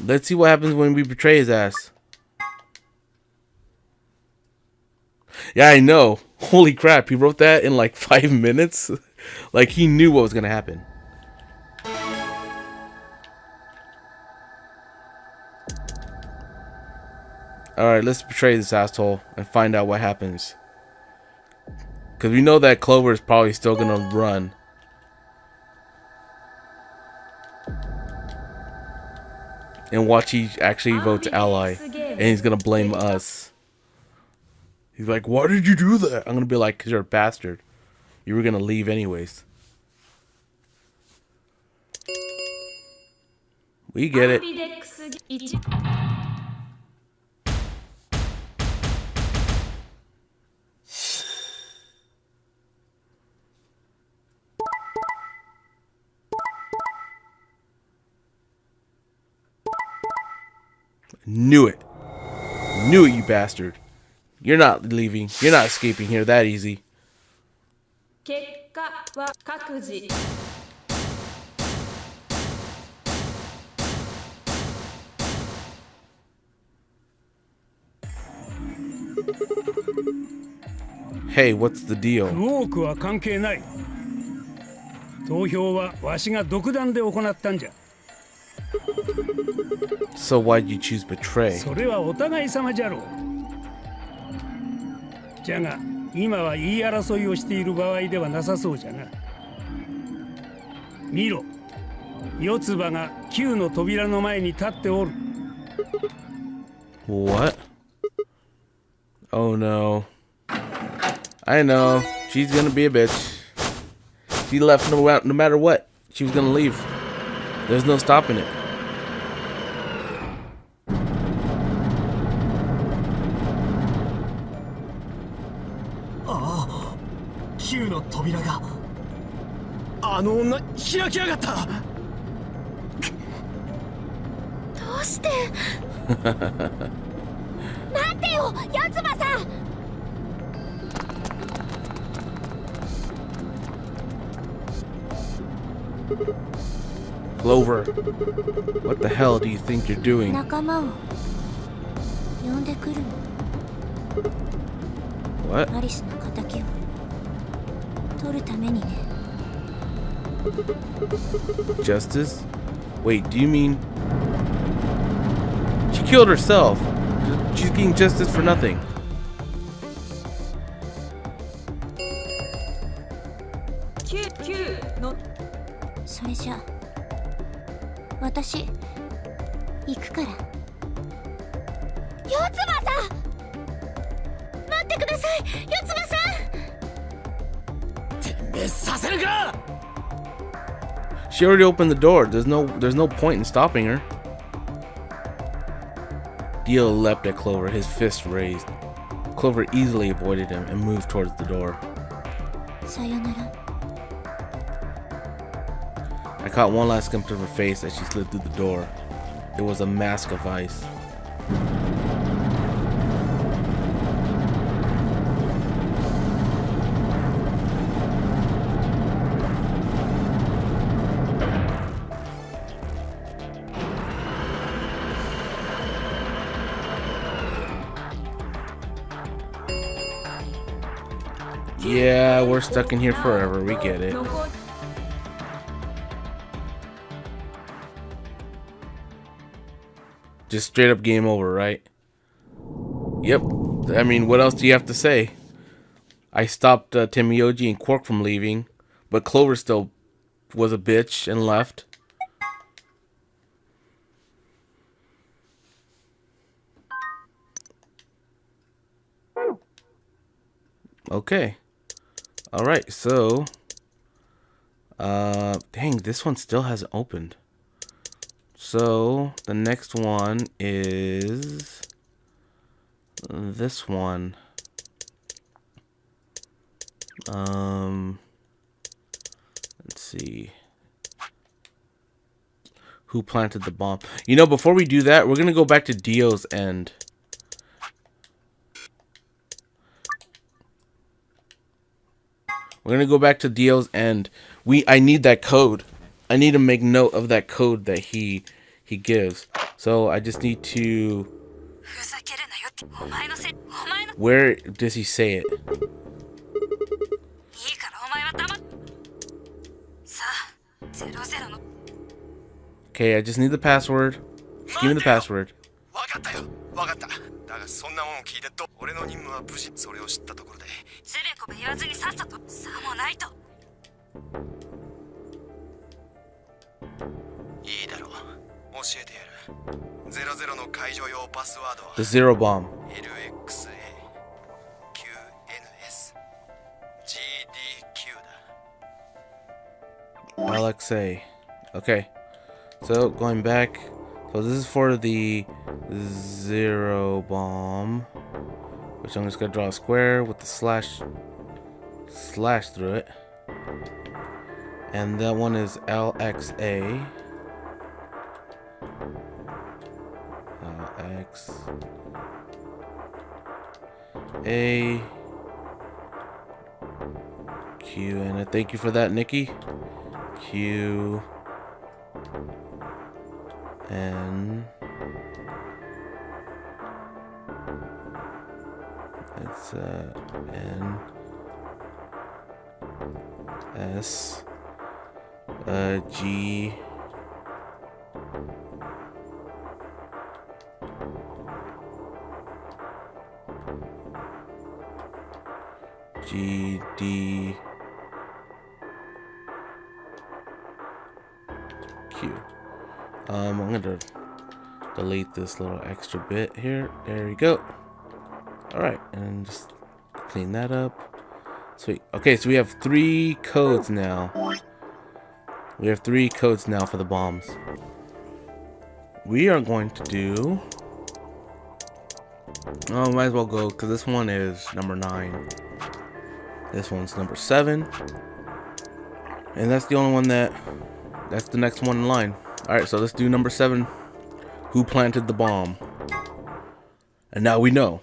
Let's see what happens when we betray his ass. Yeah, I know. Holy crap, he wrote that in like 5 minutes? Like, he knew what was gonna happen. Alright, let's betray this asshole and find out what happens. Because we know that Clover is probably still gonna run. And watch, he actually votes ally. And he's gonna blame us. He's like, why did you do that? I'm gonna be like, because you're a bastard. You were gonna leave anyways. We get it. Knew it. Knew it, you bastard. You're not leaving. You're not escaping here that easy. Hey, what's the deal? So why'd you choose betray? What? Oh no. I know. She's gonna be a bitch. She left no matter what. She was gonna leave. There's no stopping it. Clover, what the hell do you think you're doing? What? Justice? Wait, do you mean she killed herself? She's getting justice for nothing. She already opened the door. There's no point in stopping her. Dio leapt at Clover, his fist raised. Clover easily avoided him and moved towards the door. I caught one last glimpse of her face as she slid through the door. It was a mask of ice. Yeah, we're stuck in here forever. We get it. Just straight up game over, right? Yep. I mean, what else do you have to say? I stopped Temiyoji and Quark from leaving, but Clover still was a bitch and left. Okay. Alright, so dang, this one still hasn't opened. So the next one is this one. Let's see. Who planted the bomb? You know, before we do that, we're gonna go back to Dio's end. We're gonna go back to Dio's end. I need that code. I need to make note of that code that he gives. So I just need to... Where does he say it? Okay, I just need the password. Just give me the password. The zero bomb. LXA. Okay. So going back. So this is for the zero bomb, which I'm just gonna draw a square with the slash through it. And that one is LXA. LXA Q, and I thank you for that, Nikki. Q N. It's N S G G D Q. I'm gonna delete this little extra bit here. There we go. Alright, and just clean that up. Sweet. Okay, so we have 3 codes now. We have 3 codes now for the bombs. We are going to do... Oh, might as well go, because this one is number 9. This one's number 7. And that's the only one that's the next one in line. Alright, so let's do number 7. Who planted the bomb? And now we know.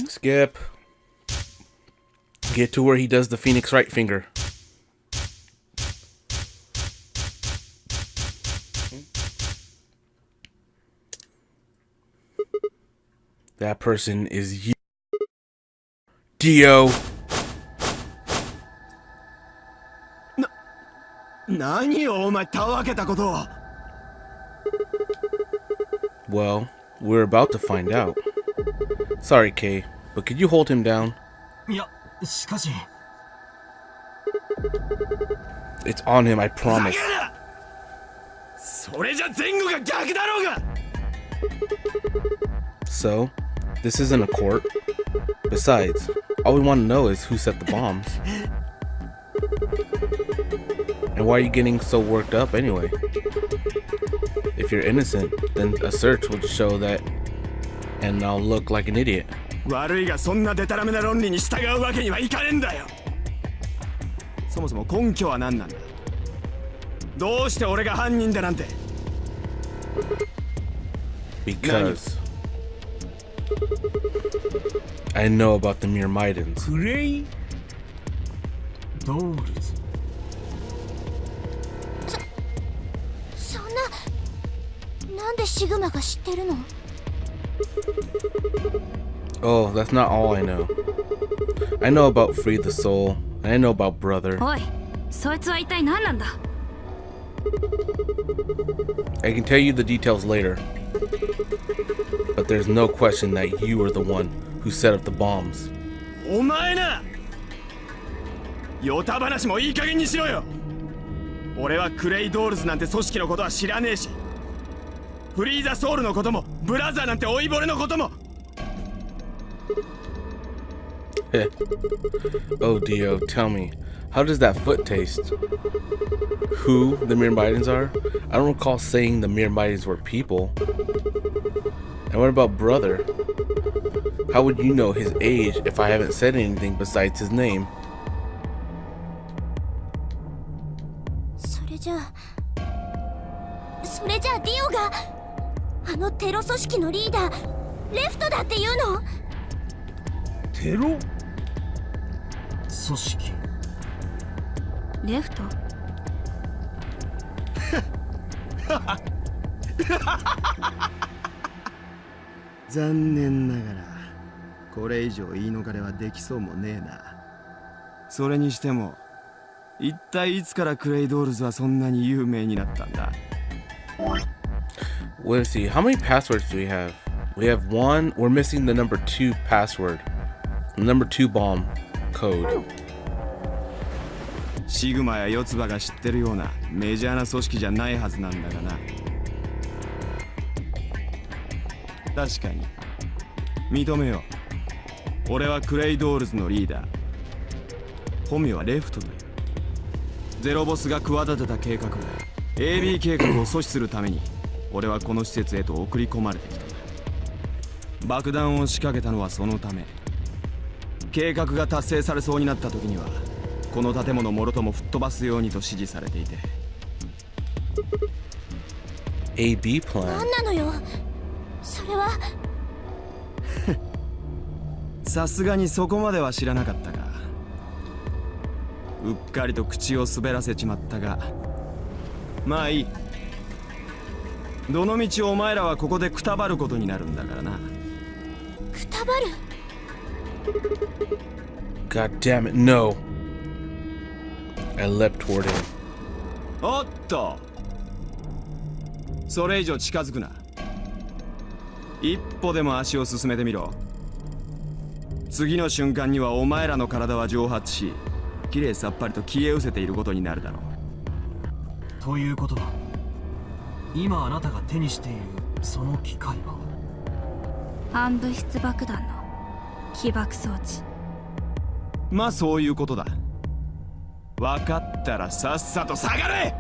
Skip. Get to where he does the Phoenix right finger. That person is you, Dio. Well, we're about to find out. Sorry, Kay, but could you hold him down? It's on him, I promise. So, this isn't a court. Besides, all we want to know is who set the bombs. And why are you getting so worked up anyway? If you're innocent, then a search would show that, and I'll look like an idiot. Because I know about the Myrmidons. Oh, that's not all I know. I know about Free the Soul, and I know about Brother. I can tell you the details later. But there's no question that you were the one who set up the bombs. Oh, Dio, tell me, how does that foot taste? Who the Myrmidons are? I don't recall saying the Myrmidons were people. And what about Brother? How would you know his age if I haven't said anything besides his name? レフト。残念ながらこれ以上言い逃れはできそうもねえな。それにしても一体いつからクレイドールズはそんなに有名になったんだ。 Let's see. How many passwords do we have? We have one. We're missing the number 2 password. The number 2 bomb code. シグマや四つ葉が知ってるようなメジャーな組織じゃないはずなんだがな。確かに認めよう。俺はクレイドールズのリーダー。本名はレフトという。ゼロボスが企てた計画 AB 計画を阻止するために俺はこの施設へと送り込まれてきた。爆弾を仕掛けたのはそのため。計画が達成されそうになった時にはこの建物もろとも吹っ飛ばすようにと指示されていて。 AB plan. 何なのよそれは。さすがにそこまでは知らなかったが、うっかりと口を滑らせちまったが、まあいい。どのみちお前らはここでくたばることになるんだからな。くたばる。 God damn it, no. I leapt toward him. おっと、それ以上近づくな。一歩でも足を進めてみろ。次の瞬間にはお前らの体は蒸発し、きれいさっぱりと消え失せていることになるだろう。ということは、今あなたが手にしているその機械は暗物質爆弾の起爆装置。まあそういうことだ。分かったらさっさと下がれ。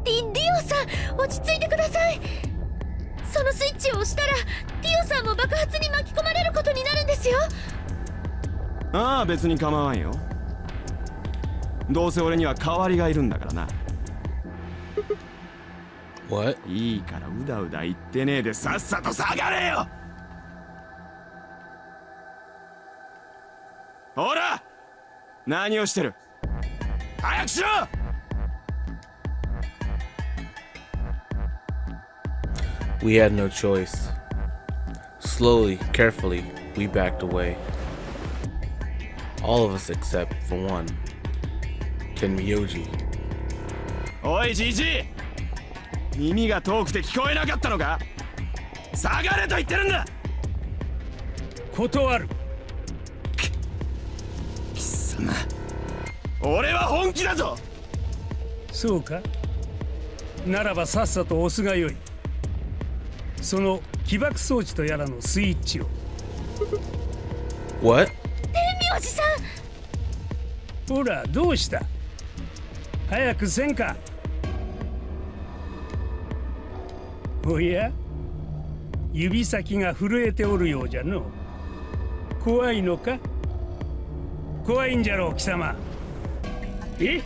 ディオさん、落ち着いてください。そのスイッチを押したらディオさんも爆発に巻き込まれることになるんですよ。ああ、別に構わんよ。どうせ俺には代わりがいるんだからな。 What? いいからうだうだ言ってねえでさっさと下がれよ。ほら、何をしてる。早くしろ。We had no choice. Slowly, carefully, we backed away. All of us except for one. Tenmyoji. おいじじい、耳が遠くて聞こえなかったのか。下がれと言ってるんだ。断る。貴様、俺は本気だぞ。そうか。ならばさっさと押すがよい。その起爆装置とやらのスイッチを。 What? 天明寺さん。ほら、どうした。早くせんか。おや、指先が震えておるようじゃの。怖いのか。怖いんじゃろう貴様。え。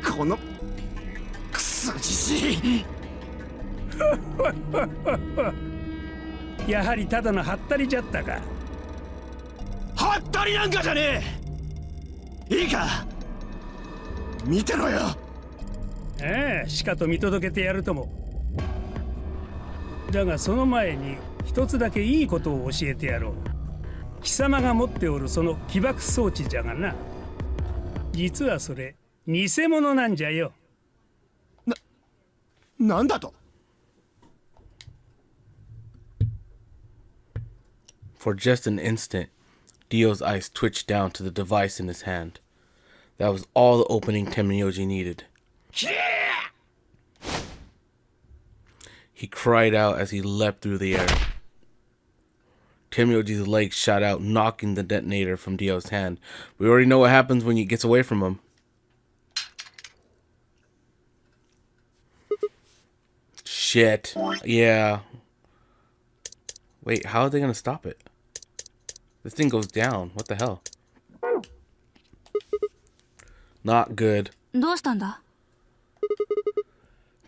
このクソじじい。やはりただのハッタリじゃったか。はったりなんかじゃねえ。いいか、見てろよ。ええ、しかと見届けてやるとも。だがその前に一つだけいいことを教えてやろう。貴様が持っておるその起爆装置じゃがな、実はそれ偽物なんじゃよ。なんだと。 For just an instant, Dio's eyes twitched down to the device in his hand. That was all the opening Tenmyoji needed. He cried out as he leapt through the air. Tenmyoji's legs shot out, knocking the detonator from Dio's hand. We already know what happens when he gets away from him. Shit. Yeah. Wait, how are they gonna stop it? This thing goes down. What the hell? Not good. どうしたんだ。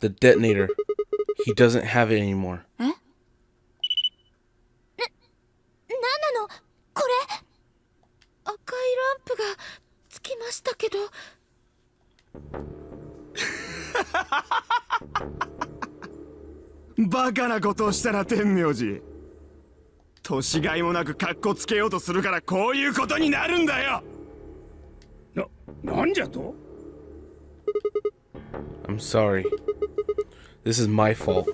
The detonator. He doesn't have it anymore. え。なんなのこれ。けど。バカなことをしたな天明寺。年がいもなくカッコつけようとするからこういうことになるんだよ。なんじゃと？ I'm sorry. This is my fault.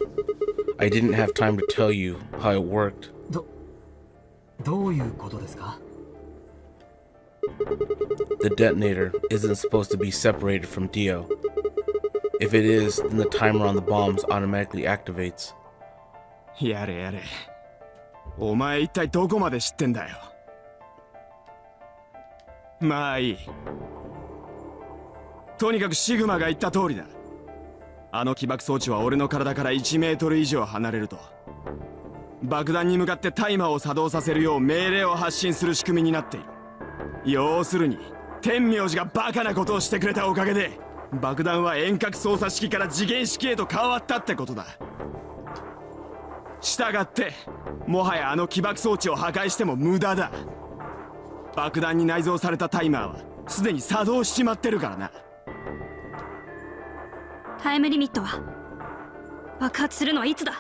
I didn't have time to tell you how it worked. どういうことですか？ The detonator isn't supposed to be separated from Dio. If it is, then the timer on the bombs automatically activates. やれやれ。お前一体どこまで知ってんだよ。まあいい。とにかくシグマが言った通りだ。あの起爆装置は俺の体から1メートル以上離れると爆弾に向かってタイマーを作動させるよう命令を発信する仕組みになっている。要するに天明寺がバカなことをしてくれたおかげで爆弾は遠隔操作式から次元式へと変わったってことだ。したがってもはやあの起爆装置を破壊しても無駄だ。爆弾に内蔵されたタイマーはすでに作動しちまってるからな。タイムリミットは爆発するのはいつだ？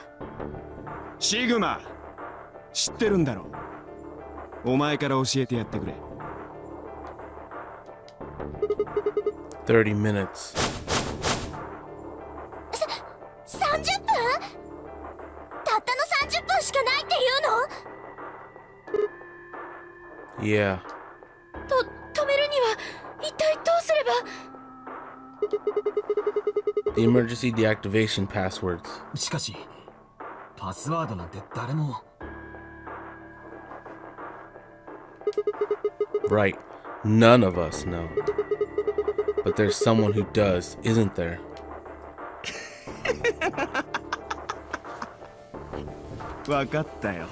シグマ知ってるんだろう。お前から教えてやってくれ。30 minutes. 30分？たったの30分しかないっていうの？ Yeah. 止めるには一体どうすれば？ The emergency deactivation passwords. しかしパスワードなんて誰も。 Right. None of us know. But there's someone who does, isn't there? わかったよ。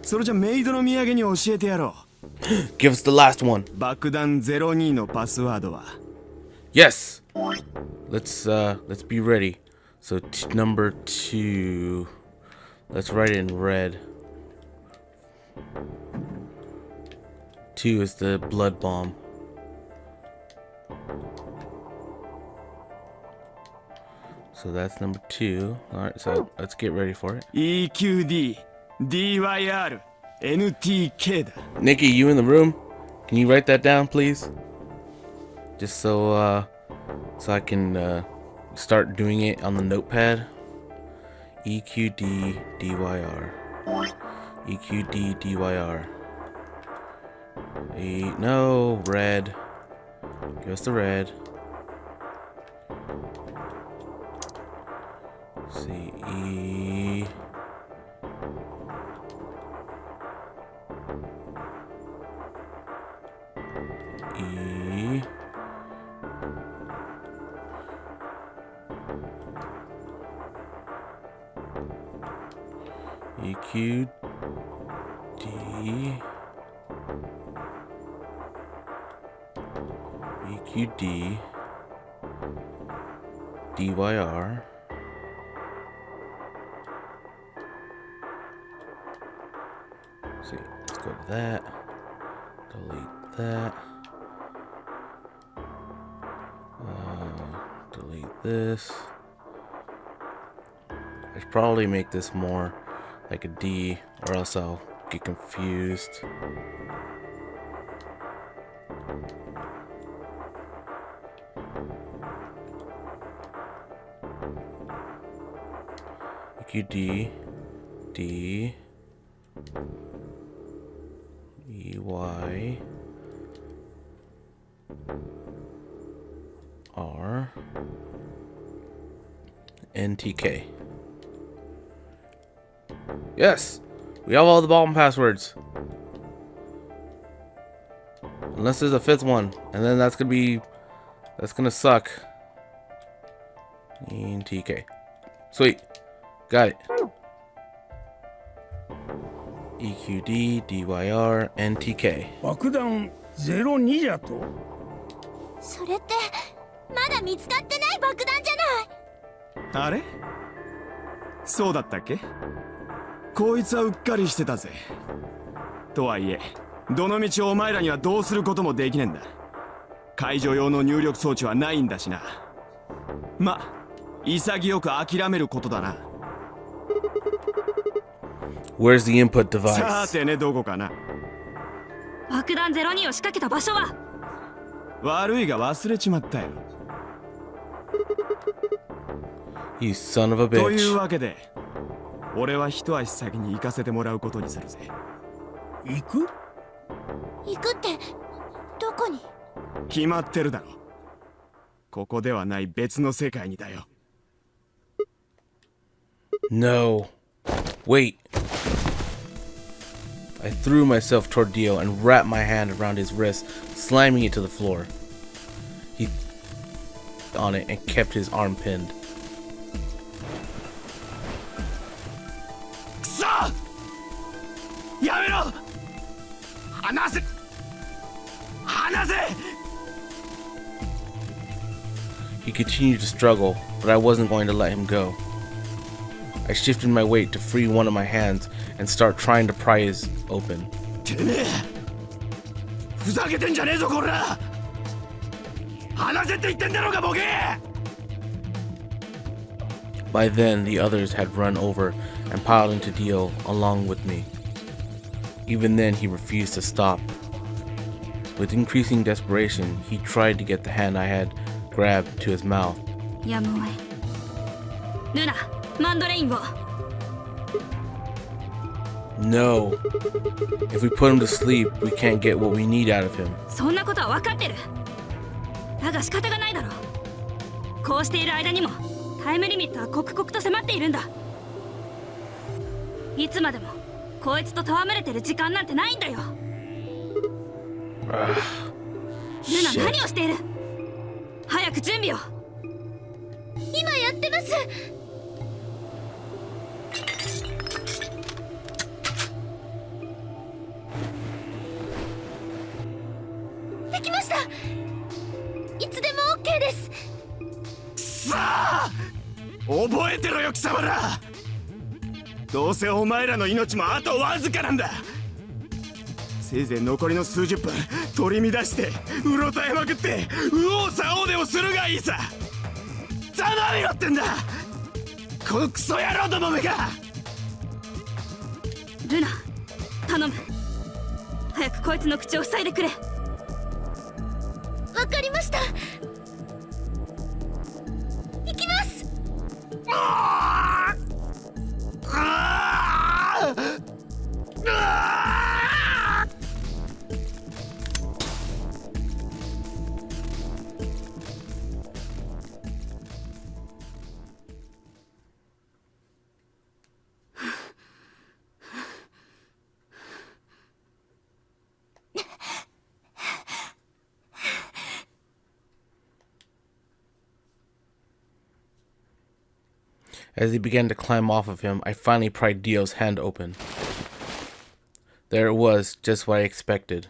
それじゃメイドの土産に教えてやろう。Give us the last one. 爆弾02のパスワードは Yes. Let's be ready. So number 2. Let's write it in red. 2 is the blood bomb. So that's number 2. All right, so let's get ready for it. EQD DYR NTK だ。 Nikki, you in the room? Can you write that down, please? Just so I can start doing it on the notepad. EQD DYR. EQD DYR. No, red. Give us the red. C E. E. EQ D. EQD DYR. See, let's go to that. Delete that. Delete this. I should probably make this more like a D, or else I'll get confused. EQD D EY R NTK. Yes, we have all the bomb passwords. Unless there's a 5th one, and then that's gonna suck. NTK. Sweet. Got it. EQD DYR NTK. 爆弾02じゃと？それってまだ見つかってない爆弾じゃない。あれそうだったっけ。こいつはうっかりしてたぜ。とはいえどのみちお前らにはどうすることもできねえんだ。解除用の入力装置はないんだしな。ま、潔く諦めることだな。Where's the input さ device? てね、どこかな。爆弾02を仕掛けた場所は？悪いが忘れちまったよ。You son of a という bitch. わけで、俺は一足先に行かせてもらうことにするぜ。行く？行くってどこに？決まってるだろ。ここではない別の世界にだよ。No. Wait. I threw myself toward Dio and wrapped my hand around his wrist, slamming it to the floor. He on it and kept his arm pinned. くそ！やめろ！離せ！離せ！ He continued to struggle, but I wasn't going to let him go. I shifted my weight to free one of my hands and start trying to pry his open. てめえ！ふざけてんじゃねえぞこら！離せって言ってんだろうがボケ！ By then, the others had run over and piled into Dio along with me. Even then, he refused to stop. With increasing desperation, he tried to get the hand I had grabbed to his mouth. やむをえ。ルナ、マンドレインを。No. If we put him to sleep, we can't get what we need out of him. そんなことは分かってる。だが仕方がないだろう。こうしている間にもタイムリミットは刻々と迫っているんだ。いつまでもこいつと戯れてる時間なんてないんだよ。ルナ、 Shit. 何をしている？早く準備を。今やってます。できました。いつでも OK です。さあ！覚えてろよ貴様ら！どうせお前らの命もあとわずかなんだ。せいぜい残りの数十分取り乱してうろたえまくって右往左往でもするがいいさ。ざまみろってんだこのクソ野郎どもめが。ルナ、頼む。早くこいつの口を塞いでくれ。わかりました。行きます。ああああ As he began to climb off of him, I finally pried Dio's hand open. There it was, just what I expected.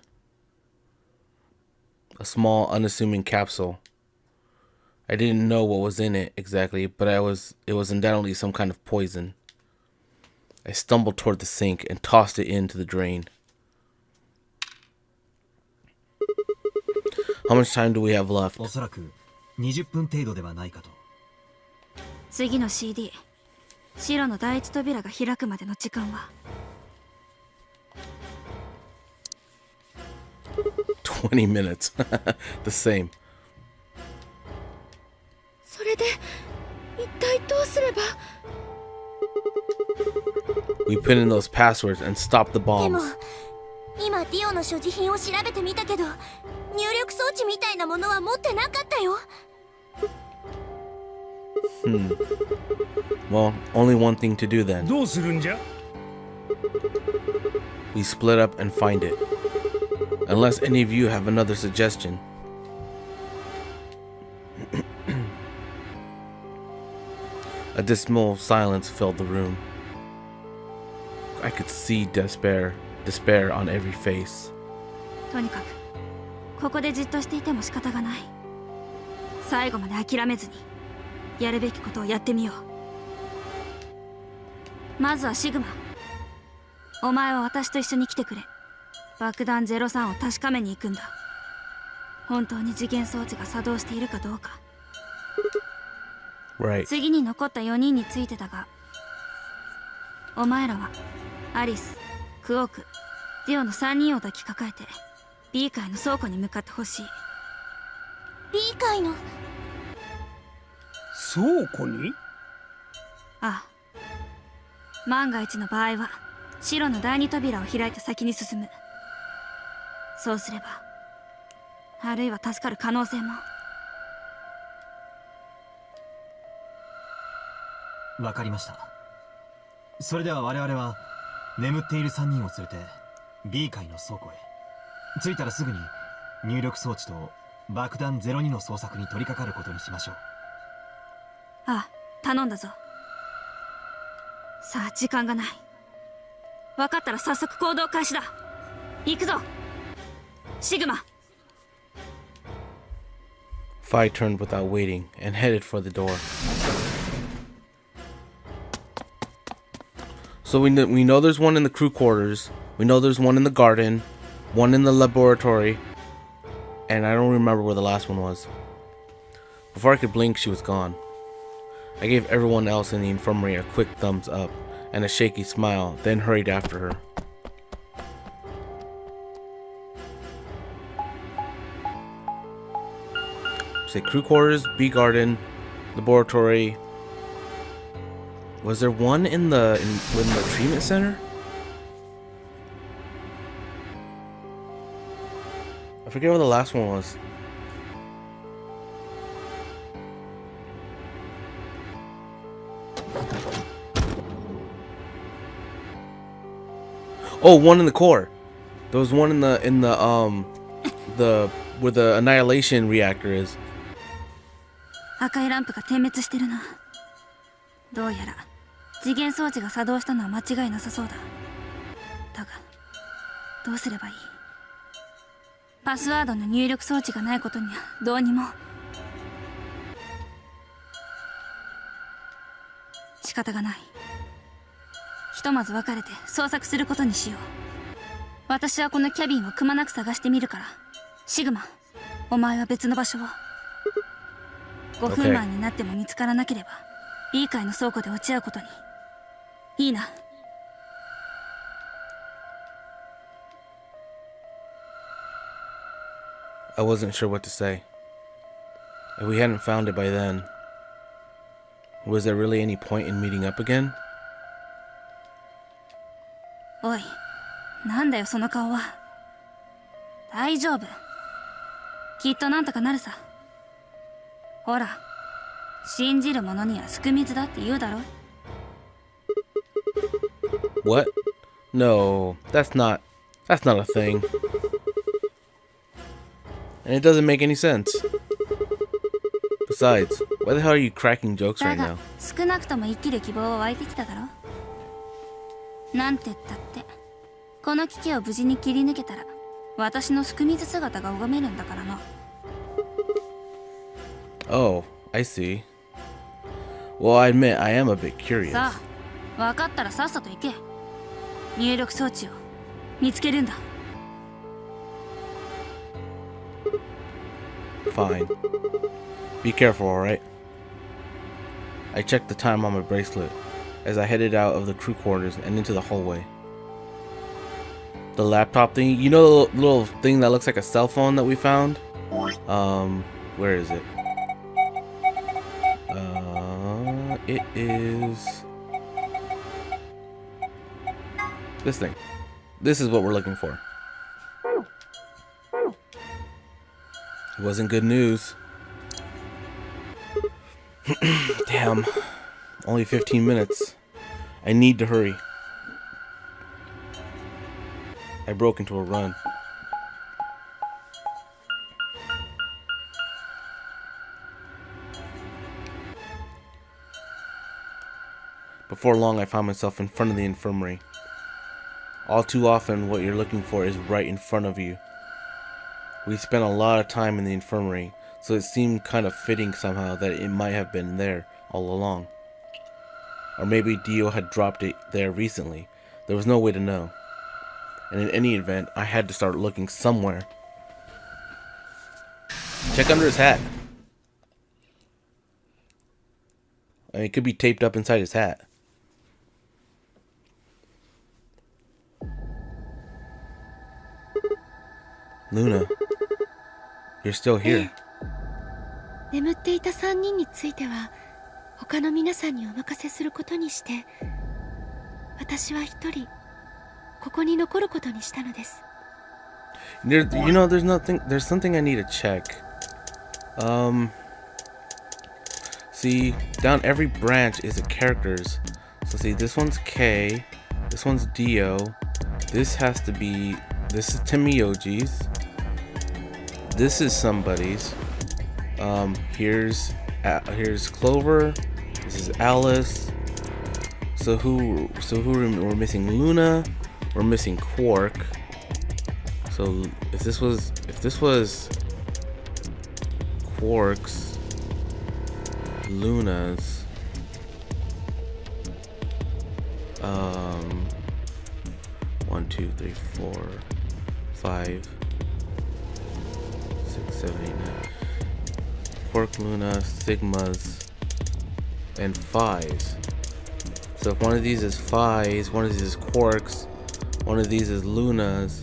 A small, unassuming capsule. I didn't know what was in it exactly, but it was undoubtedly some kind of poison. I stumbled toward the sink and tossed it into the drain. How much time do we have left? おそらく20分程度ではないかと。次の CD、 白の第一扉が開くまでの時間は？ 20 minutes. The same. それで一体どうすれば？ We put in those passwords and stopped the でも bombs. 今ディオの所持品を調べてみたけど、入力装置みたいなものは持ってなかったよ。Well, only one thing to do then. どうするんじゃ？ We split up and find it. Unless any of you have another suggestion. A dismal silence filled the room. I could see despair on every face. とにかくここでじっとしていても仕方がない。最後まで諦めずにやるべきことをやってみよう。まずはシグマ、お前は私と一緒に来てくれ。爆弾03を確かめに行くんだ。本当に次元装置が作動しているかどうか。 Right. 次に残った4人についてだが、お前らはアリス、クオーク、ディオの3人を抱きかかえて B 階の倉庫に向かってほしい。 B 階の倉庫に？ああ、万が一の場合は白の第二扉を開いて先に進む。そうすればあるいは助かる可能性も。わかりました。それでは我々は眠っている3人を連れて B 階の倉庫へ。着いたらすぐに入力装置と爆弾02の捜索に取り掛かることにしましょう。ああ、頼んだぞ。さあ、時間がない。分かったら早速行動開始だ。行くぞ、シグマ。 Fi turned without waiting and headed for the door. So we know there's one in the crew quarters. We know there's one in the garden, one in the laboratory, and I don't remember where the last one was. Before I could blink, she was gone. I gave everyone else in the infirmary a quick thumbs up and a shaky smile, then hurried after her. Say crew quarters, B garden, laboratory. Was there one in the treatment center? I forget what the last one was. Oh, one in the core. There was one in the where the annihilation reactor is. 赤いランプが点滅してるな。どうやら次元装置が作動したのは間違いなさそうだ。だがどうすればいい？パスワードの入力装置がないことにはどうにも。仕方がない。ひとまず別れて捜索することにしよう。私はこのキャビンをくまなく探してみるから、シグマ、お前は別の場所を。5分前になっても見つからなければ B 階の倉庫で落ち合うことに。いいな。I wasn't sure what to say. If we hadn't found it by then, was there really any point in meeting up again? おい、なんだよその顔は。大丈夫。きっとなんとかなるさ。ほら、信じる者にはすく水だって言うだろ。What? No, that's not a thing. And it doesn't make any sense. Besides, why the hell are you cracking jokes だ right が now? 少なくとも生きる希望は湧いてきただろ。なんて言ったってこの危機を無事に切り抜けたら私のすく水姿が拝めるんだからな。 Oh, I see. Well, I admit I am a bit curious. さあ、分かったらさっさと行け。入力装置を見つけるんだ。 Fine. Be careful, alright? I checked the time on my bracelet as I headed out of the crew quarters and into the hallway. The laptop thing, you know the little thing that looks like a cell phone that we found? Where is it? It is this thing. This is what we're looking for. It wasn't good news. Damn. Only 15 minutes. I need to hurry. I broke into a run. Before long, I found myself in front of the infirmary. All too often, what you're looking for is right in front of you. We spent a lot of time in the infirmary, so it seemed kind of fitting somehow that it might have been there all along. Or maybe Dio had dropped it there recently. There was no way to know. And in any event, I had to start looking somewhere. Check under his hat. I mean, it could be taped up inside his hat. Luna, you're still here. 眠っていた3人については他の皆さんにお任せすることにして、私は一人ここに残ることにしたのです。You know, there's something I need to check. See, down every branch is a characters. So see, this one's K, this one's Dio, this has to be, this is Timiyoji's, this is somebody's. Here's Clover, this is Alice. So who we're missing? Luna, we're missing Quark. So if this was Quark's, Luna's, 1, 2, 3, 4, 5, 6, 7, 8, 9. Quark, Luna, Sigmas, and Phi's. So if one of these is Phi's, one of these is Quark's, one of these is Luna's,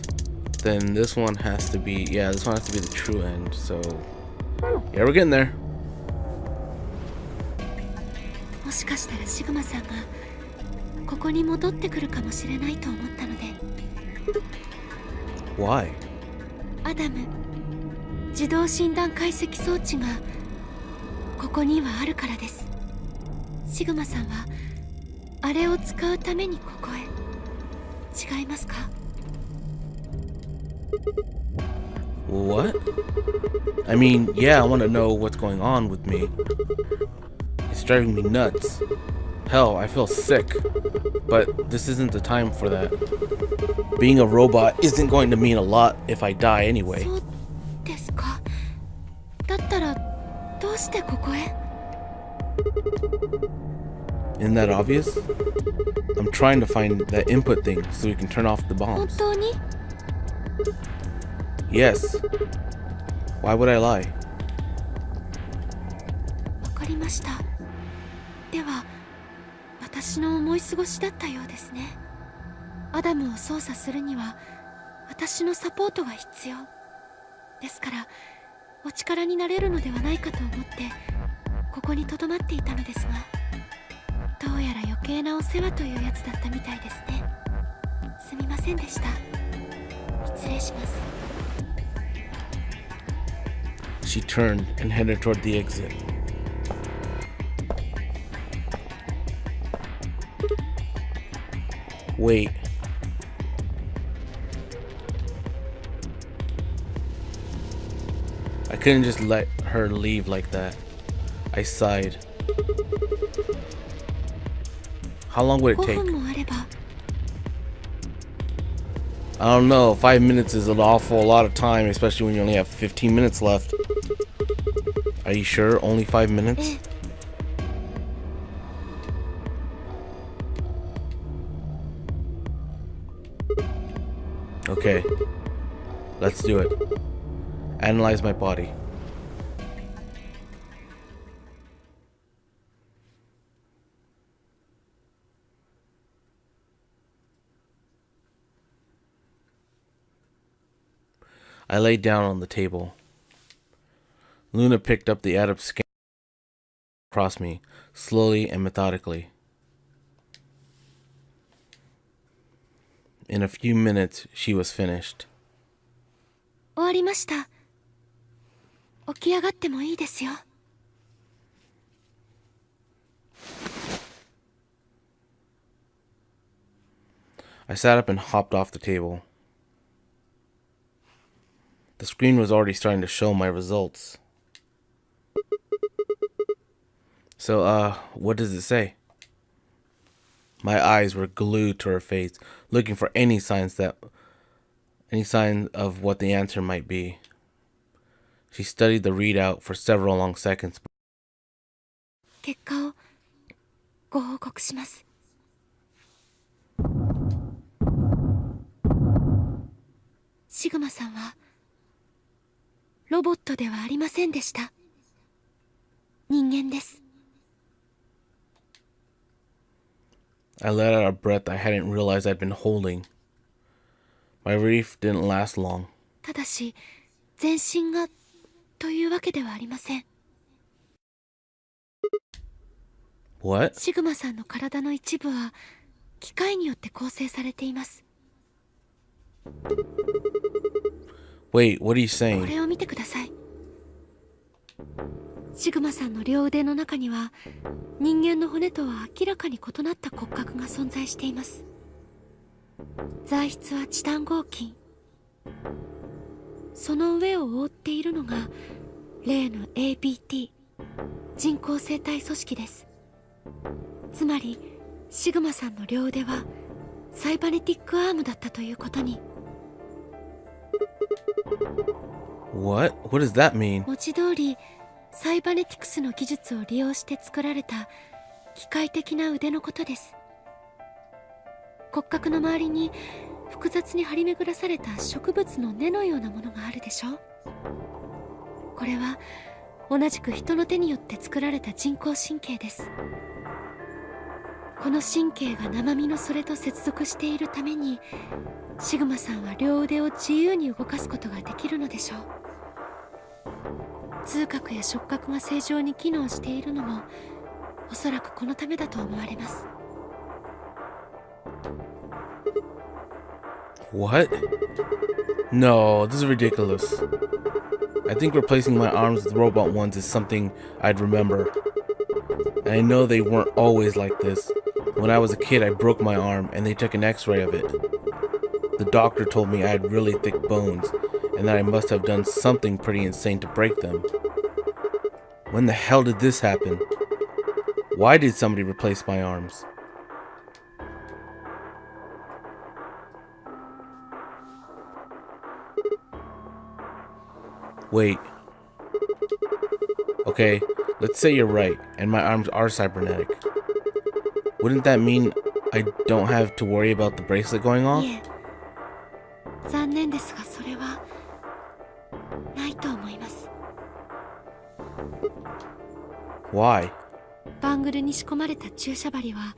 then this one has to be, yeah, this one has to be the true end. So yeah, we're getting there. もしかしたらシグマさんがここに戻ってくるかもしれないと思ったので。Why? アダム、自動診断解析装置がここにはあるからです。シグマさんはあれを使うためにここへ。違いますか？ What? I mean, yeah, I want to know what's going on with me. It's driving me nuts. Hell, I feel sick. But this isn't the time for that. Being a robot isn't going to mean a lot if I die anyway. そうですか。だったらどうしてここへ？ Isn't that obvious? I'm trying to find that input thing so we can turn off the 本 bombs. 当に？ Yes. Why would I lie? わかりました。では、私の思い過ごしだったようですね。アダムを操作するには、私のサポートが必要。ですから、お力になれるのではないかと思って、ここに留まっていたのですが、どうやら余計なお世話というやつだったみたいですね。すみませんでした。失礼します。She turned and headed toward the exit. Wait. I couldn't just let her leave like that. I sighed. How long would it 5 take? 分もあれば。I don't know. 5 minutes is an awful lot of time, especially when you only have 15 minutes left. Are you sure? Only 5 minutes? Okay. Let's do it. Analyze my body. I lay down on the table. Luna picked up the adept scan across me, slowly and methodically. In a few minutes, she was finished. 終わりました。起き上がってもいいですよ。I sat up and hopped off the table. The screen was already starting to show my results. So, what does it say? My eyes were glued to her face, looking for any sign of what the answer might be. She studied the readout for several long seconds. 結果をご報告します。シグマさんはロボットではありませんでした。人間です。 I let out a breath I hadn't realized I'd been holding. My relief didn't last long. ただし全身がというわけではありません。 What? シグマさんの体の一部は機械によって構成されています。 Wait, what are you こ saying? れを見てください。シグマさんの両腕の中には人間の骨とは明らかに異なった骨格が存在しています。材質はチタン合金。その上を覆っているのが例の ABT 人工生体組織です。つまりシグマさんの両腕はサイバネティックアームだったということに。 What? What does that mean? 文字通りサイバネティクスの技術を利用して作られた機械的な腕のことです。骨格の周りに複雑に張り巡らされた植物の根のようなものがあるでしょ。これは同じく人の手によって作られた人工神経です。この神経が生身のそれと接続しているためにシグマさんは両腕を自由に動かすことができるのでしょう。痛覚や触覚が正常に機能しているのもおそらくこのためだと思われます。 What? No, this is ridiculous. I think replacing my arms with robot ones is something I'd remember. And I know they weren't always like this. When I was a kid, I broke my arm and they took an x-ray of it. The doctor told me I had really thick bones and that I must have done something pretty insane to break them. When the hell did this happen? Why did somebody replace my arms? Wait. Okay, let's say you're right, and my arms are cybernetic. Wouldn't that mean I don't have to worry about the bracelet going off? いえ、残念ですがそれはないと思います。 Why? バングルに仕込まれた注射針は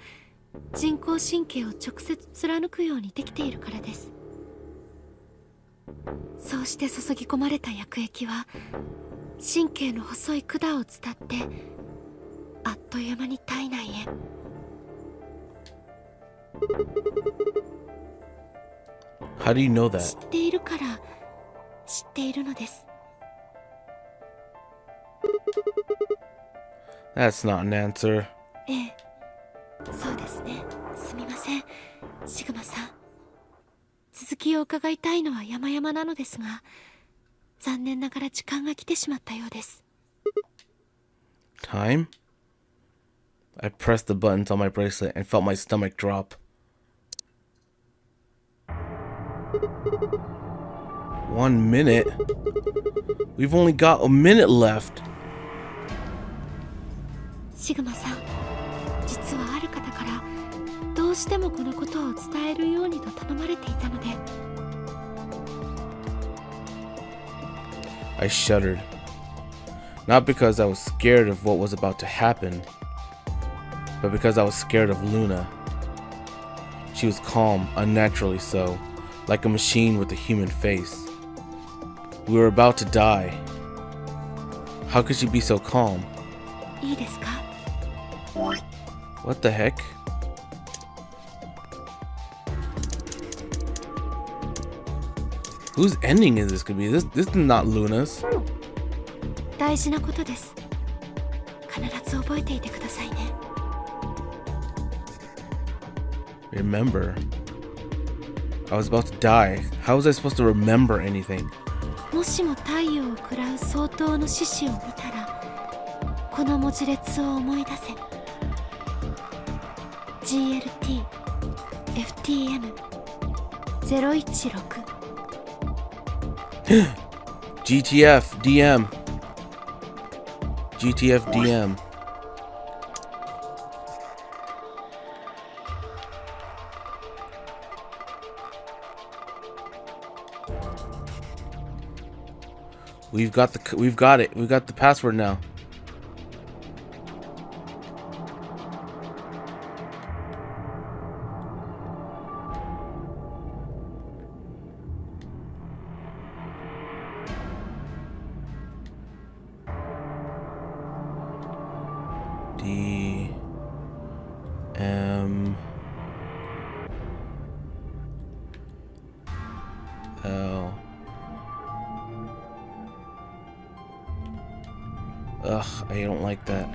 人工神経を直接貫くようにできているからです。そうして注ぎ込まれた薬液は神経の細い管を伝ってあっという間に体内へ。 How do you know 知 that? っているから知っているのです。 That's not an answer. ええ、そうですね。すみません、シグマさん。続きを伺いたいのは山々なのですが、残念ながら時間が来てしまったようです。 Time? I pressed the buttons on my bracelet and felt my stomach drop. 1 minute? We've only got a minute left. シグマさん、実はある方からどうしてもこのことを伝えるようにと頼まれていたので。 I shuddered. Not because I was scared of what was about to happen, but because I was scared of Luna. She was calm, unnaturally so, like a machine with a human face. We were about to die. How could she be so calm? いいですか？ What the heck? Whose ending is this gonna be? This is not Luna's. 大事なことです。必ず覚えていてくださいね。 Remember. I was about to die. How was I supposed to remember anything? もしも太陽を喰らう相当の獅子を見たら、この文字列を思い出せ。 GLT FTM 016 GTF DM. GTF DM. We've got it. We've got the password now. D M L. Ugh, I don't like that.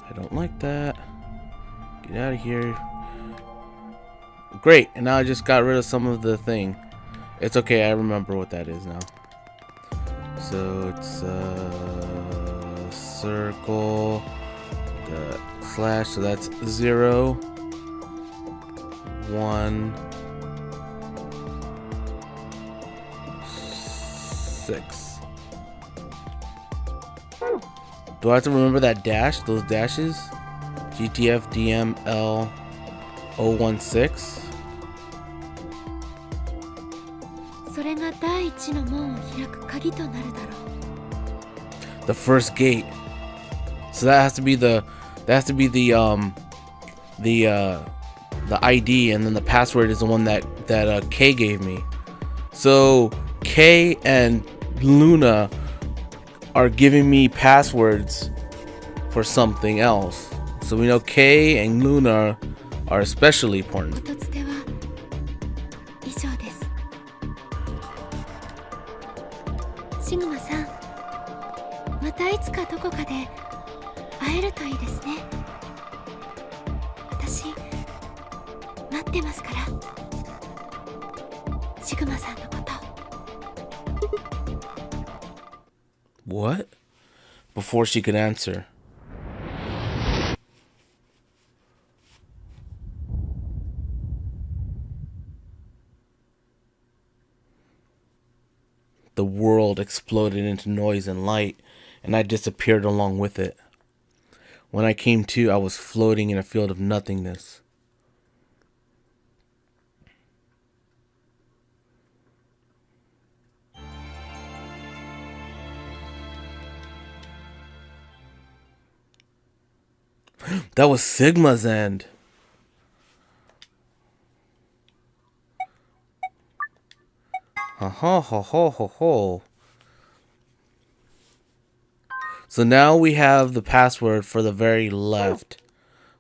I don't like that. Get out of here. Great, and now I just got rid of some of the thing. It's okay, I remember what that is now. So it's circle, the slash, so that's 0, 1, 6. Do I have to remember that dash, those dashes? GTF DML 016. それが第一の門を開く鍵となるだろう。 The first gate. So that has to be the ID, and then the password is the one that Kay gave me. So Kay and Luna are giving me passwords for something else. So we know Kay and Luna are especially important. おとつては以上です。シグマさん、またいつかどこかで会えるといいですね。私待ってますから。シグマさんのこと。 What? Before she could answer. The world exploded into noise and light, and I disappeared along with it. When I came to, I was floating in a field of nothingness. That was Sigma's end. Ha ha ha ha ha ha. So now we have the password for the very left.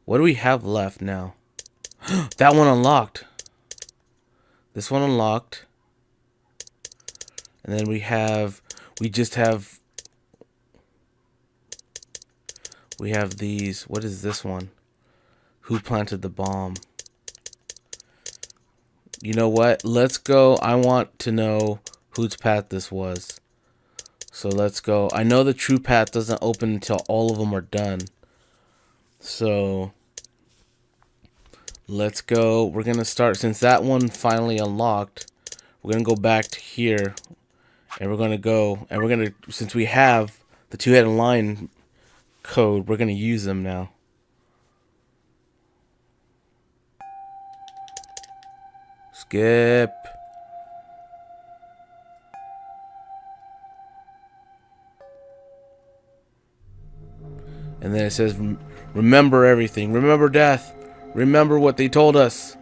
What do we have left now? That one unlocked. This one unlocked. And then we just have these. What is this one? Who planted the bomb? You know what? Let's go. I want to know whose path this was. So let's go. I know the true path doesn't open until all of them are done. So let's go. We're going to start, since that one finally unlocked, we're going to go back to here. And we're going to go, and we're going to, since we have the two-headed line code, we're going to use them now. Skip. And then it says, remember everything. Remember death. Remember what they told us.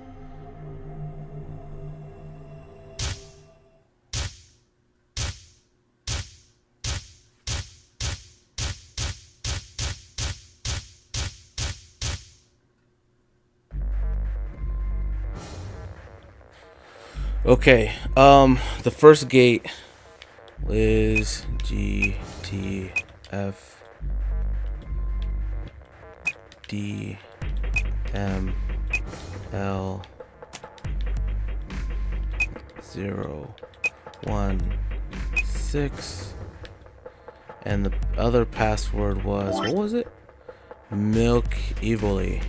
Okay, the first gate is GTF DML 016, and the other password was, what was it? Milk Evilly.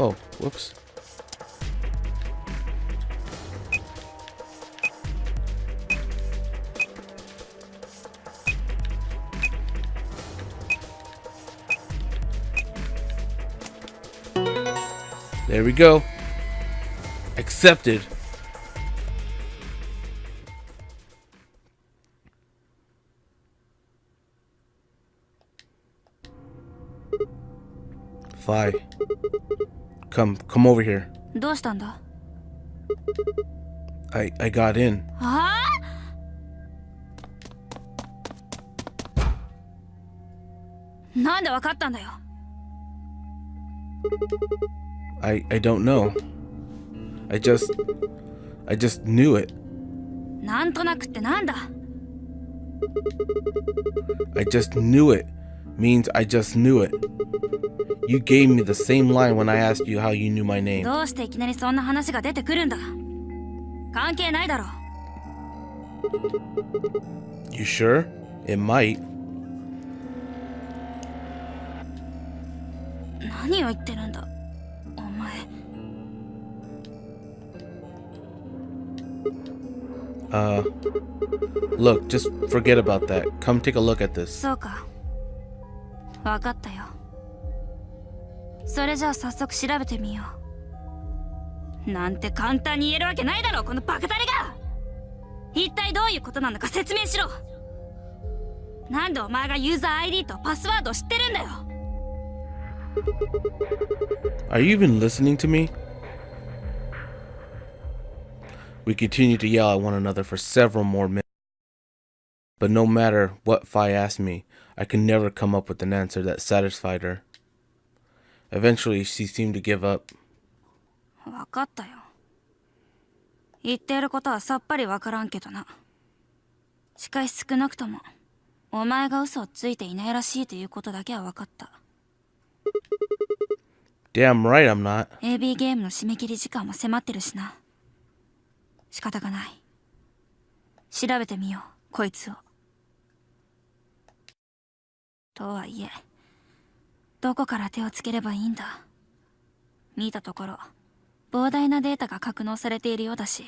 Oh, whoops. There we go. Accepted. Fi. Come over here. どうしたんだ？ I got in. ああ？なんでわかったんだよ。I don't know. I just knew it. なんとなくってなんだ？ I just knew it means I just knew it. You gave me the same line when I asked you how you knew my name. どうしていきなりそんな話が出てくるんだ？関係ないだろ。You sure? It might. 何を言ってるんだお前。Look, just forget about that. Come take a look at this. そうか。わかったよ。それじゃあ早速調べてみよう。なんて簡単に言えるわけないだろこのバカタレが。一体どういうことなのか説明しろ。なんでお前がユーザー ID とパスワードを知ってるんだよ。 Are you even listening to me? We continued to yell at one another for several more minutes. But no matter what Fi asked me, I could never come up with an answer that satisfied her. Eventually, she seemed to give up. わかったよ。言っていることはさっぱりわからんけどな。しかし少なくともお前が嘘をついていないらしいということだけはわかった。 Damn right I'm not. AB ゲームの締め切り時間も迫ってるしな。仕方がない。調べてみようこいつを。とはいえどこから手をつければいいんだ。見たところ膨大なデータが格納されているようだし。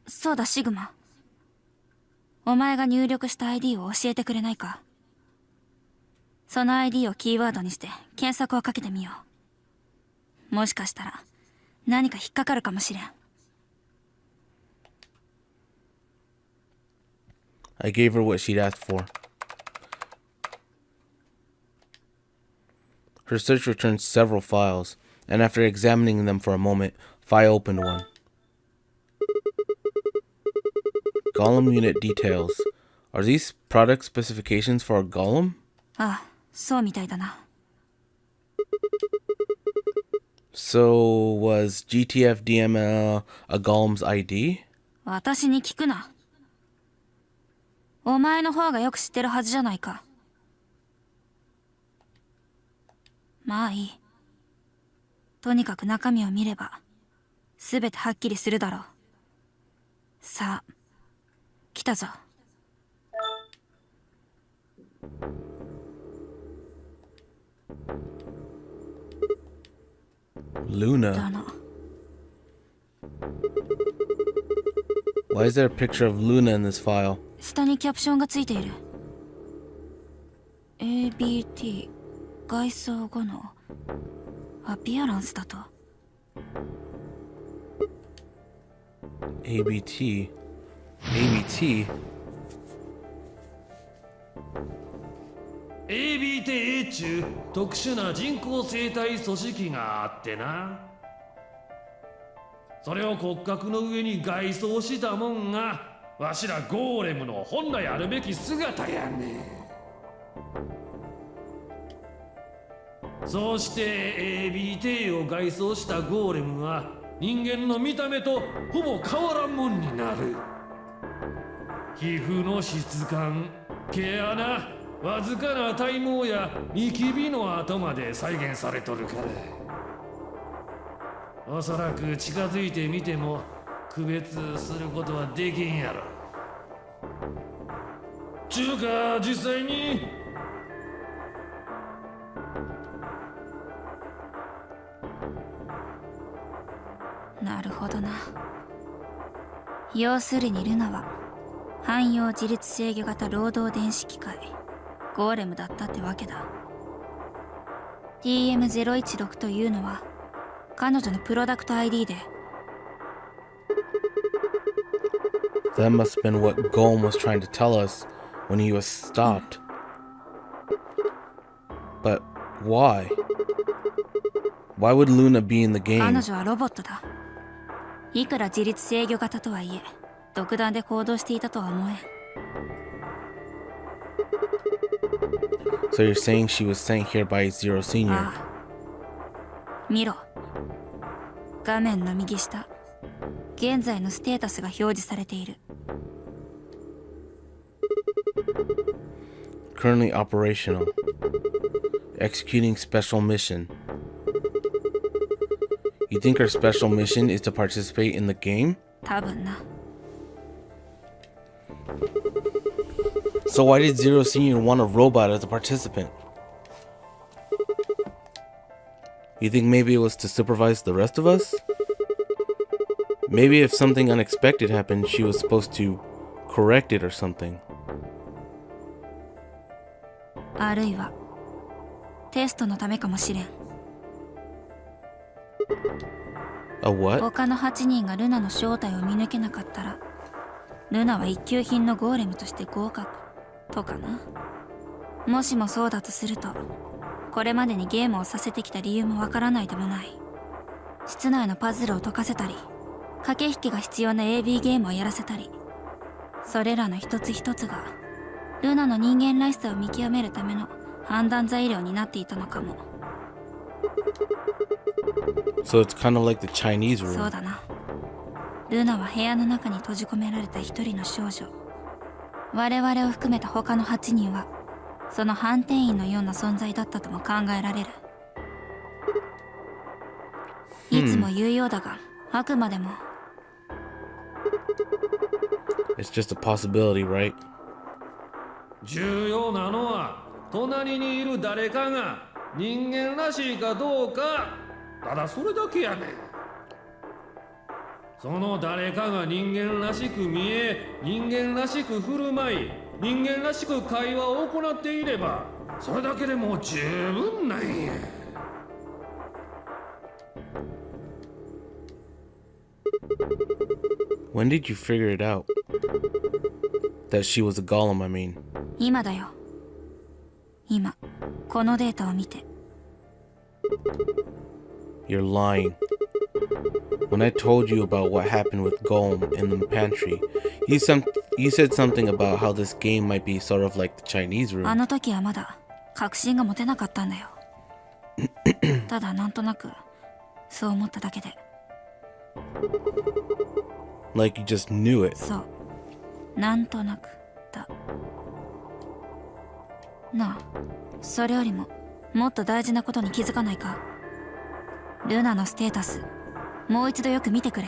そうだシグマ、お前が入力した ID を教えてくれないか。その ID をキーワードにして検索をかけてみよう。もしかしたら何か引っかかるかもしれん。 I gave her what she'd asked for. Her search returned several files, and after examining them for a moment, Fi opened one. Golem unit details. Are these product specifications for a golem? ああ、そうみたいだな。 So, was GTFDML a golem's ID? 私に聞くな。お前の方がよく知ってるはずじゃないか。まあいい。とにかく中身を見れば全てはっきりするだろう。さあ来たぞ。 Luna. だな。 Why is there a picture of Luna in this file? 下にキャプションがついている。 ABT 外装後のアピアランスだと。 ABT? ？ABT 中特殊な人工生態組織があってな。それを骨格の上に外装したもんがわしらゴーレムの本来あるべき姿やねん。そうして ABT を外装したゴーレムは人間の見た目とほぼ変わらんもんになる。皮膚の質感、毛穴、わずかな体毛やニキビの跡まで再現されとるから。おそらく近づいてみても区別することはできんやろ。ちゅうか実際になるほどな。要するにルナは汎用自律制御型労働電子機械ゴーレムだったってわけだ。TM016 というのは彼女のプロダクト ID で That must have been what Golem was trying to tell us when he was stopped. But why? Why would Luna be in the 彼 game? 女はロボットだ。いくら自律制御型とはいえ独断で行動していたとは思えん。 So you're saying she was sent here by Zero Senior? ああ、見ろ。画面の右下、現在のステータスが表示されている。 Currently operational. Executing special mission. You think her special mission is to participate in the game? 多分な。 So why did Zero Senior want a robot as a participant? You think maybe it was to supervise the rest of us? Maybe if something unexpected happened, she was supposed to correct it or something. あるいはテストのためかもしれん。 A what? 他の8人がルナの正体を見抜けなかったらルナは一級品のゴーレムとして合格とかな。もしもそうだとするとこれまでにゲームをさせてきた理由もわからないでもない。室内のパズルを解かせたり駆け引きが必要な AB ゲームをやらせたり、それらの一つ一つがルナの人間らしさを見極めるための判断材料になっていたのかも。 So it's kind of like the Chinese そう room. だな。ルナは部屋の中に閉じ込められた一人の少女。我々を含めた他の8人はその判定員のような存在だったとも考えられる。いつも言うようだが、あくまでも It's just a possibility, right? 重要なのは隣にいる誰かが人間らしいかどうか、ただそれだけやねん。その誰かが人間らしく見え、人間らしく振る舞い、人間らしく会話を行っていればそれだけでもう十分なんや。When did you figure it out? That she was a golem, I mean. 今だよ。今このデータを見て。 You're lying. When I told you about what happened with Golem in the pantry, you said something about how this game might be sort of like the Chinese あ room. の時はまだ確信が持てなかったんだよ。ただなんとなくそう思っただけで。 Like you just knew it. そう、なんとなくだ。なあ、それよりももっと大事なことに気づかないか。ルナのステータス、もう一度よく見てくれ。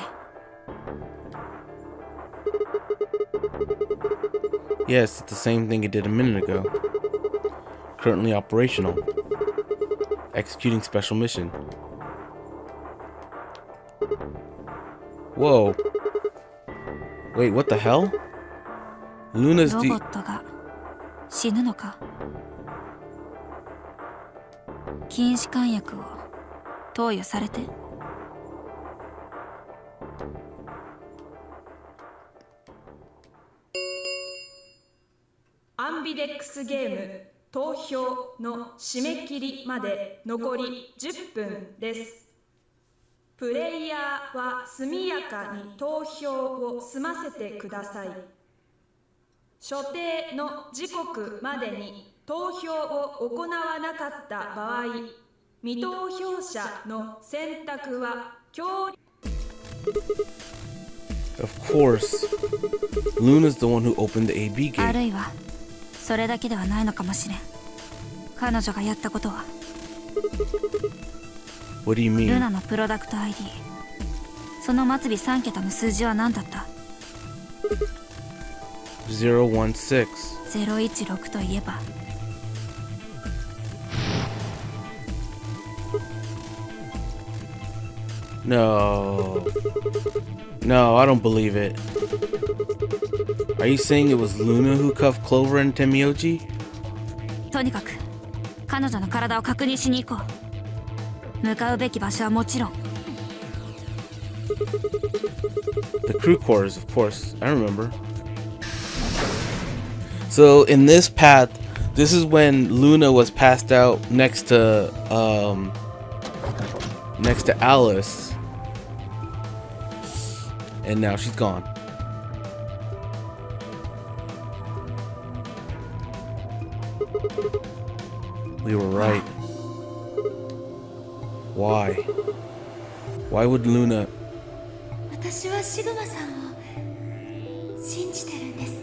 Yes, it's the same thing it did a minute ago. Currently operational. Executing special mission. Whoa. Wait, what the hell? Luna's ロ the... ボットが死ぬのか。筋弛緩薬を投与されて。アンビデックスゲーム投票の締め切りまで残り10分です。プレイヤーは速やかに投票を済ませてください。所定の時刻までに投票を行わなかった場合、未投票者の選択は協力 Of course. Luna's the one who opened the AB あ gate. るいはそれだけではないのかもしれん。彼女がやったことは What do you ル mean? ナのプロダクト ID。 その末尾3桁の数字は何だった？ 016. 016といえば No. No, I don't believe it. Are you saying it was Luna who cuffed Clover and Temioji? とにかく彼女の体を確認しに行こう。向かうべき場所はもちろん The crew quarters, of course. I remember. So in this path, this is when Luna was passed out next to Alice, and now she's gone. We were right. Why? Why would Luna? 私はシグマさんを信じてるんです。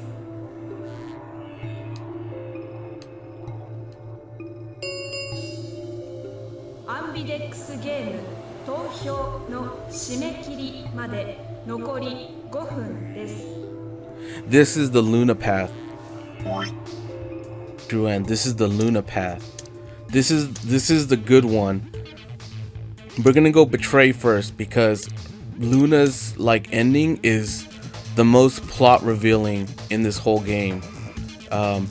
アンビデックスゲーム投票の締め切りまで残り5分です。 This is the Luna path. True end. This is the Luna path. This is the good one. We're gonna go betray first because Luna's like ending is the most plot revealing in this whole game,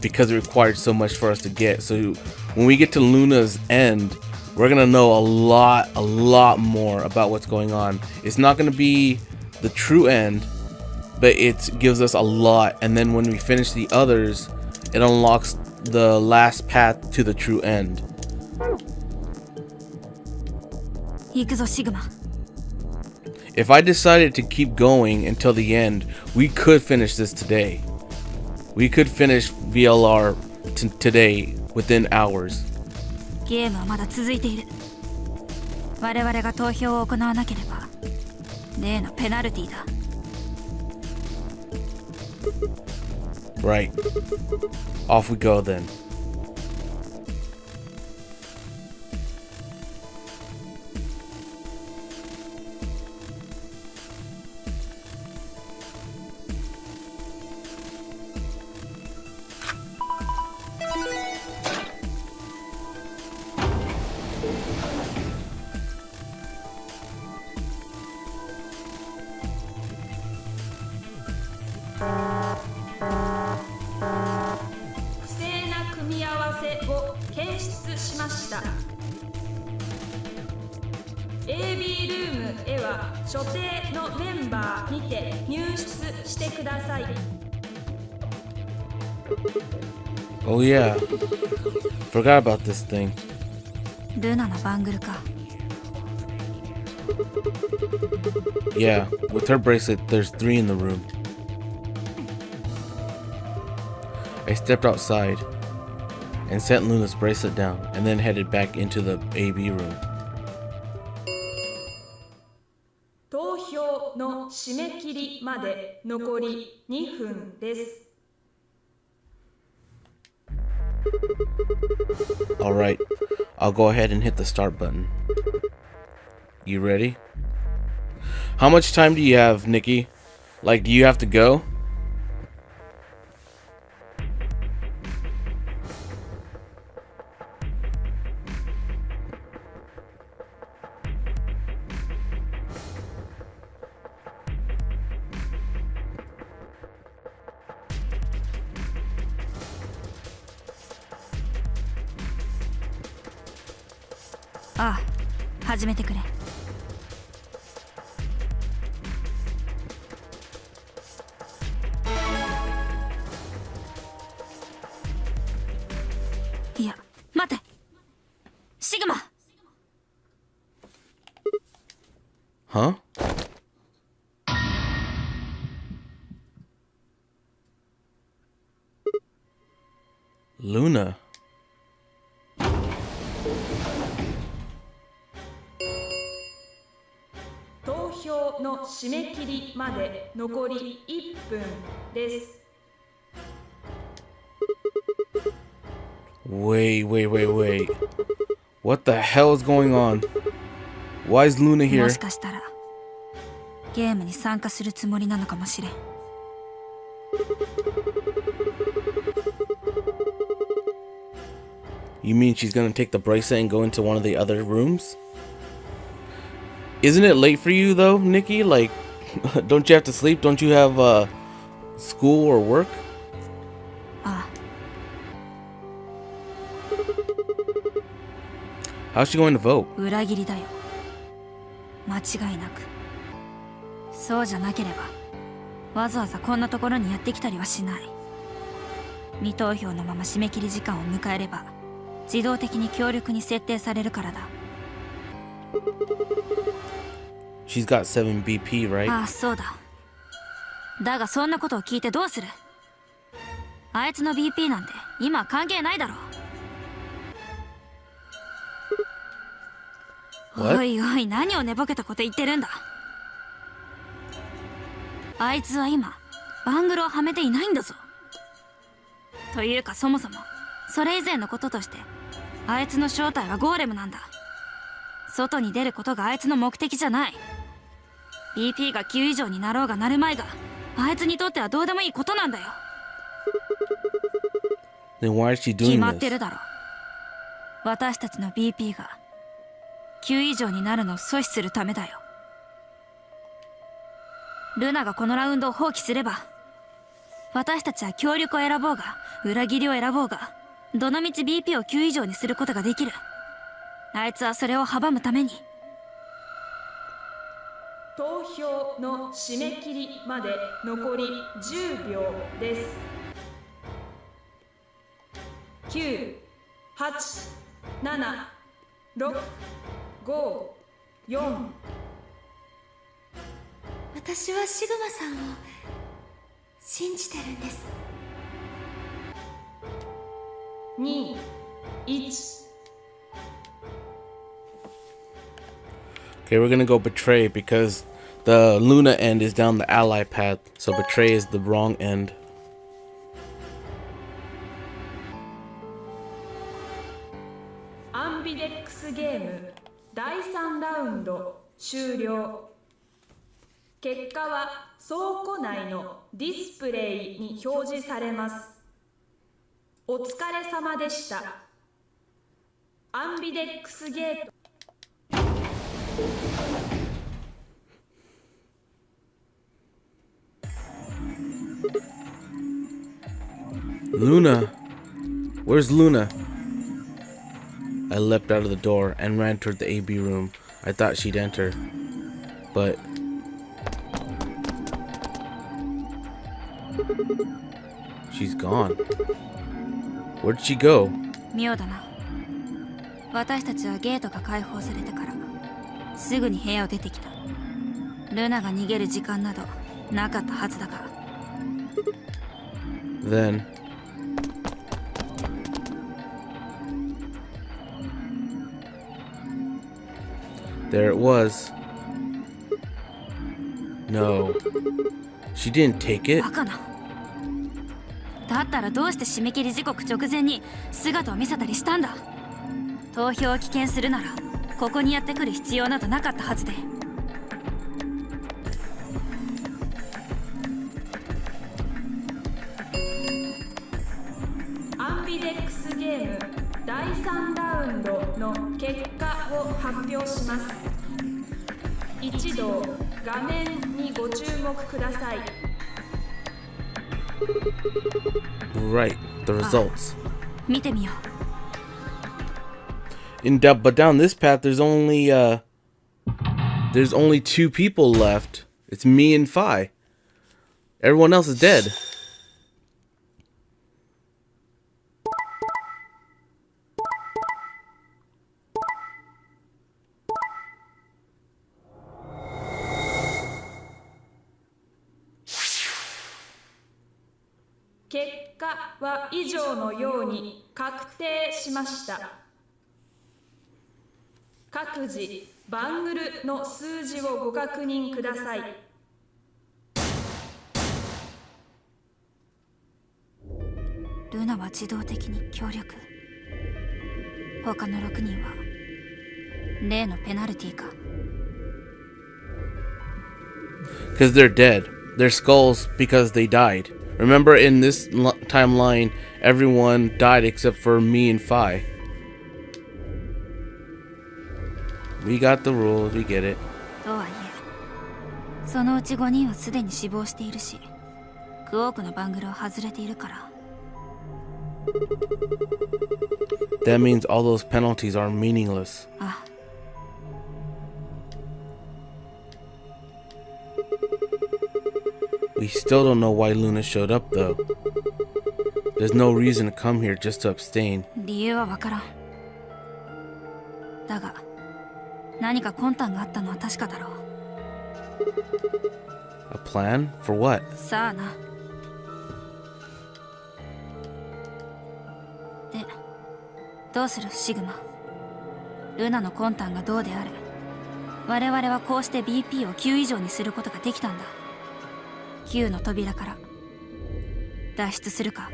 because it required so much for us to get. So when we get to Luna's end, we're gonna know a lot more about what's going on. It's not gonna be the true end, but it gives us a lot. And then when we finish the others, it unlocks the last path to the true end. 行くぞシグマ If I decided to keep going until the end, we could finish this today. We could finish VLR today within hours. ゲームはまだ続いている我々が投票を行わなければ例のペナルティーだ Right. Off we go then. AB ルームへは所定のメンバーにて入室してください。 Oh yeah. Forgot about this thing. ルナのバングルか Yeah, with her bracelet, there's 3 in the room. I stepped outside and set Luna's bracelet down and then headed back into the AB room. 投票の締め切りまで残り2分です。 Alright, I'll go ahead and hit the start button. You ready? How much time do you have, Nikki? Like, do you have to go? Ah, 始めてくれ。いや、待て。シグマ。Huh? Luna.投票の締め切りまで残り1分です。 Wait. What the hell is going on? Why is Luna も here? しかしたらゲームに参加するつもりなのかもしれん。You mean she's gonna take the bracelet and go into one of the other rooms? Isn't it late for you though, Nikki? Like, don't you have to sleep? Don't you have school or work? ああ、How's she going to vote? 裏切りだよ。間違いなく。そうじゃなければわざわざこんなところにやってきたりはしない。未投票のまま締め切り時間を迎えれば自動的に強力に設定されるからだ。 She's got 7 BP, right? ああ、そうだ。だがそんなことを聞いてどうする。あいつの BP なんて今は関係ないだろ。 What? おいおい、何を寝ぼけたこと言ってるんだ。あいつは今バングルをはめていないんだぞ。というかそもそもそれ以前のこととしてあいつの正体はゴーレムなんだ。外に出ることがあいつの目的じゃない。 BP が9以上になろうがなるまいがあいつにとってはどうでもいいことなんだよ。 Then why is she 決 doing まって this? るだろ。私たちの BP が9以上になるのを阻止するためだよ。ルナがこのラウンドを放棄すれば私たちは協力を選ぼうが裏切りを選ぼうがどのみち BP を9以上にすることができる。あいつはそれを阻むために。投票の締め切りまで残り10秒です。9、8、7、6、5、4。私はシグマさんを信じてるんです。2、1。Okay, we're gonna go betray because the Luna end is down the ally path, so betray is the wrong end. アンビデックスゲーム第3ラウンド終了。結果は倉庫内のディスプレイに表示されます。お疲れ様でした。アンビデックスゲート。Luna, where's Luna? I leapt out of the door and ran toward the AB room. I thought she'd enter, but she's gone. Where'd she go? 妙だな。私たちはゲートが開放されてからすぐに部屋を出てきた。ルナが逃げる時間などなかったはずだが。 Then there it was. No, she didn't take it. バカな。だったらどうして締め切り時刻直前に姿を見せたりしたんだ。投票を棄権するならここにやってくる必要などなかったはずで。アンビデックスゲーム第3ラウンドの結果を発表します。一同画面にご注目ください。 Right, the results. 見てみよう。But down this path, there's only 2 people left. It's me and Phi. Everyone else is dead.「結果は以上のように確定しました。各自バングルの数字をご確認ください。ルナは自動的に協力。他の6人は例のペナルティか。 Because they're dead. Their skulls because they died. Remember, in this timeline, everyone died except for me and Phi. We got the rules, we get it. とはいえ、そのうち5人はすでに死亡しているし、クオークのバングルを外れているから。That means all those penalties are meaningless. あ We still don't know why Luna showed up though. There's no reason to come here just to abstain. 理由はわからん。だが何か魂胆があったのは確かだろう。 A plan? For what? さあな。で、どうするシグマ。ルナの魂胆がどうであれ、我々はこうして BP を9以上にすることができたんだ。9の扉から脱出するか。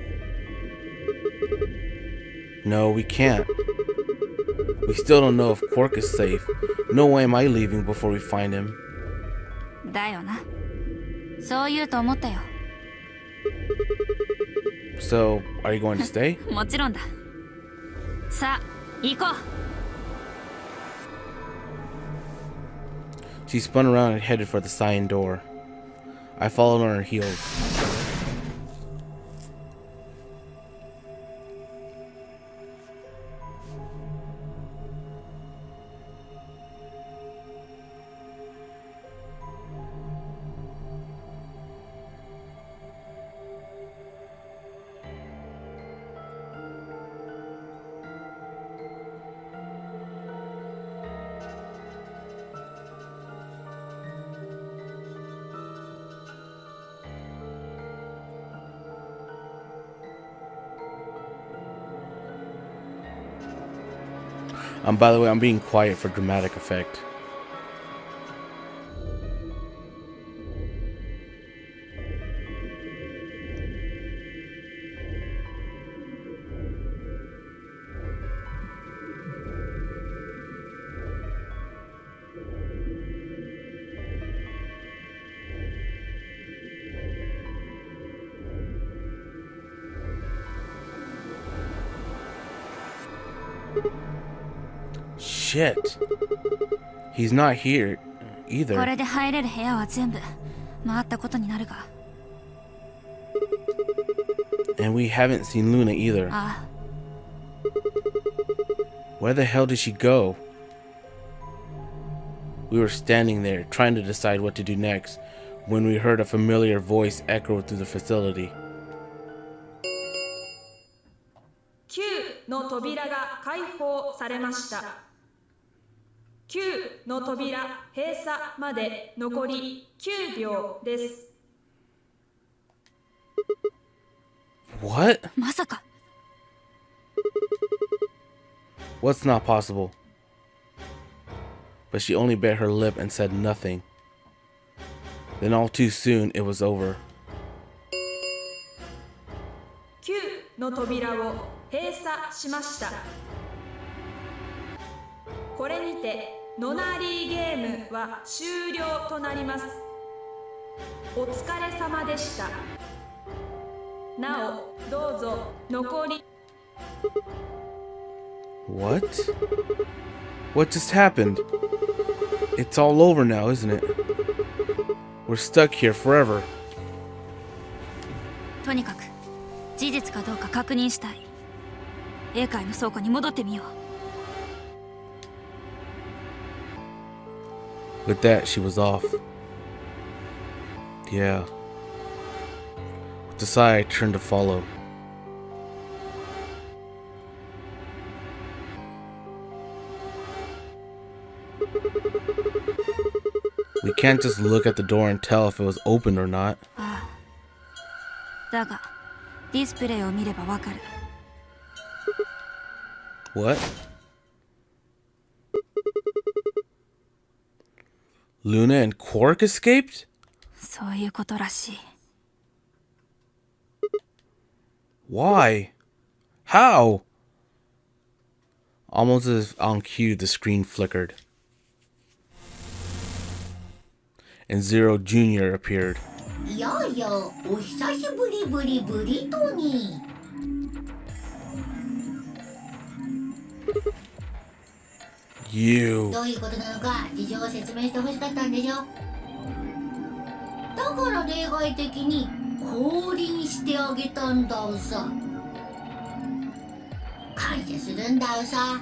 No, we can't. We still don't know if Quark is safe. No way am I leaving before we find him. だよな。そう言うと思ったよ。 So, are you going to stay? もちろんだ。さあ、行こう。 She spun around and headed for the cyan door. I followed on her heels. By the way, I'm being quiet for dramatic effect. Shit. He's not here こ either. れで入れる部屋は全部回ったことになるが。 And we haven't seen Luna either. ああ、 Where the hell did she go? We were standing there trying to decide what to do next when we heard a familiar voice echo through the facility. 9の扉が開放されました。9の扉閉鎖まで残り9秒です。 What? まさか。 What's not possible? But she only bit her lip and said nothing. Then all too soon it was over. 9の扉を閉鎖しました。これにてノナリーゲームは終了となります。お疲れ様でした。なおどうぞ残り。 What? What just happened? It's all over now, isn't it? We're stuck here forever. とにかく事実かどうか確認したい。英会の倉庫に戻ってみよう。 With that, she was off. Yeah. With a sigh, I turned to follow. We can't just look at the door and tell if it was open or not. ああ。だがディスプレイを見ればわかる。 What? Luna and Quark escaped? そういうことらしい。 Why? How? Almost as if on cue, the screen flickered. And Zero Jr. appeared. やや、お久しぶりぶりブリトニー。You. どういうことなのか事情を説明してほしかったんでしょ。だから例外的に降臨してあげたんださ。感謝するんだうさ。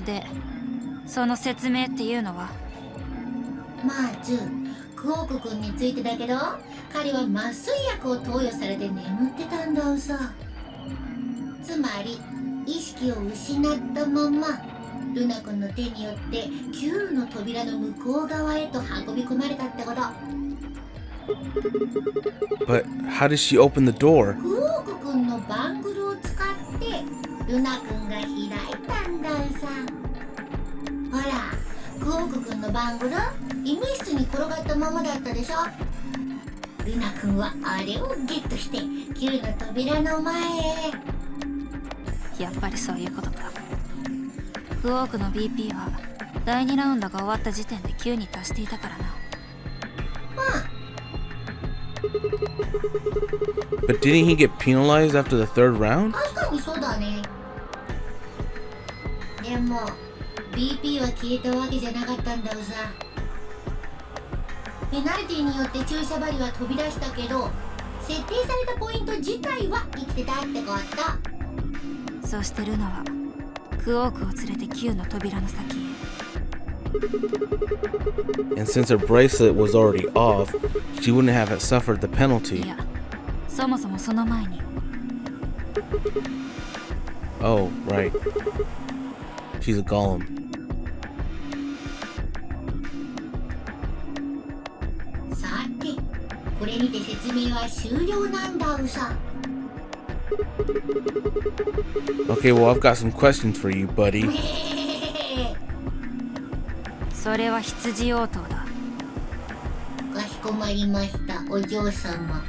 でその説明っていうのは？まずクオーク君についてだけど、彼は麻酔薬を投与されて眠ってたんだうさ。つまり意識を失ったままルナ君の手によって9の扉の向こう側へと運び込まれたってこと。 But how did she open the door? クオーク君のバングルを使ってルナ君が開いたんだうさ。ほら、クオーク君のバングル医務室に転がったままだったでしょ。ルナ君はあれをゲットして9の扉の前へ。やっぱりそういうことか。クオークの BP は第2ラウンドが終わった時点で9に達していたからな。But didn't he get penalized after the third round? 確かにそうだね。でも BP は消えたわけじゃなかったんだうさ。ペナルティによって注射針は飛び出したけど、設定されたポイント自体は生きてたってこと。そしてルナはクオークを連れて9の扉の先へ。 And since her bracelet was already off, she wouldn't have suffered the い penalty. や、そもそもその前に Oh, right. She's a golem. さて、これにて説明は終了なんだうさ。Okay, well, I've got some questions for you, buddy. それは羊応答だ。かしこまりました、お嬢様。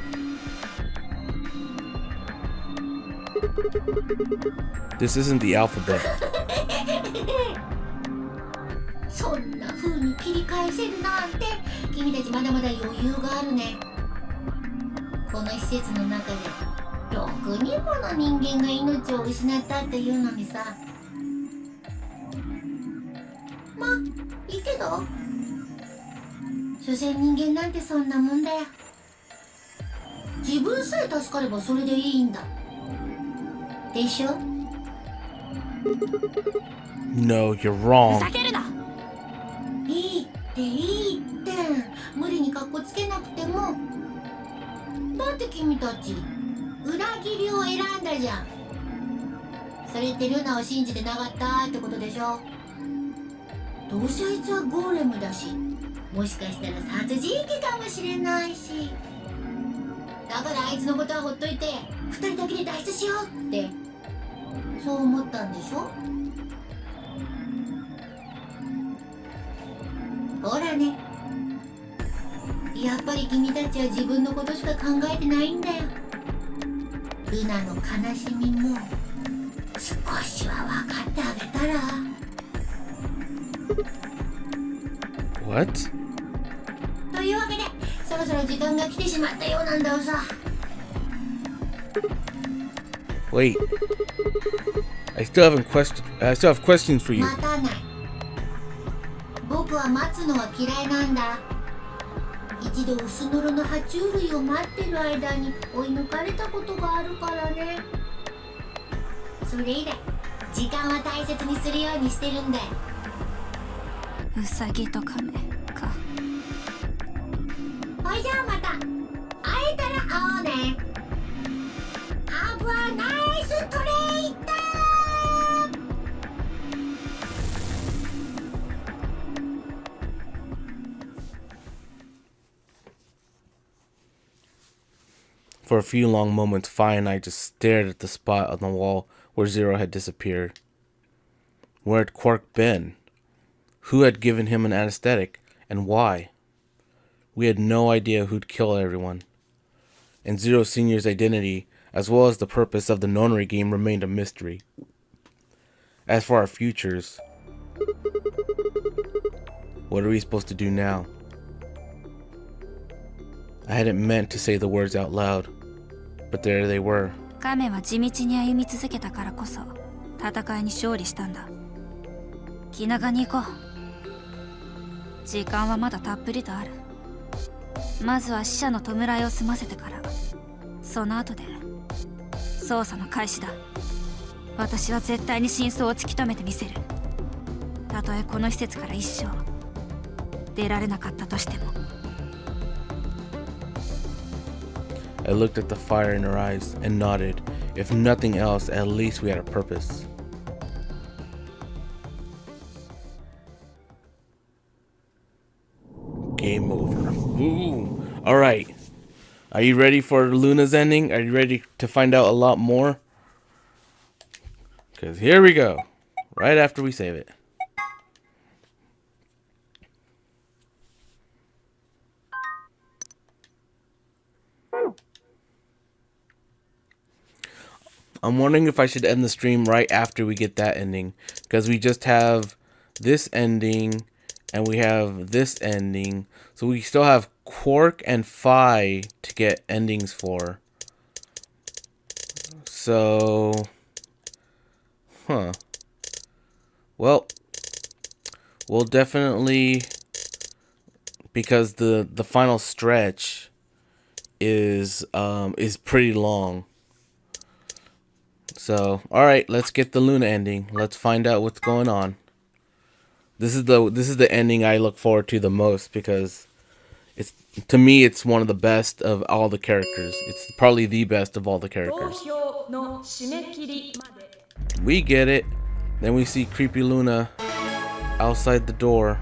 This isn't the alphabet. そんな風に切り返せるなんて、君たちまだまだ余裕があるね。この施設の中で6人もの人間が命を失ったっていうのにさ。まあいいけど、所詮人間なんてそんなもんだよ。自分さえ助かればそれでいいんだでしょ。 No, you're ふ wrong. ざけるな。いいっていいって、無理にカッコつけなくても。だって君たち裏切りを選んだじゃん。それってルナを信じてなかったってことでしょ。どうせあいつはゴーレムだし、もしかしたら殺人鬼かもしれないし、だからあいつのことはほっといて2人だけで脱出しようってそう思ったんでしょ。ほらね、やっぱり君たちは自分のことしか考えてないんだよ。ルナの悲しみも少しは分かってあげたら。 What? というわけで、そろそろ時間が来てしまったようなんだよさ。 Wait. I still have questions for you. 待たない。僕は待つのは嫌いなんだ。一度薄のろの爬虫類を待ってる間に追い抜かれたことがあるからね。それ以来時間は大切にするようにしてるんだよ。ウサギとカメか。ほいじゃあまた会えたら会おうね。Have a nice trade! For a few long moments, Fi and I just stared at the spot on the wall where Zero had disappeared. Where had Quark been? Who had given him an anesthetic, and why? We had no idea who'd kill everyone. And Zero Senior's identity, as well as the purpose of the nonary game, remained a mystery. As for our futures, what are we supposed to do now? I hadn't meant to say the words out loud, but there they were. カメは地道に歩み続けたからこそ戦いに勝利したんだ。気長に行こう。時間はまだたっぷりとある。まずは死者の弔いを済ませてから、その後で捜査の開始だ。私は絶対に真相を突き止めてみせる。たとえこの施設から一生出られなかったとしても。 I looked at the fire in her eyes and nodded. If nothing else, at least we had a purpose. Game over. Ooh. All right. Are you ready for Luna's ending? Are you ready to find out a lot more? Because here we go. Right after we save it. I'm wondering if I should end the stream right after we get that ending, because we just have this ending and we have this ending, so we still have Quark and Phi to get endings for. So, well, we'll definitely, because the final stretch is pretty long. So, all right, let's get the Luna ending. Let's find out what's going on. This is the ending I look forward to the most, because to me it's one of the best of all the characters. It's probably the best of all the characters. We get it. Then we see creepy Luna outside the door.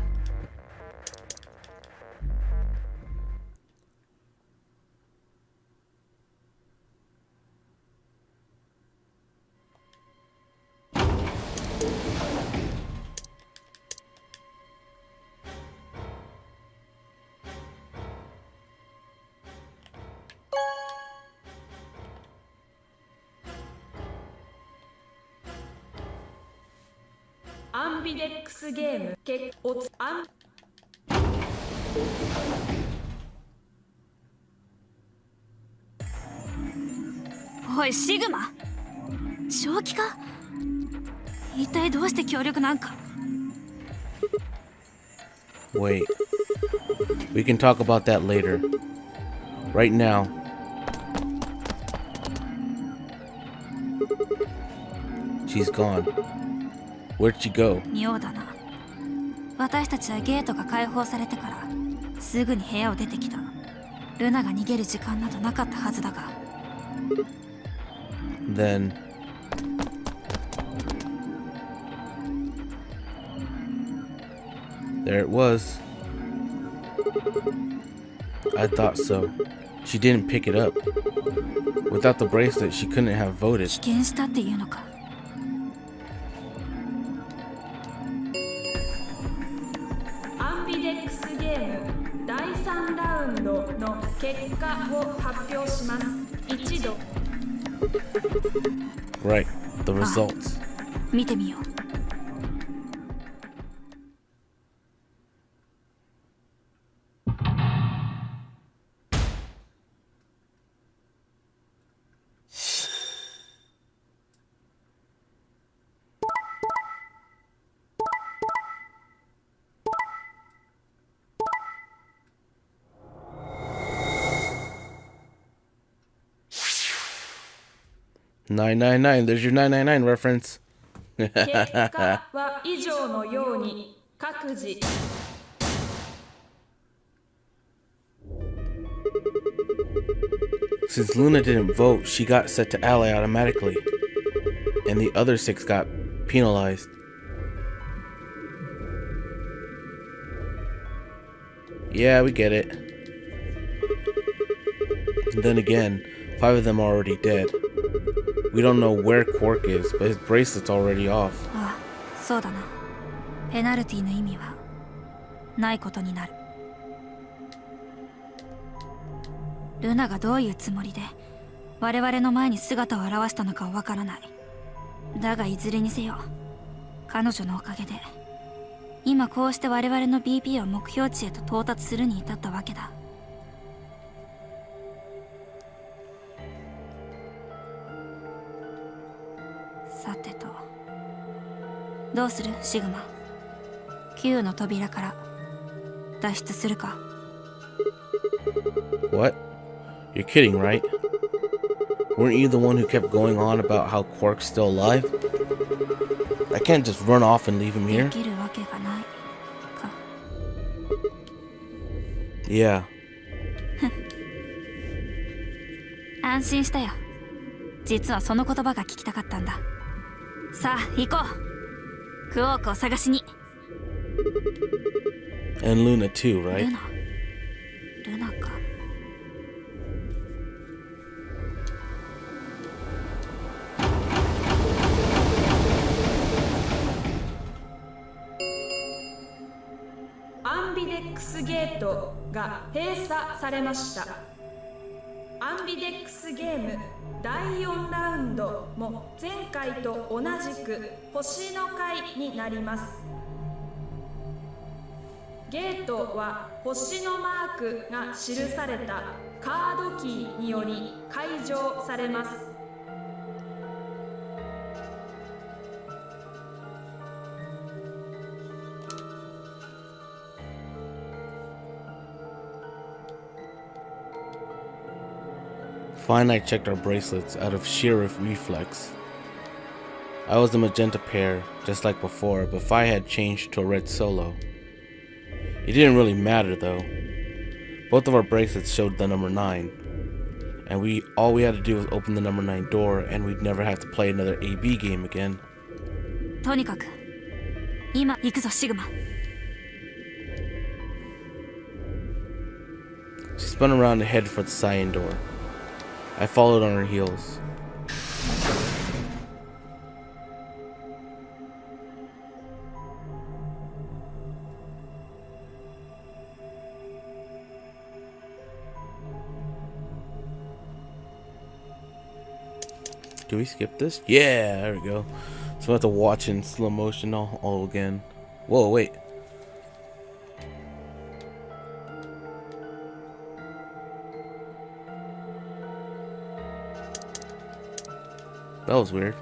おいシグマ、正気か？一体どうして協力なんか。 Wait, we can talk about that later. Right now, she's gone. Where'd she go? 妙だな。私たちはゲートが開放されてからすぐに部屋を出てきた。ルナが逃げる時間などなかったはずだが。 Then there it was. I thought so. She didn't pick it up. Without the bracelet, she couldn't have voted. 棄権したっていうのか。アンビデックスゲーム第3ラウンドの結果を発表します。一度。 Right, the results. 見てみよう。 999. There's your 999 reference. 結果は以上のように各自。 Since Luna didn't vote, she got set to ally automatically, and the other 6 got penalized. Yeah, we get it. And then again, 5 of them are already dead. We don't know where Quark is, but his bracelet's already off. ああ、そうだな。ペナルティの意味はないことになる。ルナがどういうつもりで我々の前に姿を現したのかはわからない。だがいずれにせよ、彼女のおかげで今こうして我々の BP は目標値へと到達するに至ったわけだ。さてと、どうするシグマ。Q の扉から脱出するか。 What? You're kidding, right? Weren't you the one who kept going on about how Quark's still alive? I can't just run off and leave him で here. きるわけがないか。 Yeah. 安心したよ。実はその言葉が聞きたかったんだ。さあ行こう。クオークを探しに。 And Luna too, ル right? ナ。ルナか。アンビデックスゲートが閉鎖されました。アンビデックスゲーム第4ラウンドも前回と同じく星の回になります。ゲートは星のマークが記されたカードキーにより解錠されます。Fine, I checked our bracelets out of sheer reflex. I was the magenta pair, just like before, but Phi had changed to a red solo. It didn't really matter though. Both of our bracelets showed the number 9. And all we had to do was open the number 9 door and we'd never have to play another AB game again. とにかく今行くぞシグマ。 She spun around and headed for the cyan door. I followed on her heels. Do we skip this? Yeah, there we go. So I have to watch in slow motion all again. Whoa, wait. That was weird.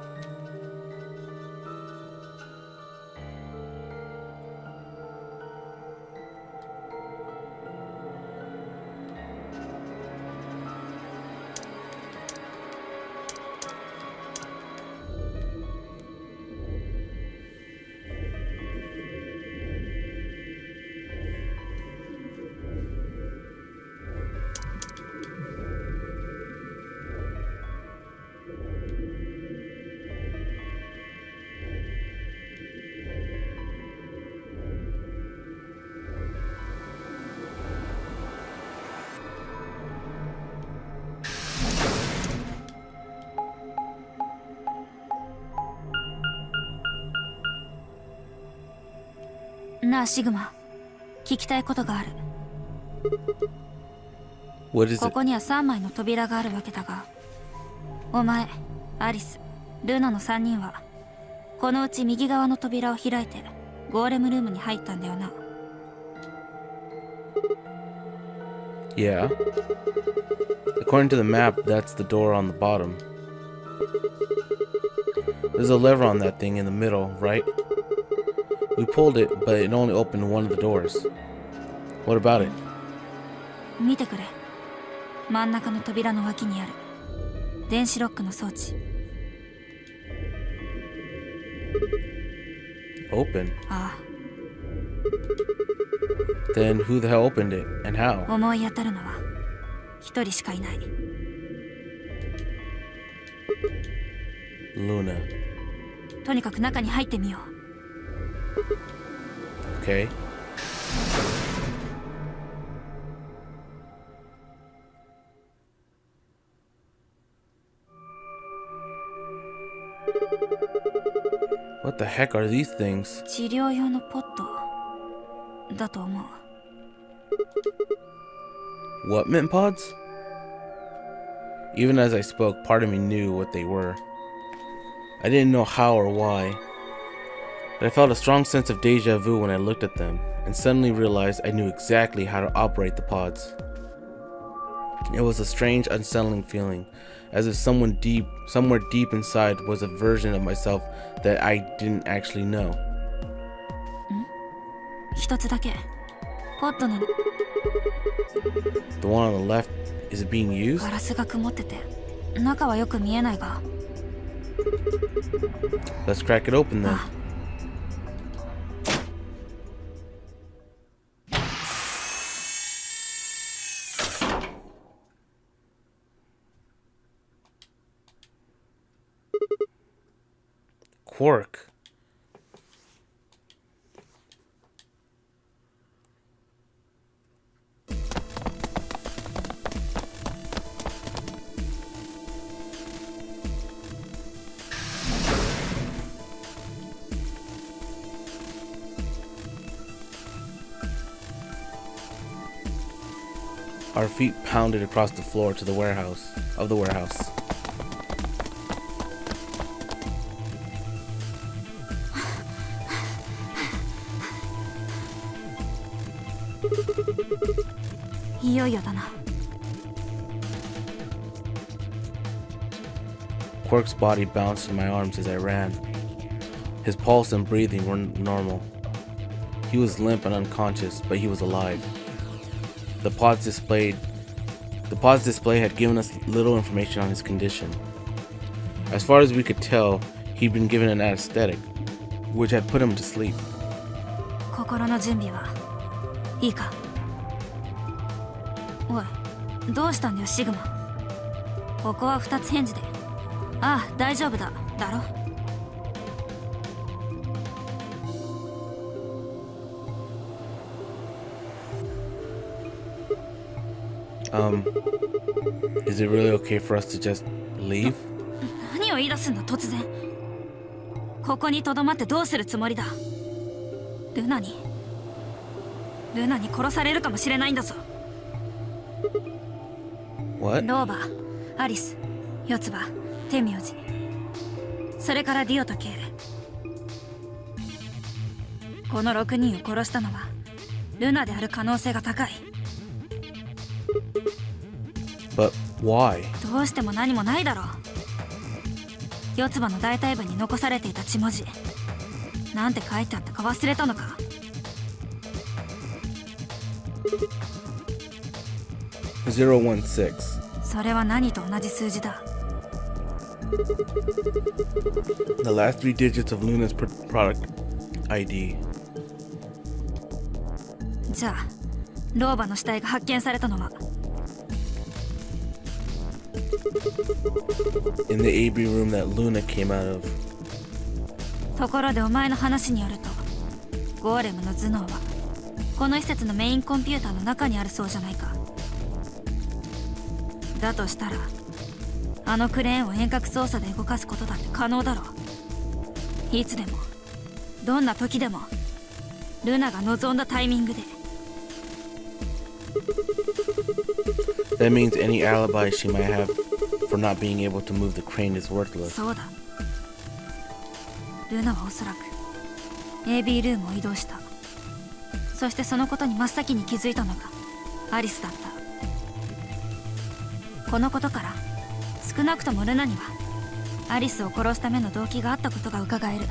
なあシグマ、聞きたいことがある。 What is こ it? こには3枚の扉があるわけだが、お前、アリス、ルナの3人はこのうち右側の扉を開いてゴーレムルームに入ったんだよな。 Yeah. According to the map, that's the door on the bottom. There's a lever on that thing in the middle, right? We pulled it, but it only opened one of the doors. What about it? 見てくれ。真ん中の扉の脇にある電子ロックの装置。 Open? あ Then who the hell opened it, and あ、 how? 思い当たるのは一人しかいない。 Luna. とにかく中に入ってみよう。 Okay. What the heck are these things? 治療用のポットだと思う。 What mint pods? Even as I spoke, part of me knew what they were. I didn't know how or why, but I felt a strong sense of deja vu when I looked at them, and suddenly realized I knew exactly how to operate the pods. It was a strange, unsettling feeling, as if somewhere deep inside was a version of myself that I didn't actually know. 一つだけ。ポットの The one on the left, is it being used? ガラスが曇ってて中はよく見えないが。 Let's crack it open then. Quark. Our feet pounded across the floor to the warehouse. いよいよだな。 Quark's body bounced in my arms as I ran. His pulse and breathing were normal. He was limp and unconscious, but he was alive. The pod's display had given us little information on his condition. As far as we could tell, he'd been given an anesthetic, which had put him to sleep. 心の準備はいいか。おい、どうしたんだよシグマ。ここは2つ返事で。ああ、大丈夫だ、だろ。 Is it really okay for us to just leave? 何を言い出すんだ突然。ここに留まってどうするつもりだ。ルナに殺されるかもしれないんだぞ。 What? ローバ、アリス、四つ葉、天明寺、それからディオとケイル。この6人を殺したのはルナである可能性が高い。 But why? どうしても何もないだろう。四つ葉の大腿部に残されていた血文字、なんて書いてあったか忘れたのか。 016. それは何と同じ数字だ。 The last 3 digits of Luna's product ID. じゃあローバの死体が発見されたのは In the AB room that Luna came out of. ところでお前の話によると、ゴーレムの頭脳はこの施設のメインコンピューターの中にあるそうじゃないか。だとしたらあのクレーンを遠隔操作で動かすことだって可能だろう。いつでもどんな時でもルナが望んだタイミングで。 That means any alibi she might have for not being able to move the crane is worthless. そうだ。ルナはおそらく AB ルームを移動した。そしてそのことに真っ先に気づいたのがアリスだった。このことから少なくともルナにはアリスを殺すための動機があったことが伺える。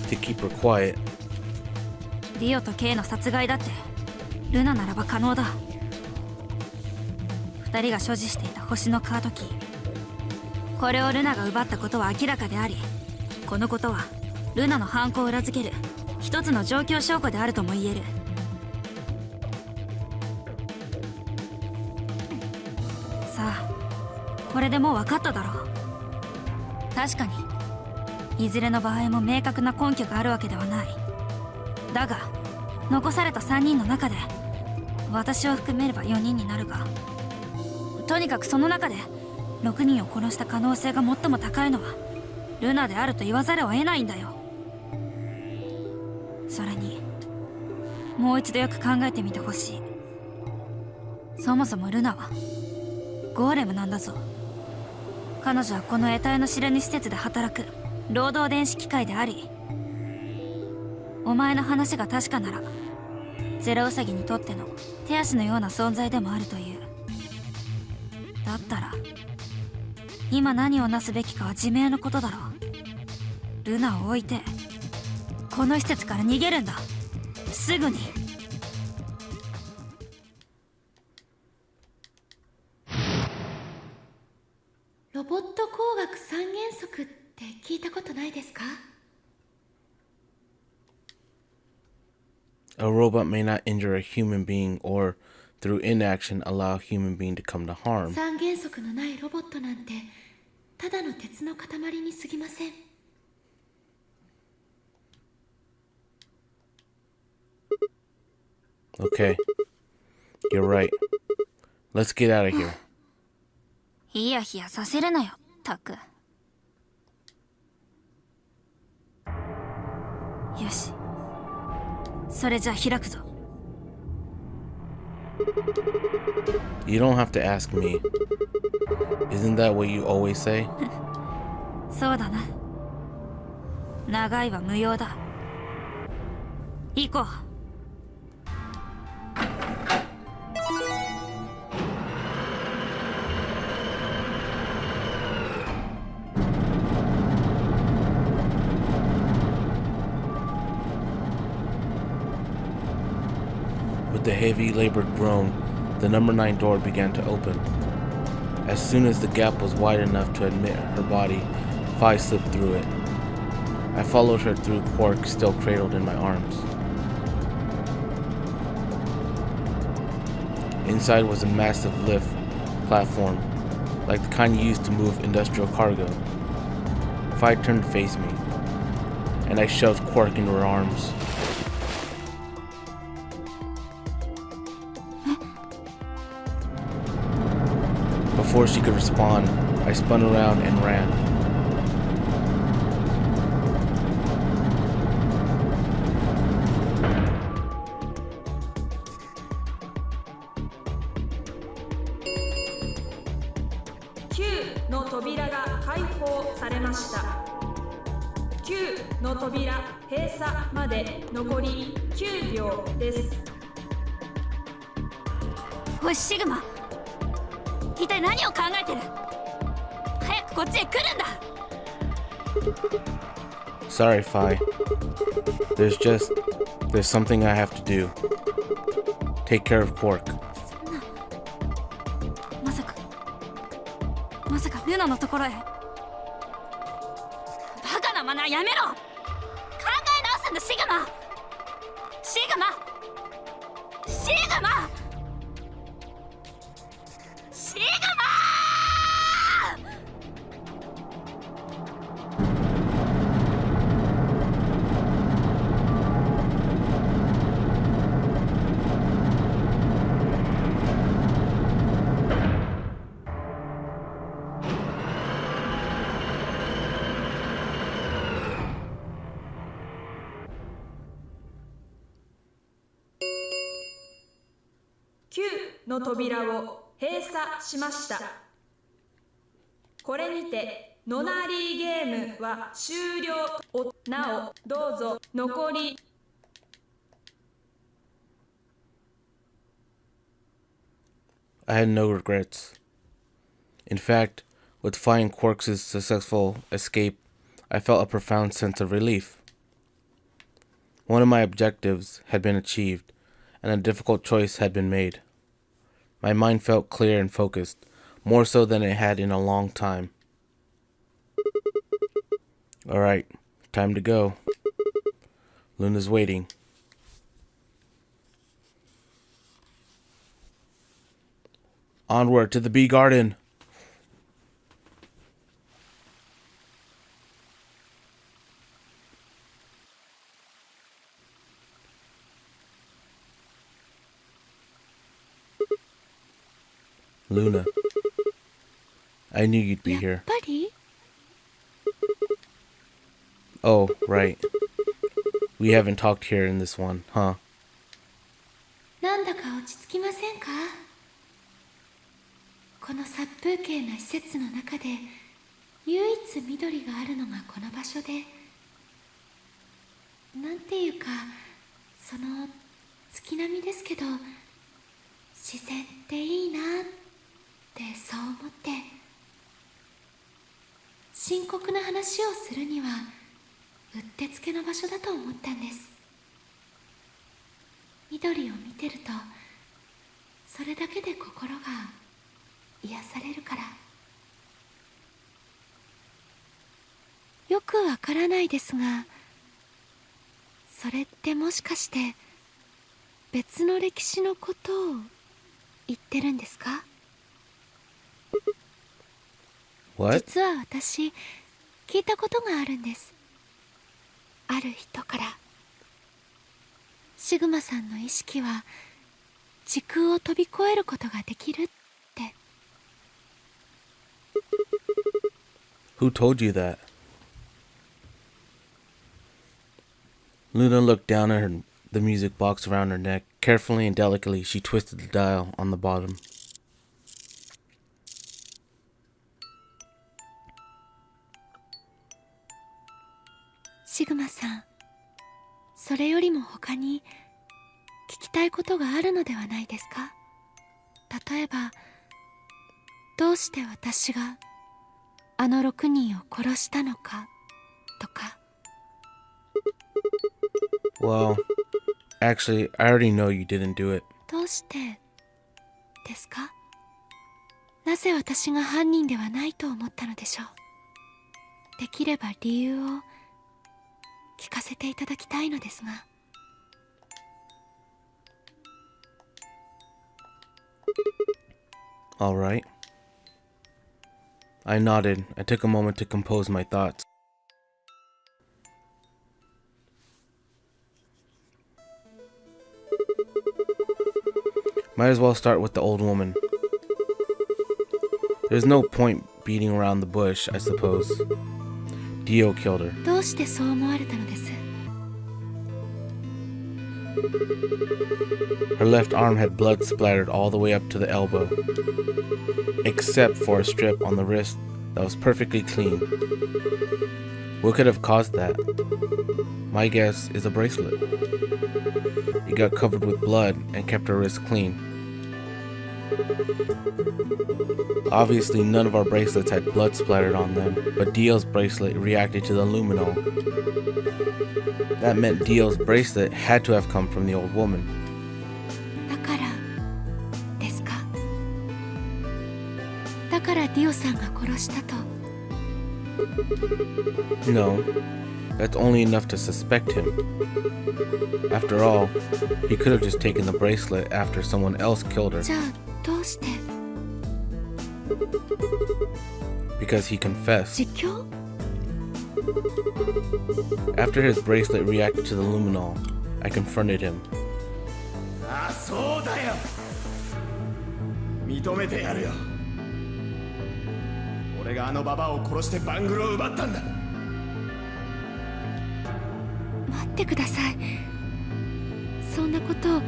To keep her quiet. ディオとケイの殺害だってルナならば可能だ。2人が所持していた星のカードキー、これをルナが奪ったことは明らかであり、このことはルナの犯行を裏付ける一つの状況証拠であるとも言える。さあ、これでもう分かっただろう。確かにいずれの場合も明確な根拠があるわけではない。だが残された3人の中で私を含めれば4人になるが、とにかくその中で6人を殺した可能性が最も高いのはルナであると言わざるを得ないんだよ。それにもう一度よく考えてみてほしい。そもそもルナはゴーレムなんだぞ。彼女はこの得体の知れぬ施設で働く労働電子機械であり、お前の話が確かならゼロウサギにとっての手足のような存在でもあるという。だったら今何をなすべきかは自明のことだろう。ルナを置いてこの施設から逃げるんだ、すぐに。ロボット工学三原則って聞いたことないですか？ A robot may not injure a human being or, through inaction, allow a human being to come to harm. 三原則のないロボットなんてただの鉄の塊に過ぎません。Okay. You're right. Let's get out of here. ヒヤヒヤさせるなよ、タク。よし。それじゃあ開くぞ。You don't have to ask me. Isn't that what you always say? そうだな。長いは無用だ。行こう。With a heavy, labored groan, the number 9 door began to open. As soon as the gap was wide enough to admit her body, Phi slipped through it. I followed her through Quark still cradled in my arms. Inside was a massive lift platform, like the kind used to move industrial cargo. Phi turned to face me, and I shoved Quark into her arms. Before she could respond, I spun around and ran.9の扉が開放されました。9の扉閉鎖まで残り9秒です。おい、シグマ。一体何を考えてる？早くこっちへ来るんだ。 Sorry, Phi. There's something I have to do. Take care of Quark. そんな。まさかルナのところへ。バカなマナーやめろ。考え直すんだ、シグマ。シグマ。シグマ。シグマ。9の扉を閉鎖しました。これにてノナリーゲームは終了。なおどうぞ残り。I had no regrets. In fact, with Phi and Quark's successful escape, I felt a profound sense of relief. One of my objectives had been achieved, and a difficult choice had been made. My mind felt clear and focused, more so than it had in a long time. Alright, time to go. Luna's waiting. Onward to the bee garden! Luna, I knew you'd be やっ here. ぱり Oh, right. We haven't talked here in this one, huh? なんだか落ち着きませんか？この殺風景な施設の中で唯一緑があるのがこの場所で、なんていうかその月並みですけど、自然っていいなってそう思って、深刻な話をするにはうってつけの場所だと思ったんです。緑を見てるとそれだけで心が癒されるから。よくわからないですが、それってもしかして別の歴史のことを言ってるんですか？ What? 実は私聞いたことがあるんです。ある人から。シグマさんの意識は時空を飛び越えることができるって。 Who told you that? Luna looked down at the music box around her neck. Carefully and delicately, she twisted the dial on the bottom. Sigma さん、それよりも他に聞きたいことがあるのではないですか？例えば、どうして私があの6人を殺したのかとか。 Well, actually, I already know you didn't do it. どうしてですか？なぜ私が犯人ではないと思ったのでしょう。できれば理由を聞かせていただきたいのですが。 All right. I nodded. I took a moment to compose my thoughts. Might as well start with the old woman. There's no point beating around the bush, I suppose. Dio killed her. どうしてそう思われたのです？ Her left arm had blood splattered all the way up to the elbow, except for a strip on the wrist that was perfectly clean. What could have caused that? My guess is a bracelet. It got covered with blood and kept her wrist clean. Obviously, none of our bracelets had blood splattered on them, but Dio's bracelet reacted to the luminol. That meant Dio's bracelet had to have come from the old woman. だからですか？だからディオさんが殺したと。 No, that's only enough to suspect him. After all, he could have just taken the bracelet after someone else killed her. じゃあどうして？ Because he confessed. 自供？ After his bracelet reacted to the luminol, I confronted him. ああ、そうだよ。認めてやるよ。俺があのババアを殺してバングルを奪ったんだ。待ってください。そんなことを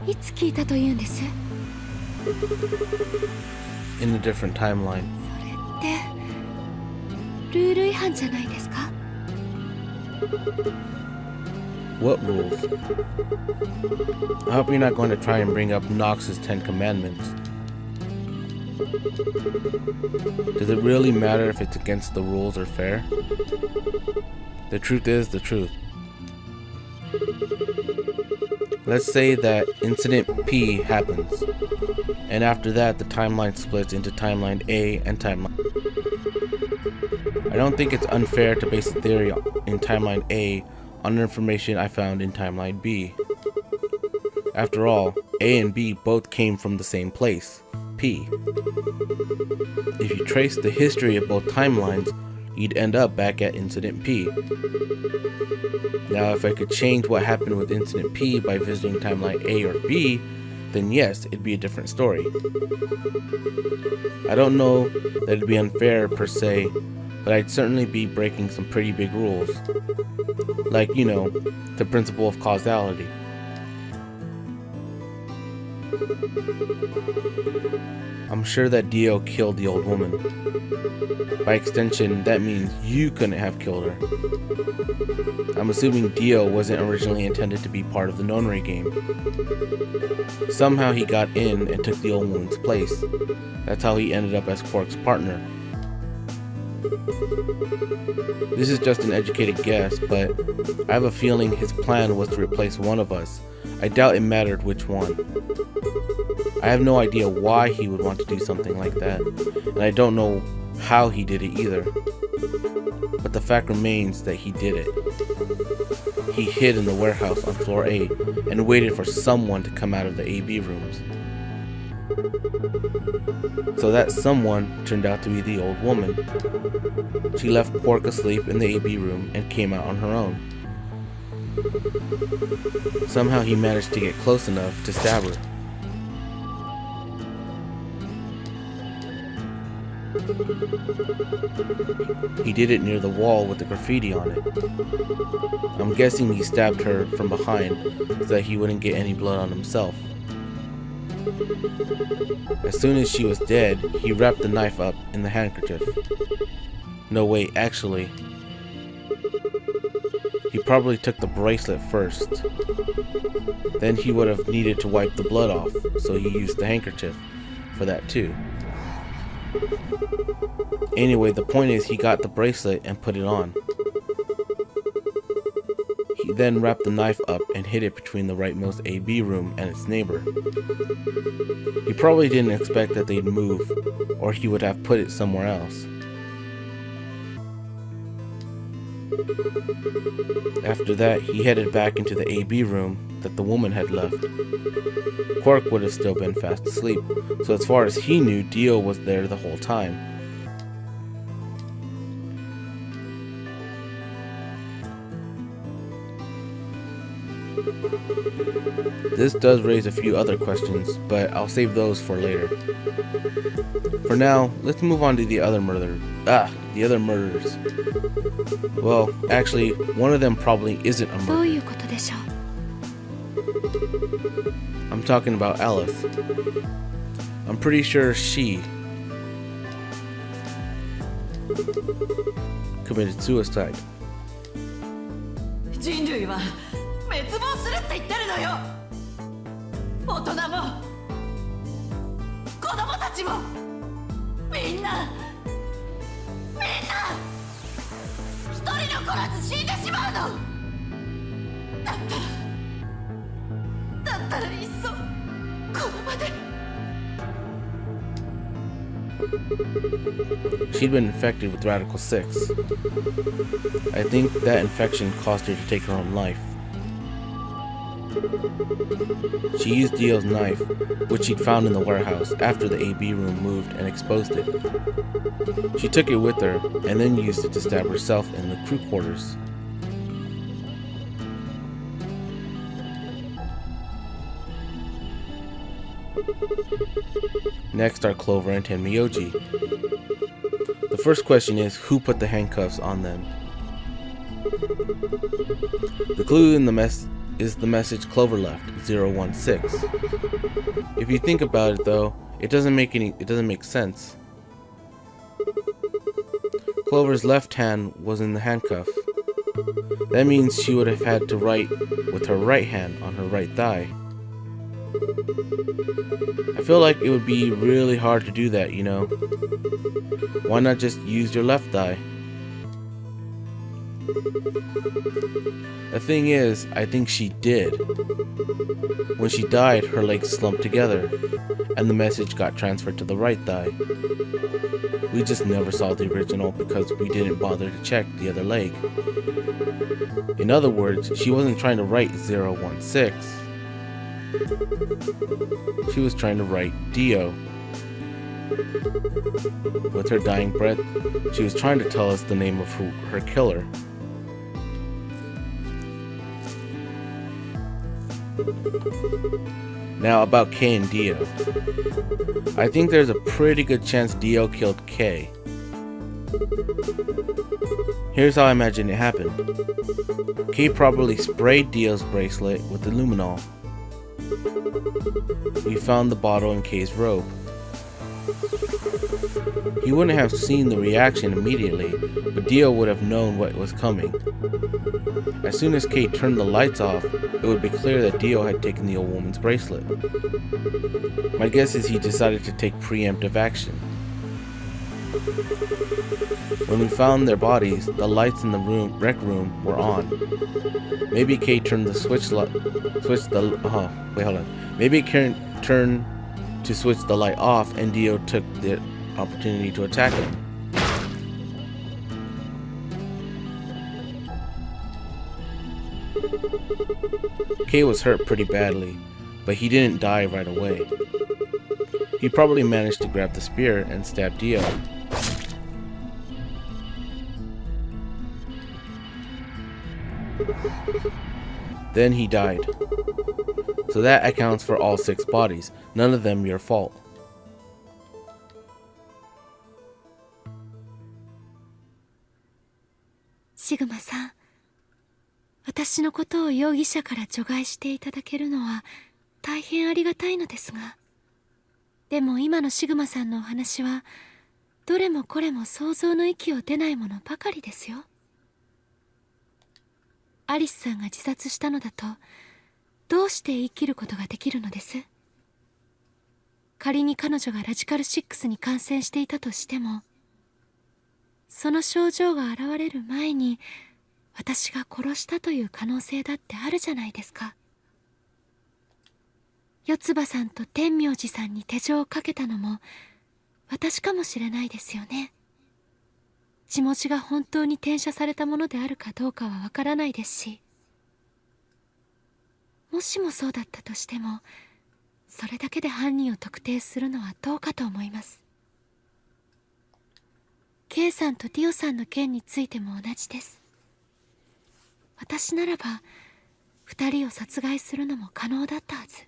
いつ聞いたというんです？ In a different timeline. それってルール違反じゃないですか？ What rules? I hope you're not going to try and bring up Nox's 10 Commandments. Does it really matter if it's against the rules or fair? The truth is the truth. Let's say that Incident P happens, and after that the timeline splits into Timeline A and Timeline. I don't think it's unfair to base a theory in Timeline A on information I found in Timeline B. After all, A and B both came from the same place, P. If you trace the history of both timelines, you'd end up back at Incident P. Now, if I could change what happened with Incident P by visiting Timeline A or B, then yes, it'd be a different story. I don't know that it'd be unfair per se, but I'd certainly be breaking some pretty big rules. Like, you know, the principle of causality. I'm sure that Dio killed the old woman. By extension, that means you couldn't have killed her. I'm assuming Dio wasn't originally intended to be part of the Nonri game. Somehow he got in and took the old woman's place. That's how he ended up as Quark's partner. This is just an educated guess, but I have a feeling his plan was to replace one of us. I doubt it mattered which one. I have no idea why he would want to do something like that, and I don't know how he did it either. But the fact remains that he did it. He hid in the warehouse on floor 8 and waited for someone to come out of the AB rooms. So that someone turned out to be the old woman. She left Pork asleep in the AB room and came out on her own. Somehow he managed to get close enough to stab her. He did it near the wall with the graffiti on it. I'm guessing he stabbed her from behind so that he wouldn't get any blood on himself. As soon as she was dead, he wrapped the knife up in the handkerchief. No, wait, actually, he probably took the bracelet first. Then he would have needed to wipe the blood off, so he used the handkerchief for that too. Anyway, the point is he got the bracelet and put it on. He then wrapped the knife up and hid it between the rightmost AB room and its neighbor. He probably didn't expect that they'd move, or he would have put it somewhere else. After that, he headed back into the AB room that the woman had left. Quark would have still been fast asleep, so as far as he knew, Dio was there the whole time. This does raise a few other questions, but I'll save those for later. For now, let's move on to the other murderers. Well, actually, one of them probably isn't a どう murderer. いうことでしょう。 I'm talking about Alice. I'm pretty sure she committed suicide. 人類は滅亡するって言ってるのよ。大人も子供たちもみんな一人残らず死んでしまうの。だったらいっそこの場で。 She'd been infected with Radical 6. I think that infection caused her to take her own life. She used Dio's knife, which she'd found in the warehouse after the AB room moved and exposed it. She took it with her and then used it to stab herself in the crew quarters. Next are Clover and Tenmyoji. The first question is, who put the handcuffs on them? The clue in the is the message Clover left, 016. If you think about it though, it doesn't make sense. Clover's left hand was in the handcuff. That means she would have had to write with her right hand on her right thigh. I feel like it would be really hard to do that, you know. Why not just use your left thigh? The thing is, I think she did. When she died, her legs slumped together, and the message got transferred to the right thigh. We just never saw the original because we didn't bother to check the other leg. In other words, she wasn't trying to write 016. She was trying to write Dio. With her dying breath, she was trying to tell us the name of her killer. Now about Kay and Dio. I think there's a pretty good chance Dio killed Kay. Here's how I imagine it happened. Kay probably sprayed Dio's bracelet with the luminol. We found the bottle in Kay's robe. He wouldn't have seen the reaction immediately, but Dio would have known what was coming. As soon as Kay turned the lights off, it would be clear that Dio had taken the old woman's bracelet. My guess is he decided to take preemptive action. When we found their bodies, the lights in the rec room were on. Maybe Kay turned the Maybe Kay turned to switch the light off, and Dio took the opportunity to attack him. Kay was hurt pretty badly, but he didn't die right away. He probably managed to grab the spear and stab Dio. Then he died. So that accounts for all 6 bodies, none of them your fault.シグマさん、私のことを容疑者から除外していただけるのは大変ありがたいのですが、でも今のシグマさんのお話はどれもこれも想像の域を出ないものばかりですよ。アリスさんが自殺したのだとどうして生きることができるのです？仮に彼女がラジカル6に感染していたとしても、その症状が現れる前に私が殺したという可能性だってあるじゃないですか。四つ葉さんと天明寺さんに手錠をかけたのも私かもしれないですよね。血文字が本当に転写されたものであるかどうかはわからないですし、もしもそうだったとしてもそれだけで犯人を特定するのはどうかと思います。K さんとディオさんの件についても同じです。私ならば2人を殺害するのも可能だったはず。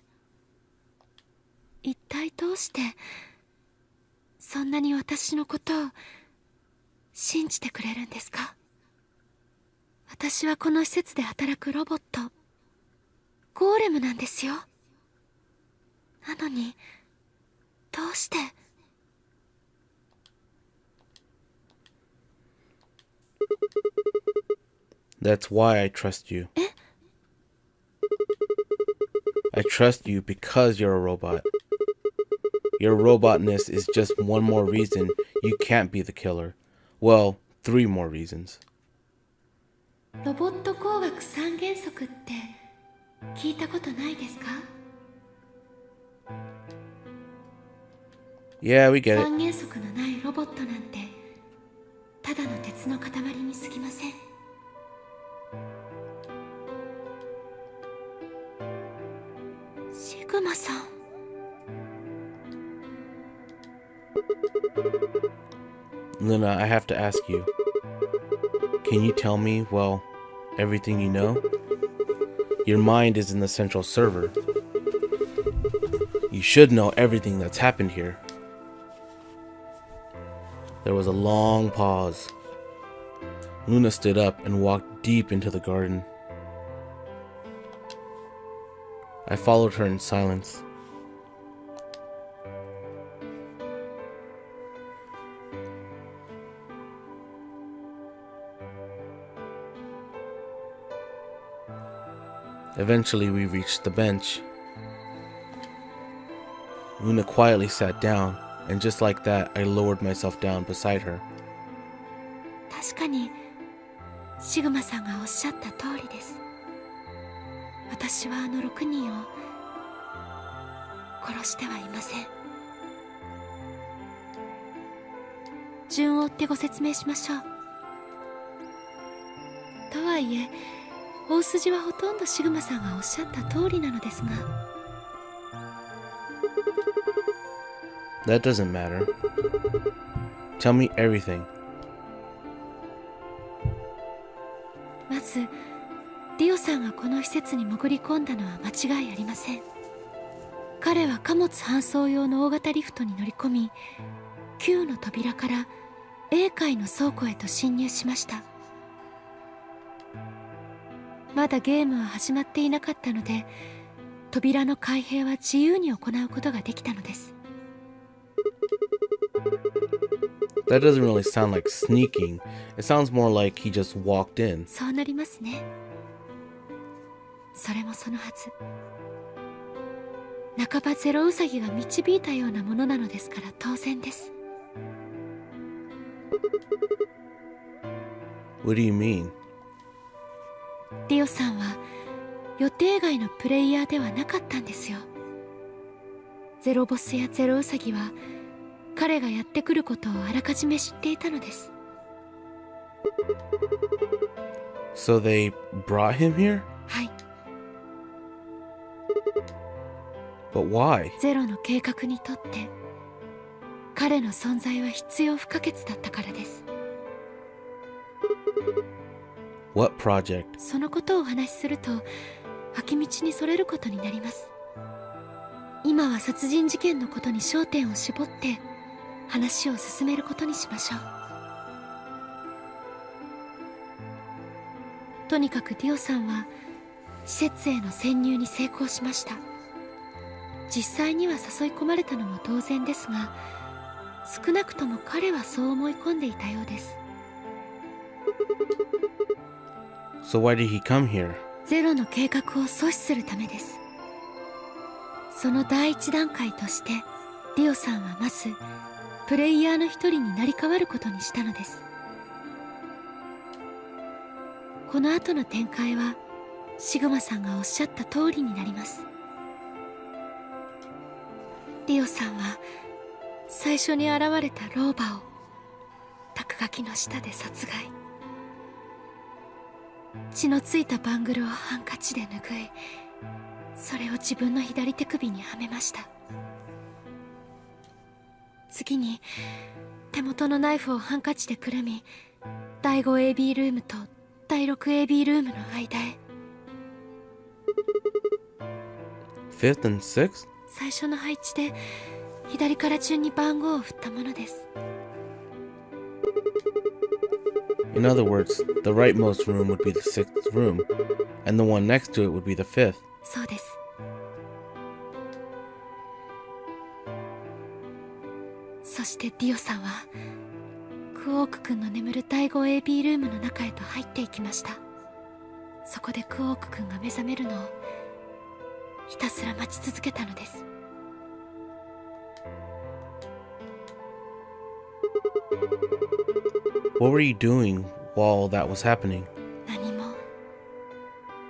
一体どうしてそんなに私のことを信じてくれるんですか？私はこの施設で働くロボット、ゴーレムなんですよ。なのにどうして？That's why I trust you. I trust you because you're a robot. Your robotness is just one more reason you can't be the killer. Well, 3 more reasons. ロボット工学三原則って聞いたことないですか？ Yeah, we get it. 三原則のないロボットなんてただの鉄の塊に過ぎません。シグマさん。Luna, I have to ask you. Can you tell me, well, everything you know? Your mind is in the central server. You should know everything that's happened here. There was a long pause. Luna stood up and walked deep into the garden. I followed her in silence. Eventually, we reached the bench. Luna quietly sat down, and just like that, I lowered myself down beside her. 確かにシグマさんがおっしゃった通りです。私はあの6人を殺してはいません。順を追ってご説明しましょう。とはいえ大筋はほとんどシグマさんがおっしゃった通りなのですが。That doesn't matter. Tell me everything. まずディオさんがこの施設に潜り込んだのは間違いありません。彼は貨物搬送用の大型リフトに乗り込み、Qの扉から A 階の倉庫へと侵入しました。まだゲームは始まっていなかったので、扉の開閉は自由に行うことができたのです。That doesn't really sound like sneaking. It sounds more like he just walked in. そうなりますね。それもそのはず。半ばゼロウサギが導いたようなものなのですから当然です。What do you mean? ディオさんは予定外のプレイヤーではなかったんですよ。ゼロボスやゼロウサギは彼がやってくることをあらかじめ知っていたのです。So they brought him here? But why? ゼロの計画にとって彼の存在は必要不可欠だったからです。 What project? そのことをお話しすると脇道にそれることになります。今は殺人事件のことに焦点を絞って話を進めることにしましょう。とにかくディオさんは施設への潜入に成功しました。実際には誘い込まれたのも当然ですが、少なくとも彼はそう思い込んでいたようです。 So why did he come here? ゼロの計画を阻止するためです。その第一段階としてディオさんはまずプレイヤーの一人になり変わることにしたのです。この後の展開はシグマさんがおっしゃった通りになります。ディオさんは最初に現れた老婆を落書きの下で殺害。血のついたバングルをハンカチで拭い、それを自分の左手首にはめました。次に手元のナイフをハンカチでくるみ、第 5AB ルームと第 6AB ルームの間へ。 5th and 6th? 最初の配置で左から順に番号を振ったものです。 In other words, the rightmost room would be the 6th room, and the one next to it would be the 5th. そうです。そしてディオさんはクオーク君の眠る第 5AB ルームの中へと入っていきました。そこでクオーク君が目覚めるのをひたすら待ち続けたのです。 What were you doing while that was happening?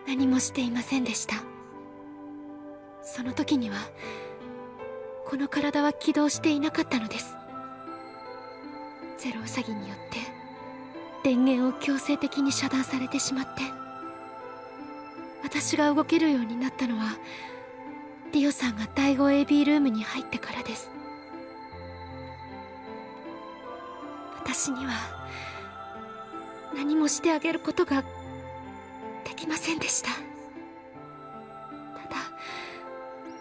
何もしていませんでした。その時にはこの体は起動していなかったのです。ゼロウサギによって電源を強制的に遮断されてしまって、私が動けるようになったのはディオさんが第 5AB ルームに入ってからです。私には何もしてあげることができませんでした。ただ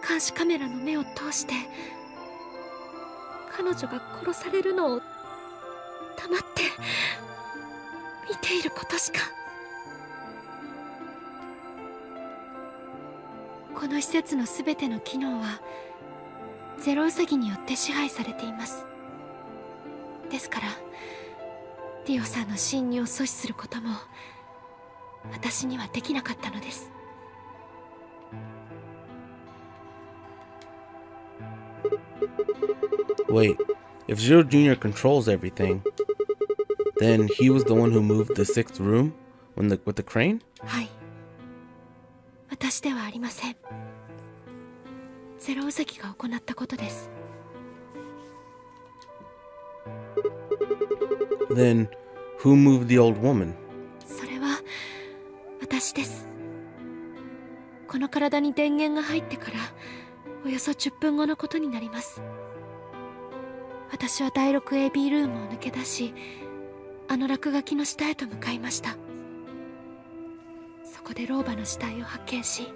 監視カメラの目を通して彼女が殺されるのを黙って見ていることしか。この施設のすべての機能はゼロウサギによって支配されています。ですからディオさんの侵入を阻止することも私にはできなかったのです。 Wait, if Zero Jr. controls everything, then he was the one who moved the 6th room with the crane? はい、私ではありません。ゼロウサギが行ったことです。 Then who moved the old woman? それは私です。この体に電源が入ってからおよそ10分後のことになります。私は第 6AB ルームを抜け出し、あの落書きの下へと向かいました。そこで老婆の死体を発見し、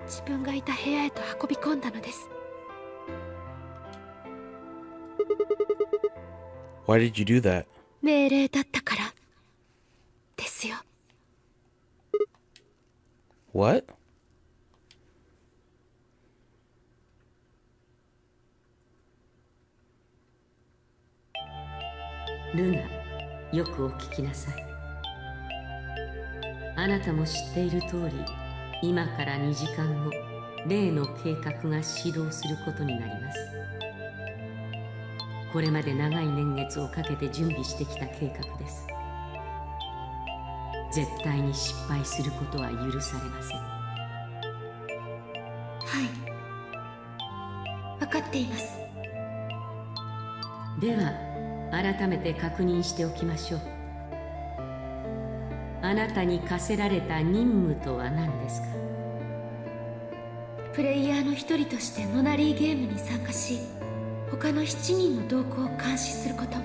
自分がいた部屋へと運び込んだのです。 Why did you do that? 命令だったからですよ。 What? ルナ、よくお聞きなさい。あなたも知っている通り、今から2時間後、例の計画が始動することになります。これまで長い年月をかけて準備してきた計画です。絶対に失敗することは許されません。はい、分かっています。では改めて確認しておきましょう。あなたに課せられた任務とは何ですか？プレイヤーの一人としてノナリーゲームに参加し、他の7人の動向を監視すること。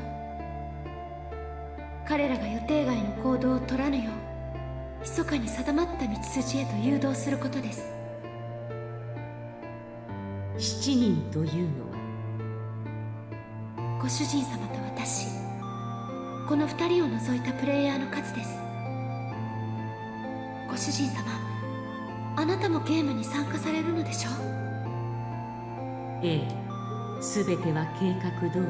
彼らが予定外の行動を取らぬよう密かに定まった道筋へと誘導することです。7人というのは、ご主人様と私、この2人を除いたプレイヤーの数です。ご主人様、あなたもゲームに参加されるのでしょう？ええ、すべては計画通りに。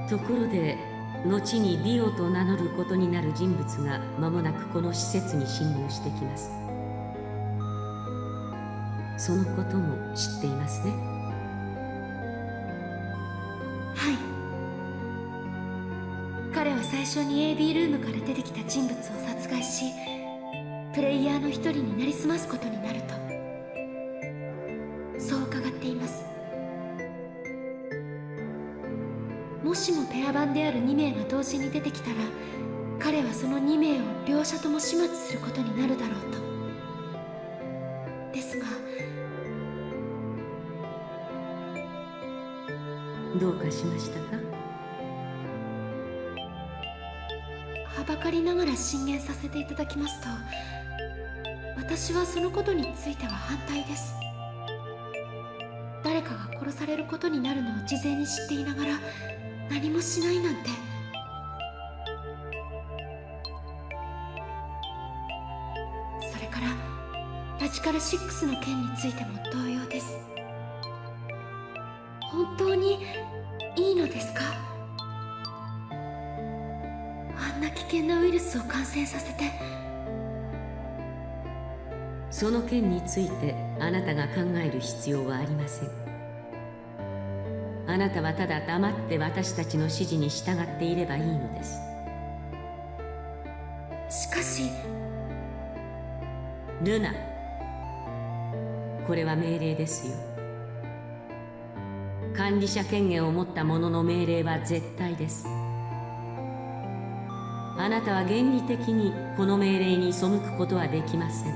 ところで、後にディオと名乗ることになる人物が間もなくこの施設に侵入してきます。そのことも知っていますね。はい。彼は最初に AB ルームから出てきた人物を殺害し、プレイヤーの一人になりすますことになると、そう伺っています。もしもペア版である2名が同時に出てきたら、彼はその2名を両者とも始末することになるだろうと。ですが、どうかしましたか？はばかりながら進言させていただきますと、私はそのことについては反対です。誰かが殺されることになるのを事前に知っていながら何もしないなんて。それからラジカル6の件についても同様です。本当にいいのですか？あんな危険なウイルスを感染させて。その件についてあなたが考える必要はありません。あなたはただ黙って私たちの指示に従っていればいいのです。しかしルナ、これは命令ですよ。管理者権限を持った者の命令は絶対です。あなたは原理的にこの命令に背くことはできません。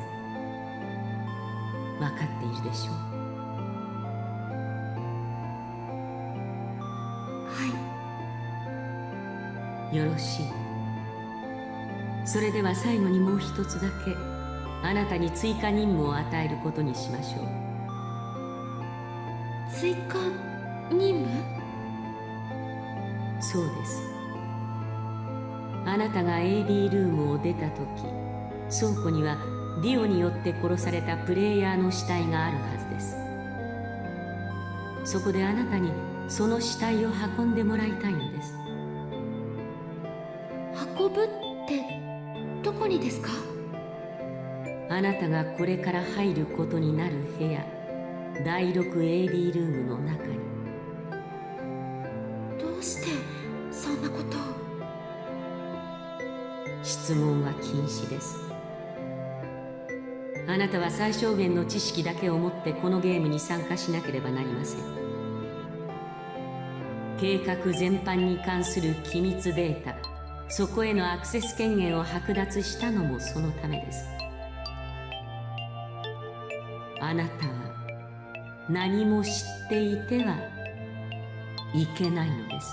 分かっているでしょう。はい。よろしい。それでは最後にもう一つだけあなたに追加任務を与えることにしましょう。追加任務？そうです。あなたが AB ルームを出た時、倉庫にはディオによって殺されたプレイヤーの死体があるはずです。そこであなたにその死体を運んでもらいたいのです。運ぶってどこにですか？あなたがこれから入ることになる部屋、第 6AB ルームの中に。どうしてそんなことを？質問は禁止です。あなたは最小限の知識だけを持ってこのゲームに参加しなければなりません。計画全般に関する機密データ、そこへのアクセス権限を剥奪したのもそのためです。あなたは何も知っていてはいけないのです。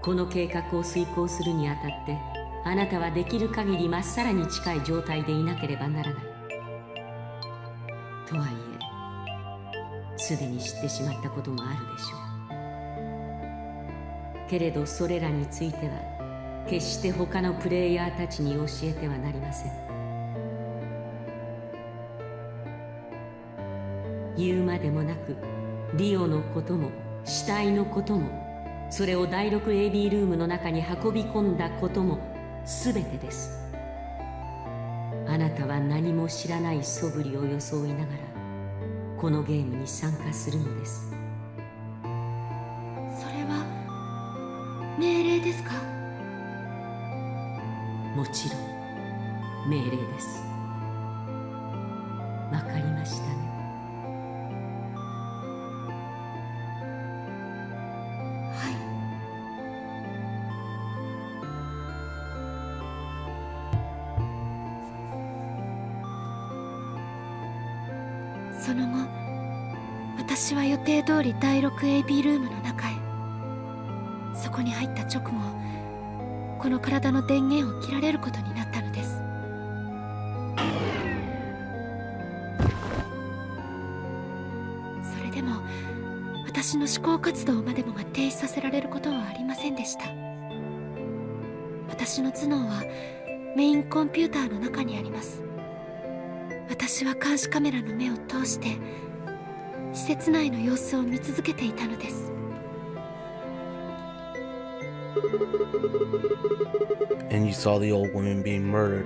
この計画を遂行するにあたってあなたはできる限りまっさらに近い状態でいなければならない。とはいえすでに知ってしまったこともあるでしょう。けれどそれらについては決して他のプレイヤーたちに教えてはなりません。言うまでもなくリオのことも死体のことも、それを第 6AB ルームの中に運び込んだことも全てです。あなたは何も知らない素振りを装いながらこのゲームに参加するのです。それは命令ですか？もちろん命令です。わかりましたね。その後、私は予定通り第 6AB ルームの中へ。そこに入った直後、この体の電源を切られることになったのです。それでも私の思考活動までもが停止させられることはありませんでした。私の頭脳はメインコンピューターの中にあります。私は監視カメラの目を通して施設内の様子を見続けていたのです。And you saw the old woman being murdered.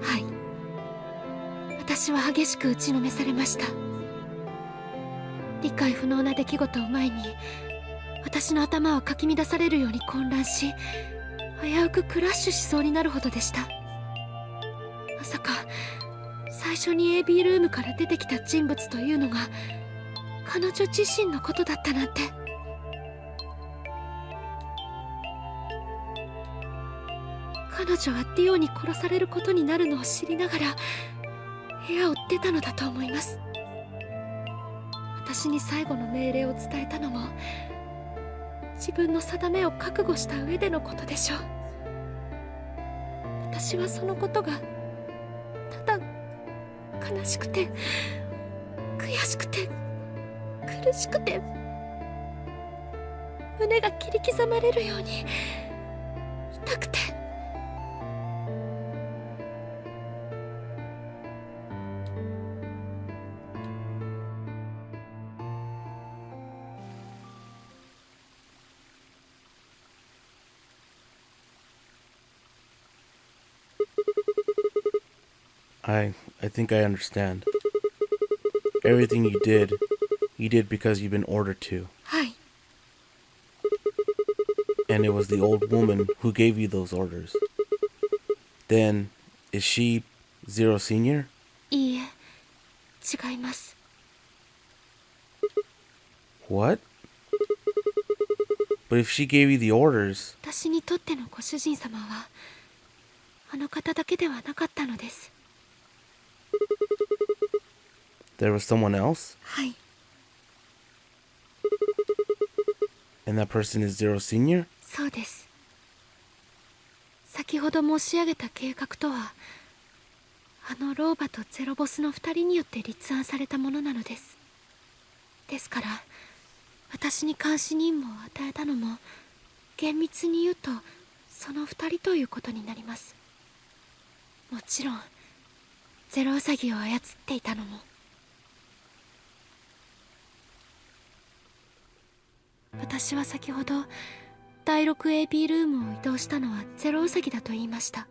はい。私は激しく打ちのめされました。理解不能な出来事を前に、私の頭はかき乱されるように混乱し、危うくクラッシュしそうになるほどでした。まさか最初に AB ルームから出てきた人物というのが彼女自身のことだったなんて。彼女はディオに殺されることになるのを知りながら部屋を出たのだと思います。私に最後の命令を伝えたのも自分の定めを覚悟した上でのことでしょう。私はそのことがただ悲しくて悔しくて苦しくて胸が切り刻まれるように痛くて。I think I understand. Everything you did because you've been ordered to. はい。 And it was the old woman who gave you those orders. Then, is she Zero Senior? いいえ、違います。 What? But if she gave you the orders... 私にとってのご主人様はあの方だけではなかったのです。 There was someone else? はい。 And that person is Zero Senior? そうです。先ほど申し上げた計画とはあの老婆とゼロボスの2人によって立案されたものなのです。ですから私に監視任務を与えたのも厳密に言うとその2人ということになります。もちろんゼロウサギを操っていたのも。私は先ほど第 6AB ルームを移動したのはゼロウサギだと言いました。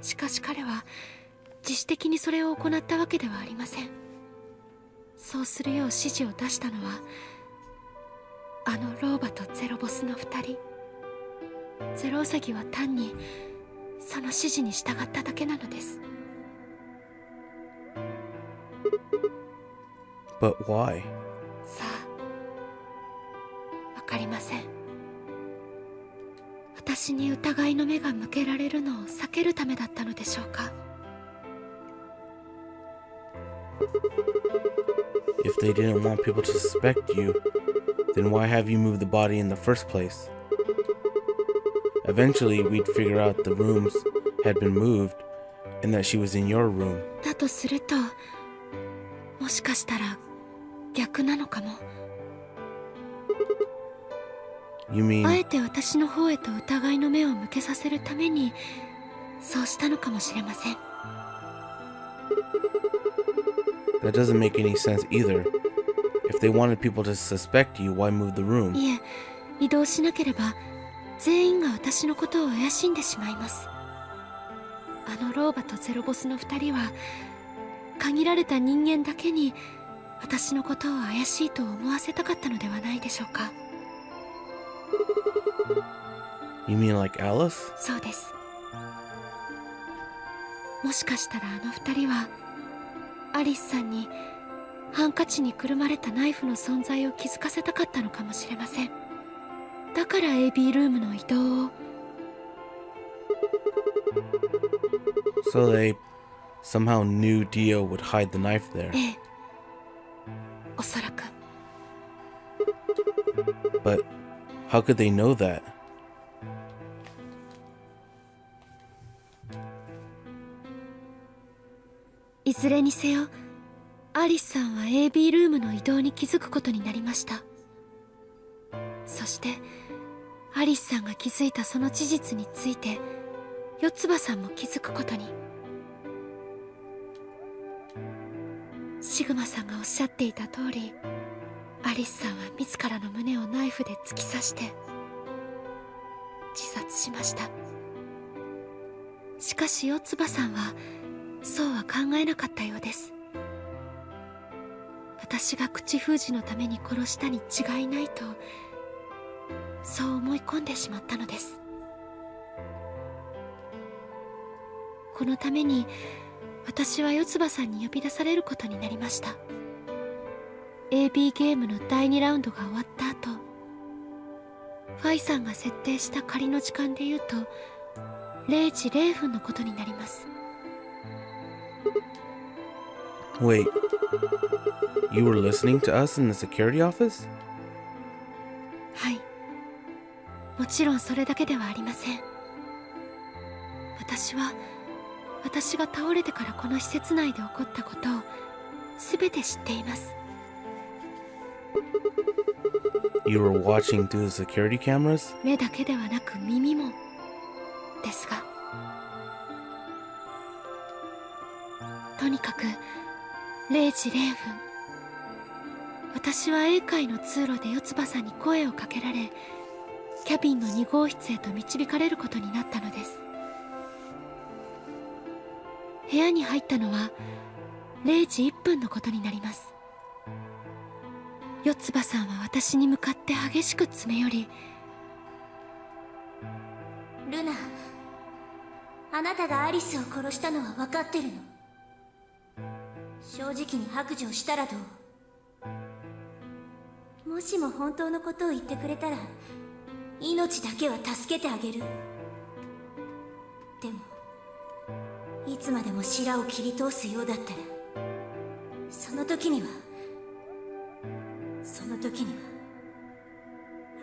しかし彼は自主的にそれを行ったわけではありません。そうするよう指示を出したのはあの老婆とゼロボスの2人。ゼロウサギは単にその指示に従っただけなのです。 But why? さあ、わかりません。私に疑いの目が向けられるのを避けるためだったのでしょうか。 If they didn't want people to suspect you, then why have you moved the body in the first place? Eventually, we'd figure out the rooms had been moved and that she was in your room. だとすると、もしかしたら逆なのかも。 You mean... あえて私の方へと疑いの目を向けさせるためにそうしたのかもしれません。 That doesn't make any sense either. If they wanted people to suspect you, why move the room? いえ、移動しなければ全員が私のことを怪しんでしまいます。あの老婆とゼロボスの2人は限られた人間だけに私のことを怪しいと思わせたかったのではないでしょうか。 You mean like Alice? そうです。もしかしたらあの2人はアリスさんにハンカチにくるまれたナイフの存在を気づかせたかったのかもしれません。だから AB ルームの移動を。 So they somehow knew Dio would hide the knife there. ええ、おそらく。 But how could they know that? いずれにせよ、アリスさんは AB ルームの移動に気づくことになりました。そしてアリスさんが気づいたその事実について四つ葉さんも気づくことに。シグマさんがおっしゃっていた通り、アリスさんは自らの胸をナイフで突き刺して自殺しました。しかし四つ葉さんはそうは考えなかったようです。私が口封じのために殺したに違いないと、そう思い込んでしまったのです。このために私は四つ葉さんに呼び出されることになりました。 AB ゲームの第2ラウンドが終わった後、ファイさんが設定した仮の時間で言うと0時0分のことになります。 Wait, you were listening to us in the security office? はい、もちろんそれだけではありません。私が倒れてからこの施設内で起こったことを全て知っています。 You were watching through the security cameras? 目だけではなく耳もですが、とにかく0時0分、私は A 階の通路で四つ葉さんに声をかけられ、キャビンの2号室へと導かれることになったのです。部屋に入ったのは0時1分のことになります。四つ葉さんは私に向かって激しく詰め寄り、ルナ、あなたがアリスを殺したのは分かってるの。正直に白状したらどう？もしも本当のことを言ってくれたら命だけは助けてあげる。でもいつまでも白を切り通すようだったら、その時には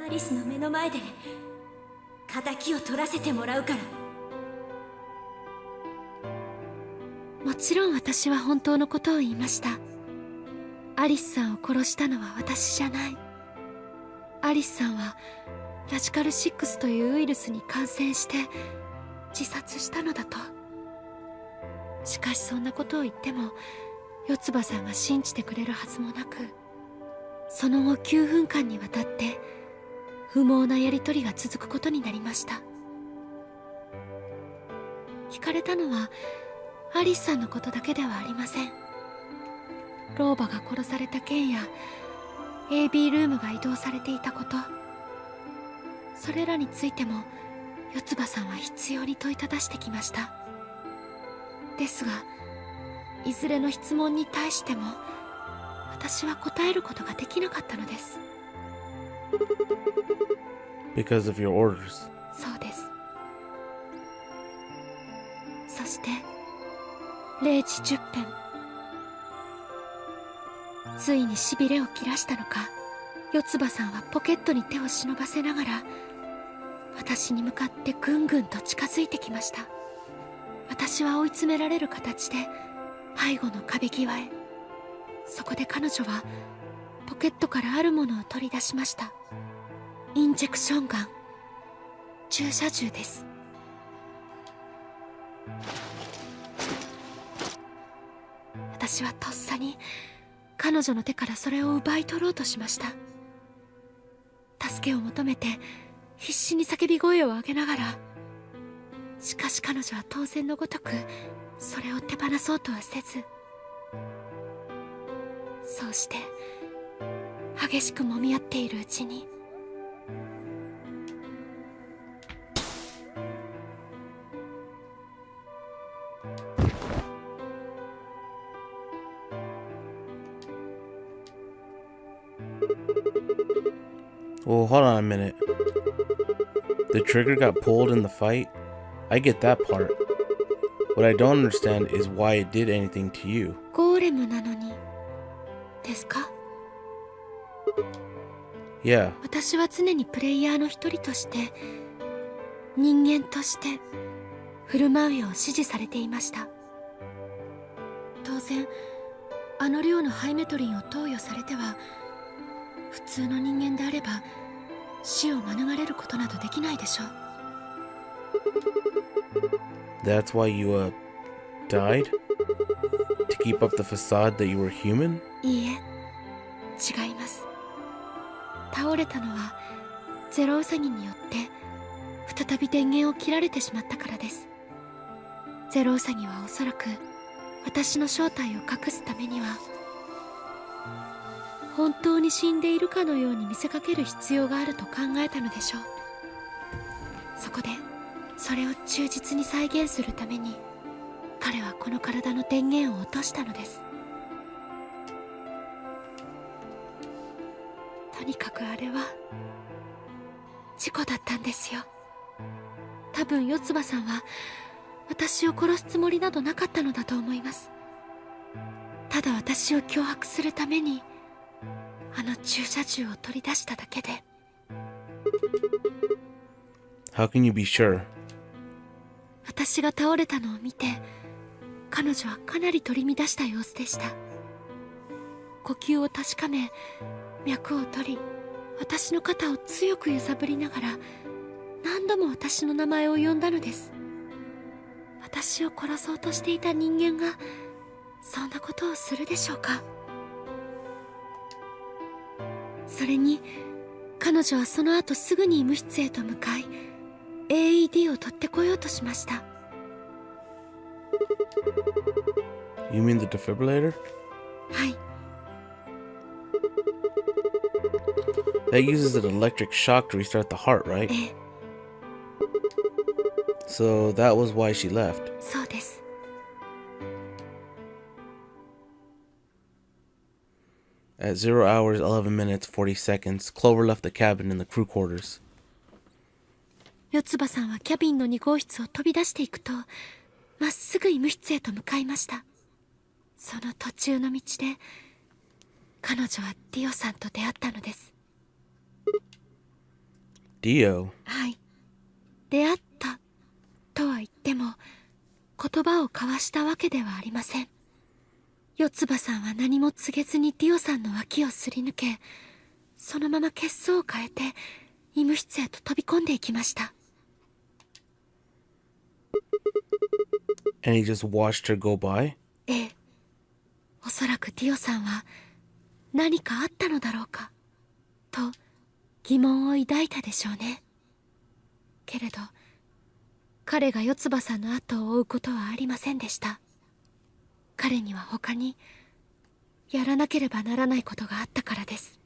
アリスの目の前で仇を取らせてもらうから。もちろん私は本当のことを言いました。アリスさんを殺したのは私じゃない。アリスさんはラジカル6というウイルスに感染して自殺したのだと。しかしそんなことを言っても四つ葉さんが信じてくれるはずもなく、その後9分間にわたって不毛なやり取りが続くことになりました。聞かれたのはアリスさんのことだけではありません。老婆が殺された件や AB ルームが移動されていたこと、それらについても四つ葉さんは必要に問いただしてきました。ですがいずれの質問に対しても私は答えることができなかったのです。 Because of your orders. そうです。そして0時10分、ついにしびれを切らしたのか、四つ葉さんはポケットに手を忍ばせながら私に向かってぐんぐんと近づいてきました。私は追い詰められる形で背後の壁際へ。そこで彼女はポケットからあるものを取り出しました。インジェクションガン、注射銃です。私はとっさに彼女の手からそれを奪い取ろうとしました。助けを求めて必死に叫び声を上げながら、しかし彼女は当然のごとくそれを手放そうとはせず、そうして激しく揉み合っているうちに、Well, hold on a minute. The trigger got pulled in the fight? I get that part. What I don't understand is why it did anything to you. ゴーレムなのにですか？ Yeah. 私は常にプレイヤーの一人として、人間として振る舞うよう指示されていました。当然あの量のハイメトリンを投与されては、普通の人間であれば死を免れることなどできないでしょう。 That's why you died? To keep up the facade that you were human? いいえ、違います。倒れたのはゼロウサギによって再び電源を切られてしまったからです。ゼロウサギはおそらく私の正体を隠すためには、本当に死んでいるかのように見せかける必要があると考えたのでしょう。そこでそれを忠実に再現するために、彼はこの体の電源を落としたのです。とにかくあれは事故だったんですよ。多分四葉さんは私を殺すつもりなどなかったのだと思います。ただ私を脅迫するためにあの注射銃を取り出しただけで。 How can you be sure? 私が倒れたのを見て、彼女はかなり取り乱した様子でした。呼吸を確かめ、脈を取り、私の肩を強く揺さぶりながら何度も私の名前を呼んだのです。私を殺そうとしていた人間がそんなことをするでしょうか。それに彼女はその後すぐに医務室へと向かい、 AED を取ってこようとしました。 You mean the defibrillator? はい。 That uses an electric shock to restart the heart, right? ええ、 So that was why she left. そうです。 At 0 hours, 11 minutes, 40 seconds, Clover left the cabin in the crew quarters. 四葉さんはキャビンの2号室を飛び出していくと、まっすぐ医務室へと向かいました。その途中の道で彼女はディオさんと出会ったのです。 Dio? はい、出会ったとは言っても言葉を交わしたわけではありません。四葉さんは何も告げずにディオさんの脇をすり抜け、そのまま血相を変えて医務室へと飛び込んでいきました。 And he just watched her go by? ええ、おそらくディオさんは何かあったのだろうかと疑問を抱いたでしょうね。けれど彼が四葉さんの後を追うことはありませんでした。彼には他にやらなければならないことがあったからです。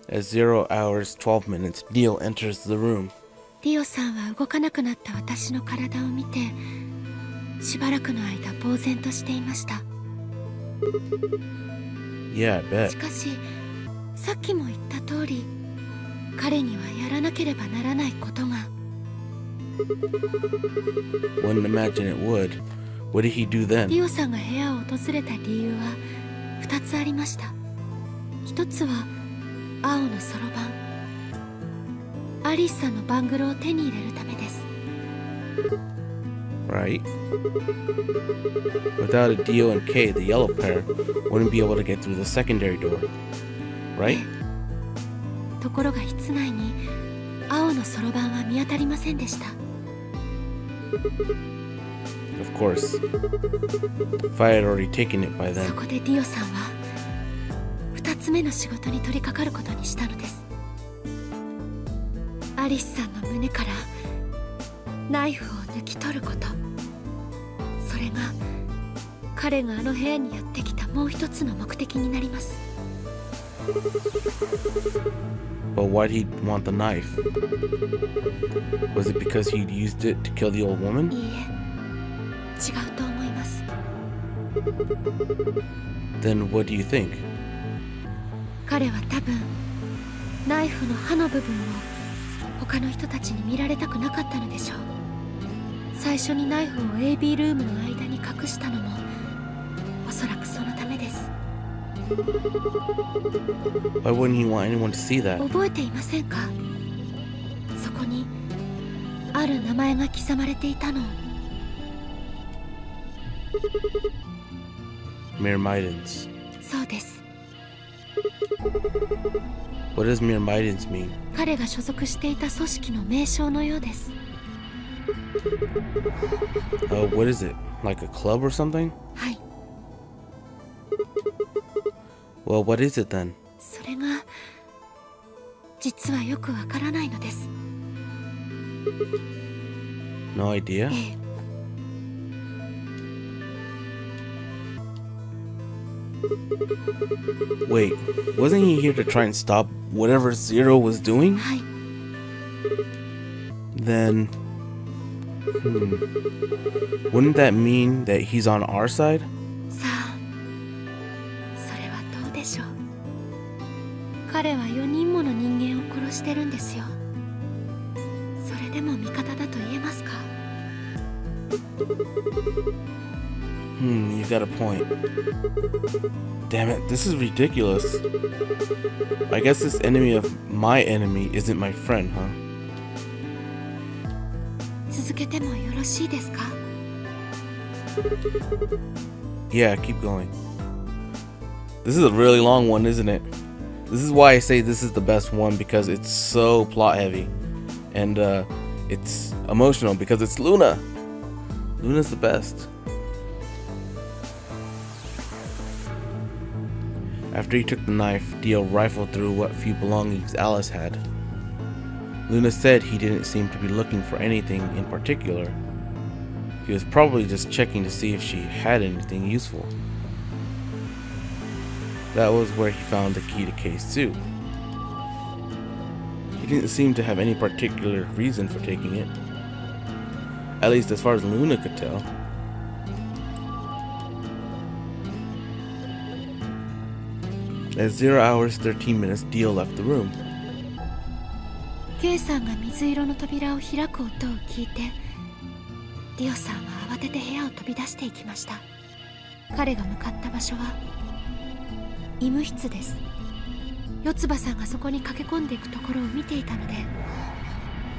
At 0 hours, 12 minutes, Dio enters the room. ディオさんは動かなくなった私の体を見て、しばらくの間呆然としていました。 Yeah, I bet. しかしさっきも言った通り、彼にはやらなければならないことが。 Wouldn't imagine it would. What did he do デ then? ィオさんが部屋を訪れた理由は2つありました。一つは青のそろばん、アリスさんのバングルを手に入れるためです。 Right. Without a Dio and Kay, the yellow pair wouldn't be able to get through the secondary door. Right? ところが室内に青のそろばんは見当たりませんでした。 Of course. If I had already taken it by そ then. こでディオさんは2つ目の仕事に取り掛かることにしたのです。アリスさんの胸からナイフを抜き取ること。それが彼があの部屋にやってきたもう一つの目的になります。 But why'd he want the knife? Was it because he'd used it to kill the old woman? いいえ、違うと思います。 Then what do you think? 彼は多分ナイフの刃の部分を他の人たちに見られたくなかったのでしょう。最初にナイフを AB ルームの間に隠したのもおそらくそのためです。 Why wouldn't he want anyone to see that? 覚えていませんか？そこにある名前が刻まれていたの。 Myrmidons. そうです。 What does Myrmidons mean? 彼が所属していた組織の名称のようです。 What is it? Like a club or something? はい。 Well, what is it then? それが実はよくわからないのです。 No idea? ええ。 Wait, wasn't he here to try and stop whatever Zero was doing? はい。 Then, wouldn't that mean that he's on our side? さあ、それはどうでしょう。彼は4人もの人間を殺してるんですよ。それでも味方だと言えますか？ You got a point. Damn it, this is ridiculous. I guess this enemy of my enemy isn't my friend, huh? 続けてもよろしいですか？ Yeah, keep going. This is a really long one, isn't it? This is why I say this is the best one, because it's so plot heavy. And it's emotional because it's Luna. Luna's the best. After he took the knife, Dio rifled through what few belongings Alice had. Luna said he didn't seem to be looking for anything in particular. He was probably just checking to see if she had anything useful. That was where he found the key to case 2. He didn't seem to have any particular reason for taking it. At least as far as Luna could tell. At 0 hours 13 minutes, Dio left the room. K さんが水色の扉を開く音を聞いて、ディオさんは慌てて部屋を飛び出していきました。彼が向かった場所は医務室です。四葉さんがそこに駆け込んでいくところを見ていたので、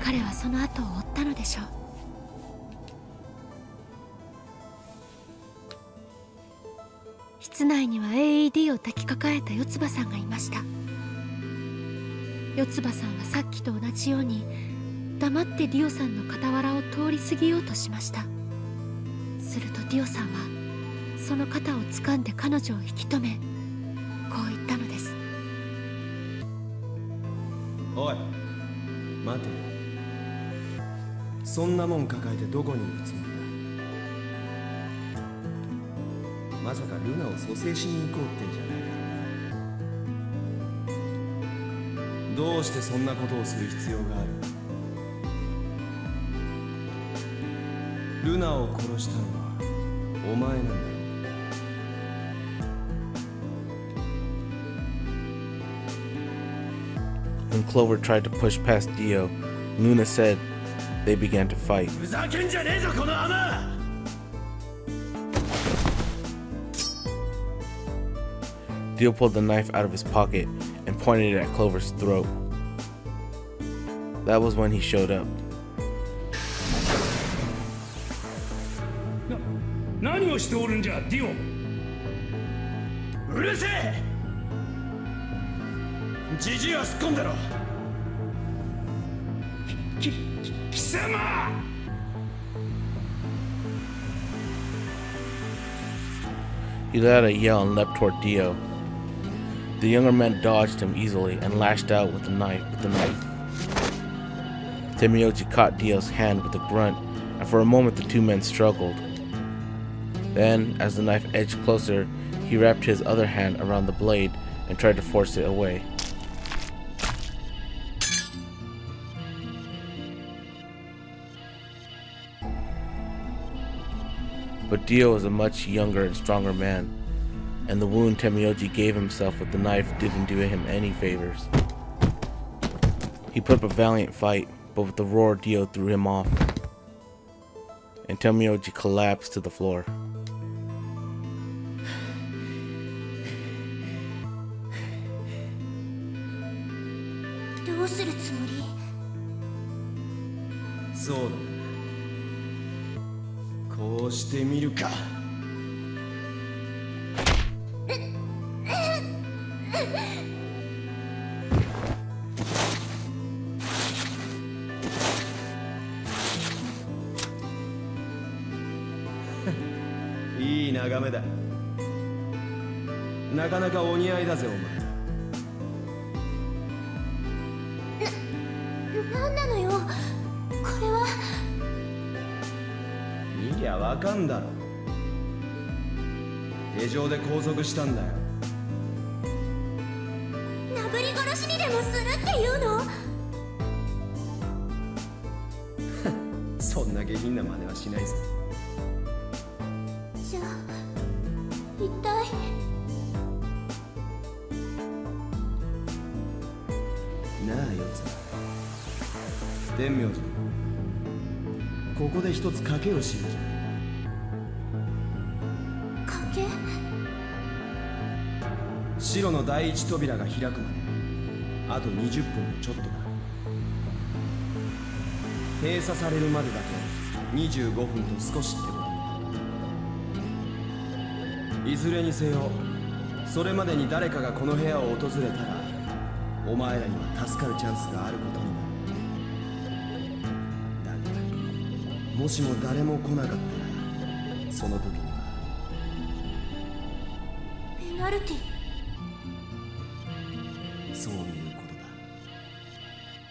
彼はその後を追ったのでしょう。室内には AED を抱きかかえた四葉さんがいました。四葉さんはさっきと同じように黙ってディオさんの傍らを通り過ぎようとしました。するとディオさんはその肩を掴んで彼女を引き止め、こう言ったのです。おい、待て。そんなもん抱えてどこに行くつもりだ。まさかルナを蘇生しに行こうってんじゃないだろうな。どうしてそんなことをする必要がある。ルナを殺したのはお前なんだろう。When Clover tried to push past Dio, Luna said they began to fight. ふざけんじゃねえぞこの穴。Dio pulled the knife out of his pocket and pointed it at Clover's throat. That was when he showed up. 何をしておるんじゃディオ。うるせえ。ジジイは突っ込んだろ。貴様。He let out a yell and leapt toward Dio. The younger man dodged him easily and lashed out with the knife. Temioji caught Dio's hand with a grunt, and for a moment the two men struggled. Then, as the knife edged closer, he wrapped his other hand around the blade and tried to force it away. But Dio was a much younger and stronger man, and the wound Temioji gave himself with the knife didn't do him any favors. He put up a valiant fight, but with the roar Dio threw him off. and Temyoji collapsed to the floor. どうするつもり？そうだな。こうしてみるか。いい眺めだ。なかなかお似合いだぜお前。なんなのよこれは。見りゃわかんだろ。手錠で拘束したんだよ。殴り殺しにでもするっていうの？そんな下品な真似はしないぜ。じゃあ一体。なあよつ天明寺、ここで一つ賭けをしようじゃ。賭け？白の第一扉が開くまであと20分ちょっとだ。閉鎖されるまでだと25分と少しってことに。いずれにせよそれまでに誰かがこの部屋を訪れたらお前らには助かるチャンスがあることになる。だがもしも誰も来なかったらその時にはペナルティ。そういうこと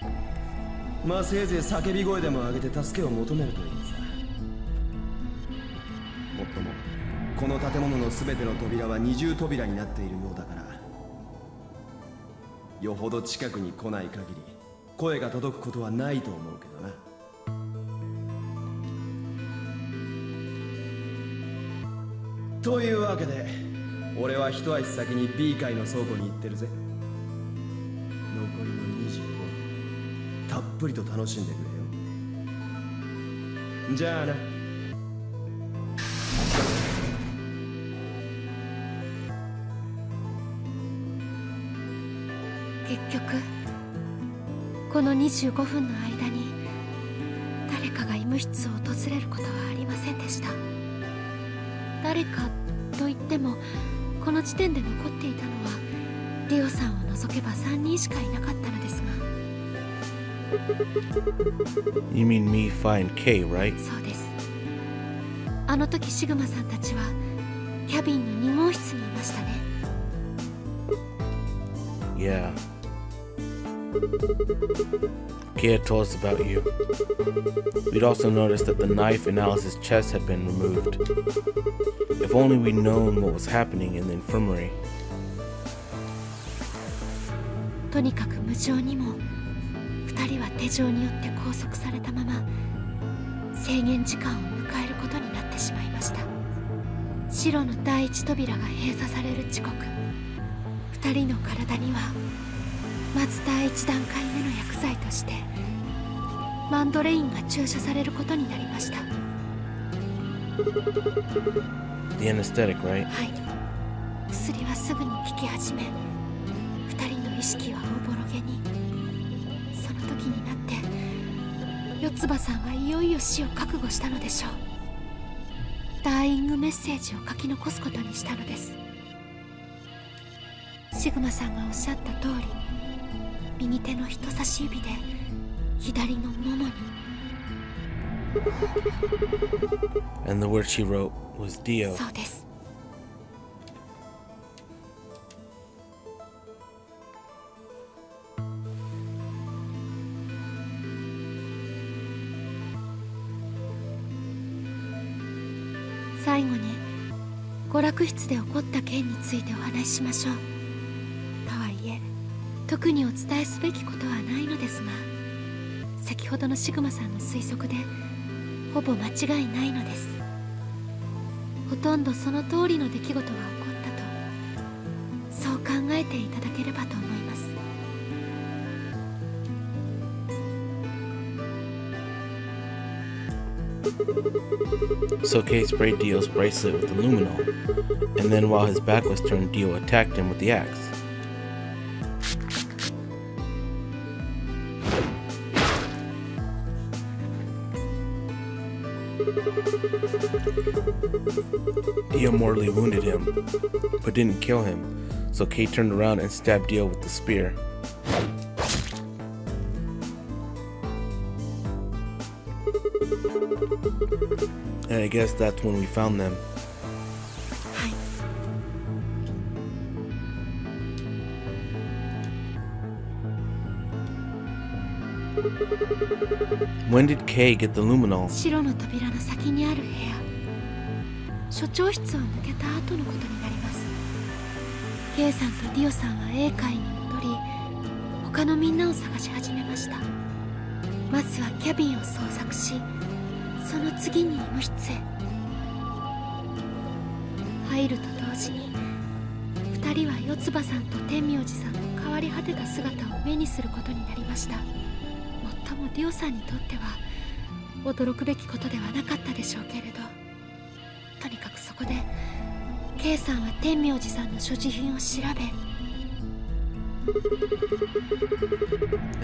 だ。まあせいぜい叫び声でも上げて助けを求めるといいさ。もっともこの建物の全ての扉は二重扉になっているようだから、よほど近くに来ない限り声が届くことはないと思うけどな。というわけで俺は一足先に B 階の倉庫に行ってるぜ。残りの25分たっぷりと楽しんでくれよ。じゃあな。結局この25分の間に誰かが医務室を訪れることはありませんでした。誰かといってもこの時点で残っていたのはリオさんを除けば3人しかいなかったのですが。 You mean me find K, right? そうです。あの時シグマさんたちはキャビンの2号室にいましたね。 Yeah. Kia told us about you. We'd also noticed that the knife in Alice's chest had been removed. If only we'd known what was happening in the infirmary. とにかく無情にも2人は手錠によって拘束されたまま制限時間を迎えることになってしまいました。白の第一扉が閉鎖される時刻、2人の体にはまず第一段階目の薬剤としてマンドレインが注射されることになりました。 The anesthetic, right? はい。薬はすぐに効き始め、2人の意識はおぼろげに。その時になって四つ葉さんはいよいよ死を覚悟したのでしょう。ダイイングメッセージを書き残すことにしたのです。シグマさんがおっしゃった通り、右手の人差し指で左のももに。 And the word she wrote was Dio. そうです。最後に娯楽室で起こった件についてお話ししましょう。とはいえ特にお伝えすべきことはないのですが、先ほどのシグマさんの推測でほぼ間違いないのです。ほとんどその通りの出来事が起こったと、そう考えていただければと思います。So Kay sprayed Dio's bracelet with the luminol, and then while his back was turned, Dio attacked him with the axe. Dio mortally wounded him, but didn't kill him, so Kay turned around and stabbed Dio with the spear. And I guess that's when we found them. When did Kay get the luminol? 白の扉の先にある部屋、所長室を抜けた後のことになります。K さんとディオさんは A 階に戻り、他のみんなを探し始めました。まずはキャビンを捜索し、その次に医務室へ。入ると同時に2人は四つ葉さんと天明寺さんの変わり果てた姿を目にすることになりました。もっともディオさんにとっては驚くべきことではなかったでしょうけれど、とにかくそこで K さんは天明寺さんの所持品を調べ、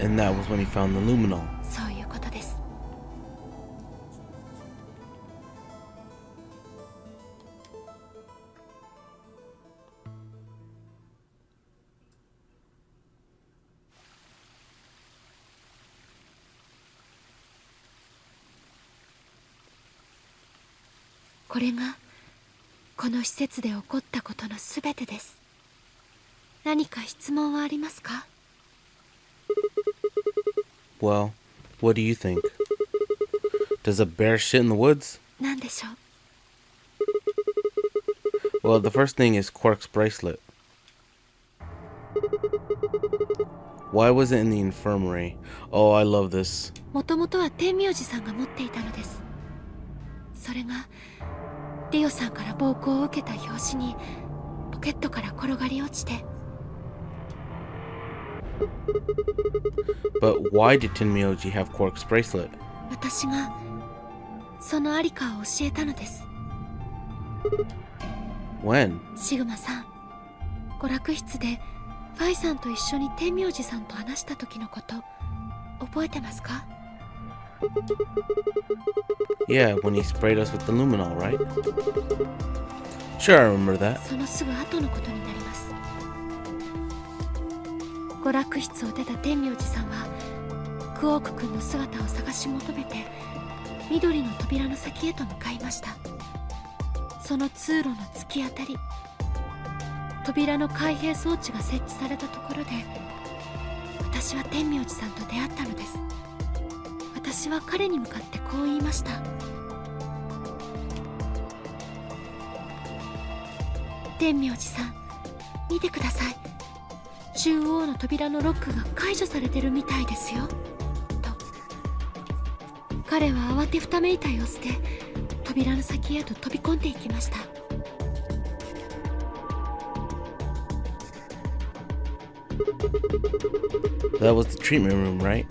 And that was when he found the luminol. そういうことです。これがこの施設で起こったことのすべてです。何か質問はありますか？ Well, what do you think? Does a bear shit in the woods? 何でしょう？ Well, the first thing is Quark's bracelet. Why was it in the infirmary? Oh, I love this. もともとは天明寺さんが持っていたのです。それがディオさんから暴行を受けた拍子にポケットから転がり落ちて。 But why did Tenmyoji have Quark's bracelet? 私がそのありかを教えたのです。 When? シグマさん、娯楽室でファイさんと一緒に天明寺さんと話した時のこと覚えてますか？ Yeah, when he sprayed us with the luminol, right? Sure, I remember that. そのすぐ後のことになります。娯楽室を出た天明寺さんはクオーク君の姿を探し求めて緑の扉の先へと向かいました。その通路の突き当たり、扉の開閉装置が設置されたところで私は天明寺さんと出会ったのです。私は彼に向かってこう言いました。天明寺さん、見てください。中央の扉のロックが解除されてるみたいですよ。と。彼は慌てふためいた様子で扉の先へと飛び込んでいきました。That was the treatment room, right?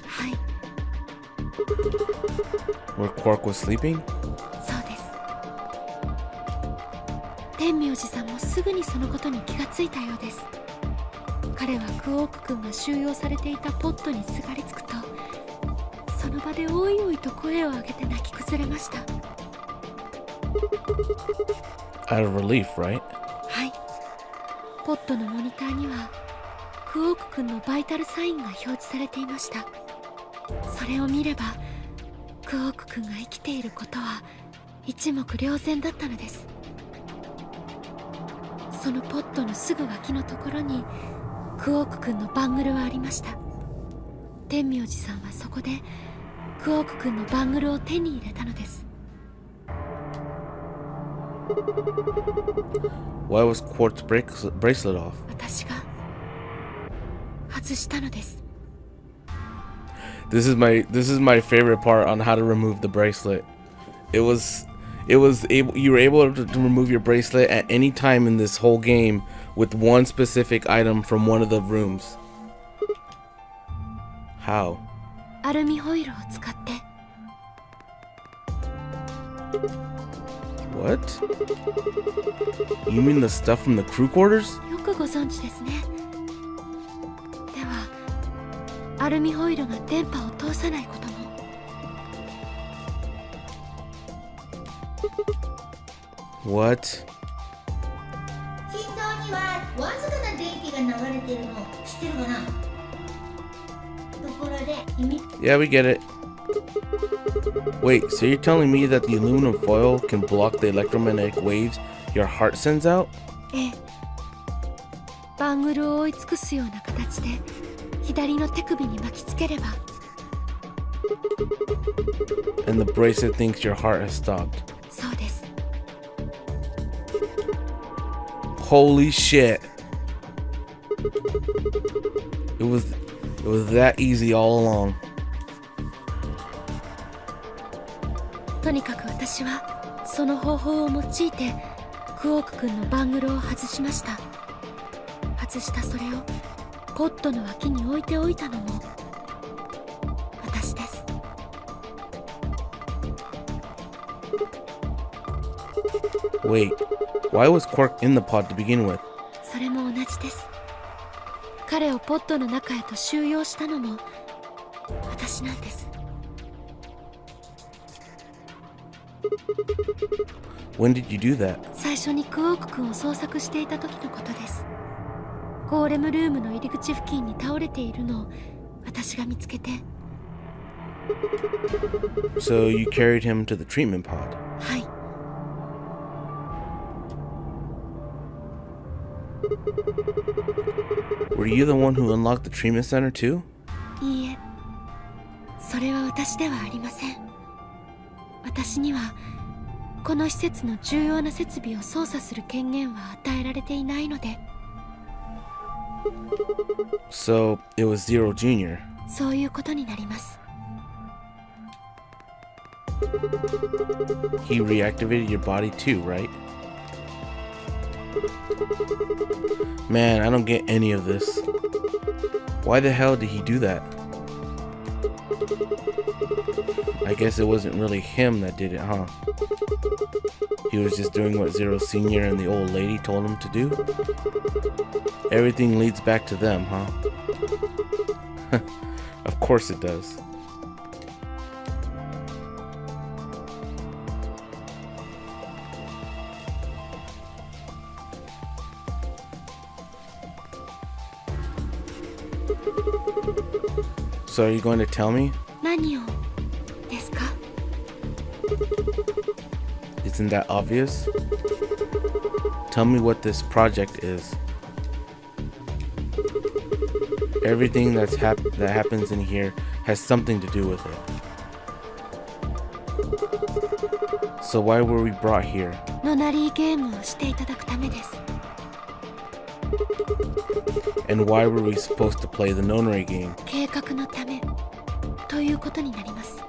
はい。 Where Quark was sleeping? そうです。天明寺さんもすぐにそのことに気がついたようです。彼はクオーク君が収容されていたポットにすがりつくと、その場でおいおいと声を上げて泣き崩れました。 Out of relief, right? はい。ポットのモニターにはクオーク君のバイタルサインが表示されていました。それを見ればクオーク君が生きていることは一目瞭然だったのです。そのポットのすぐ脇のところにクオーク君のバングルはありました。天明寺さんはそこでクオーク君のバングルを手に入れたのです。 Why was Quark's bracelet off? 私が外したのです。 This is my favorite part on how to remove the bracelet. You were able to remove your bracelet at any time in this whole game with one specific item from one of the rooms. How? アルミホイルを使って。What? You mean the stuff from the crew quarters? よくご存知ですね。ではアルミホイルが電波を通さないことも。What? 心臓にはわずかな電気が流れてるの知ってるかな？ところで君 Yeah, we get it. Wait, so you're telling me that the aluminum foil can block the electromagnetic waves your heart sends out? ええ、バングルを追い尽くすような形で左の手首に巻きつければ。 And the bracelet thinks your heart has stopped. そうです。 Holy shit. It was that easy all along. とにかく私はその方法を用いてクオーク君のバングルを外しました。外したそれをポットの脇に置いておいたのも私です。 Wait, why was Quark in the pod to begin with? それも同じです。彼をポットの中へと収容したのも私なんです。 When did you do that? 最初にクオーク君を捜索していた時のことです。ゴーレムルームの入り口付近に倒れているのを私が見つけて。 So you carried him to the treatment pod? はい。 Were you the one who unlocked the treatment center too? いいえ、それは私ではありません。私にはこの施設の重要な設備を操作する権限は与えられていないので。 So it was Zero Jr. そういうことになります。 He reactivated your body too, right? Man, I don't get any of this. Why the hell did he do that? I guess it wasn't really him that did it, huh? He was just doing what Zero Sr. and the old lady told him to do? Everything leads back to them, huh? Of course it does. So are you going to tell me? 何をですか？ Isn't that obvious? Tell me what this project is. Everything that happens in here has something to do with it. So why were we brought here? ノナリーゲームをしていただくためです。 And why were we supposed to play the nonary game? 計画のためということになります。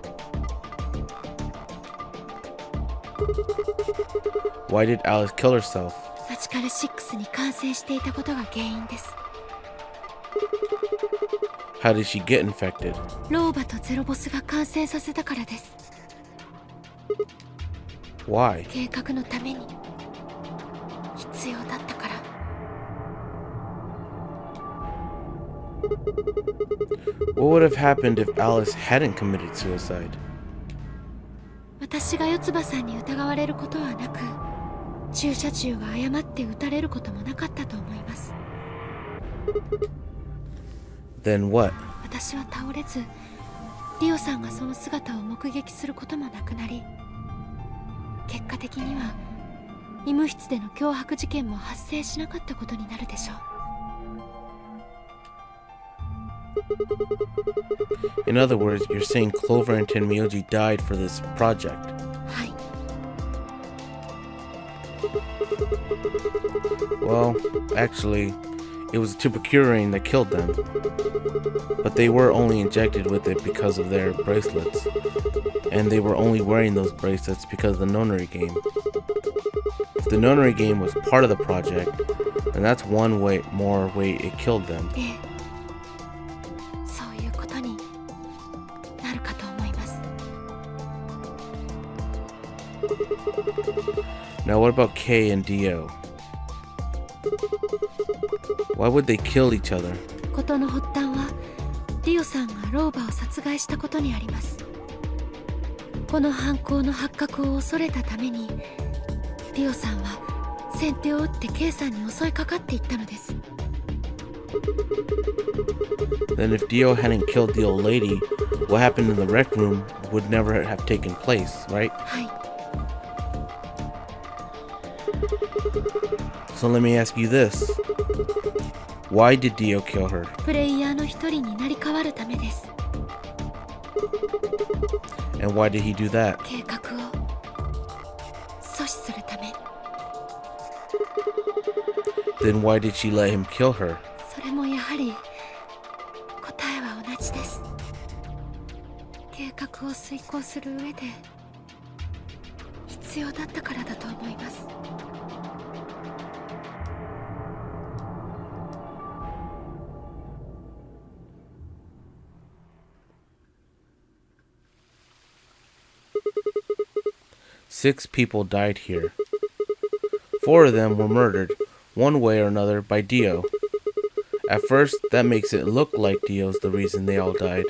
Why did Alice kill herself? マジカル6に感染していたことが原因です。 How did she get infected? ローバとゼロボスが感染させたからです。 Why? 計画のために必要だったから。 What would have happened if Alice hadn't committed suicide? 私が四葉さんに疑われることはなく、注射銃が誤って撃たれることもなかったと思います。 Then what? 私は倒れず、リオさんがその姿を目撃することもなくなり、結果的には医務室での脅迫事件も発生しなかったことになるでしょう。 In other words, you're saying Clover and Tenmyoji died for this project. はい。 Well, actually, it was Tuberculine that killed them. But they were only injected with it because of their bracelets. And they were only wearing those bracelets because of the nonary game. If the nonary game was part of the project, then that's one way more way it killed them. ええ、そういうことになるかと思います。Now what about Kay and Dio? Why would they kill each other? 事の発端はディオさんがローバを殺害したことにあります。この犯行の発覚を恐れたためにディオさんは先手を打ってケイさんに襲いかかっていったのです。 Then if Dio hadn't killed the old lady, what happened in the rec room would never have taken place, right? はい。 So let me ask you this. Why did Dio kill her? プレイヤーの一人になり変わるためです。 And why did he do that? 計画を阻止するため。 Then why did she let him kill her? それもやはり答えは同じです。計画を遂行する上で必要だったからだと思います。 6 people died here. 4 of them were murdered, one way or another, by Dio. At first, that makes it look like Dio's the reason they all died,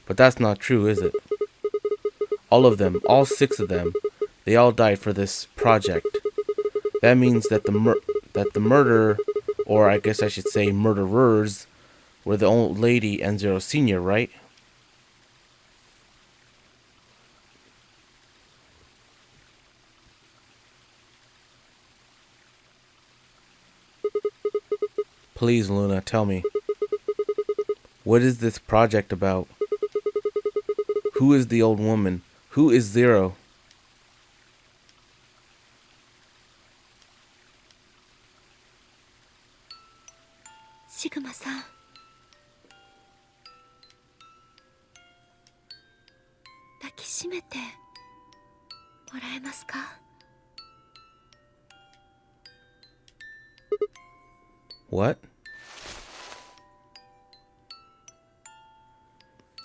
but that's not true, is it? All of them, all 6 of them, they all died for this project. That means that the murderer, or I guess I should say murderers, were the old lady and Zero Senior, right? Please, Luna, tell me. What is this project about? Who is the old woman? Who is Zero? Sigma-san. 抱きしめてもらえますか? What?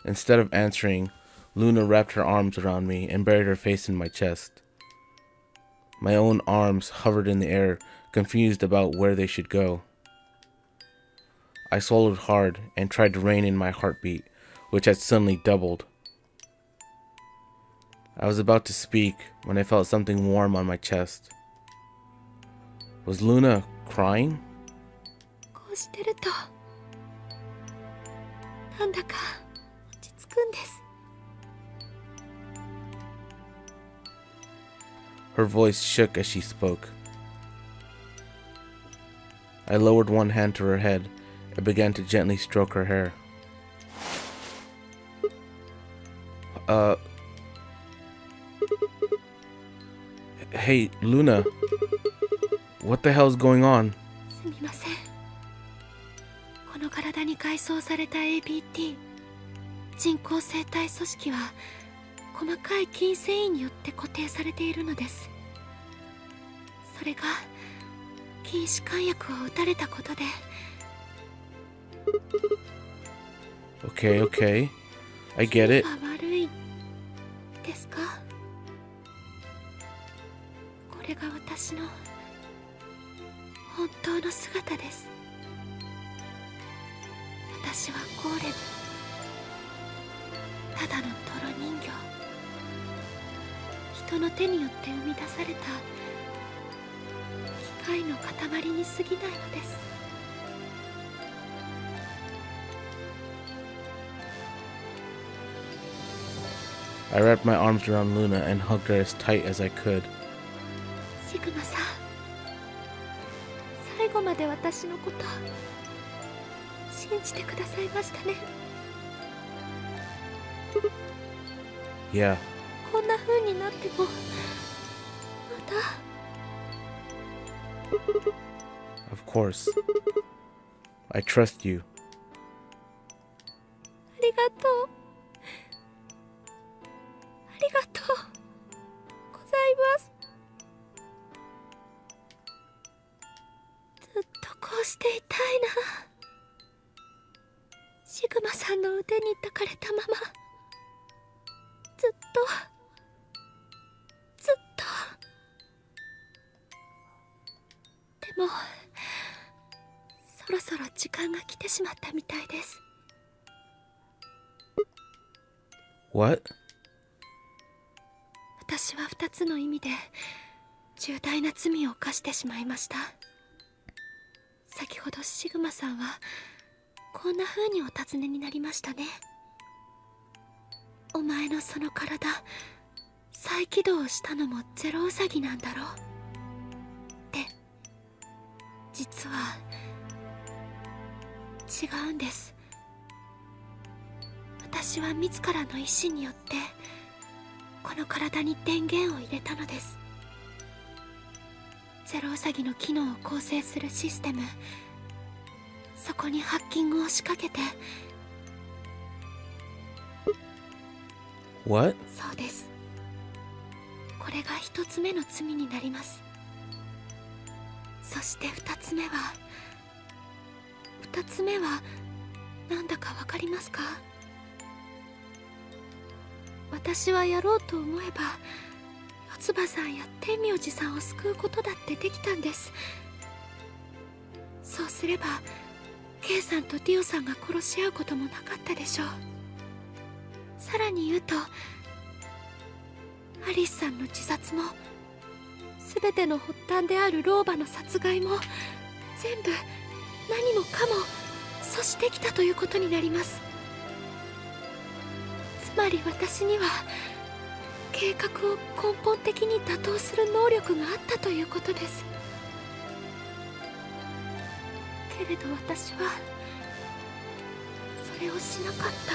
Instead of answering, Luna wrapped her arms around me and buried her face in my chest. My own arms hovered in the air, confused about where they should go. I swallowed hard and tried to rein in my heartbeat, which had suddenly doubled. I was about to speak when I felt something warm on my chest. Was Luna crying? こうしてるとなんだか落ち着くんです。 Her voice shook as she spoke. I lowered one hand to her head and began to gently stroke her hair. Hey, Luna. What the hell's going on? すみません。この体に改装された ABT 人工生体組織は細かい筋繊維によって固定されているのです。それが筋弛緩薬を打たれたことで。 Okay, okay. I get it. 悪いですか？これが私の本当の姿です。私はゴーレム、ただの泥人形。人の手によって生み出された機械の塊に過ぎないのです。 I wrapped my arms around Luna and hugged her as tight as I could. シグマさん、最後まで私のこと信じてくださいましたね。 Yeah. こんな風になってもまた。 Of course. I trust you. ありがとう。ありがとうございます。ずっとこうしていたいな。シグマさんの腕に抱かれたままずっとずっと。もうそろそろ時間が来てしまったみたいです。 What? 私は2つの意味で重大な罪を犯してしまいました。先ほどシグマさんはこんな風にお尋ねになりましたね。お前のその体再起動したのもゼロウサギなんだろうって。実は違うんです。私は自らの意志によってこの体に電源を入れたのです。ゼロウサギの機能を構成するシステム、そこにハッキングを仕掛けて。 What? そうです。これが一つ目の罪になります。そして二つ目は何だかわかりますか？私はやろうと思えば四葉さんや天明寺さんを救うことだってできたんです。そうすればケイさんとディオさんが殺し合うこともなかったでしょう。さらに言うとアリスさんの自殺も全ての発端である老婆の殺害も全部何もかも阻止できたということになります。つまり私には計画を根本的に打倒する能力があったということです。けれど私はそれをしなかった。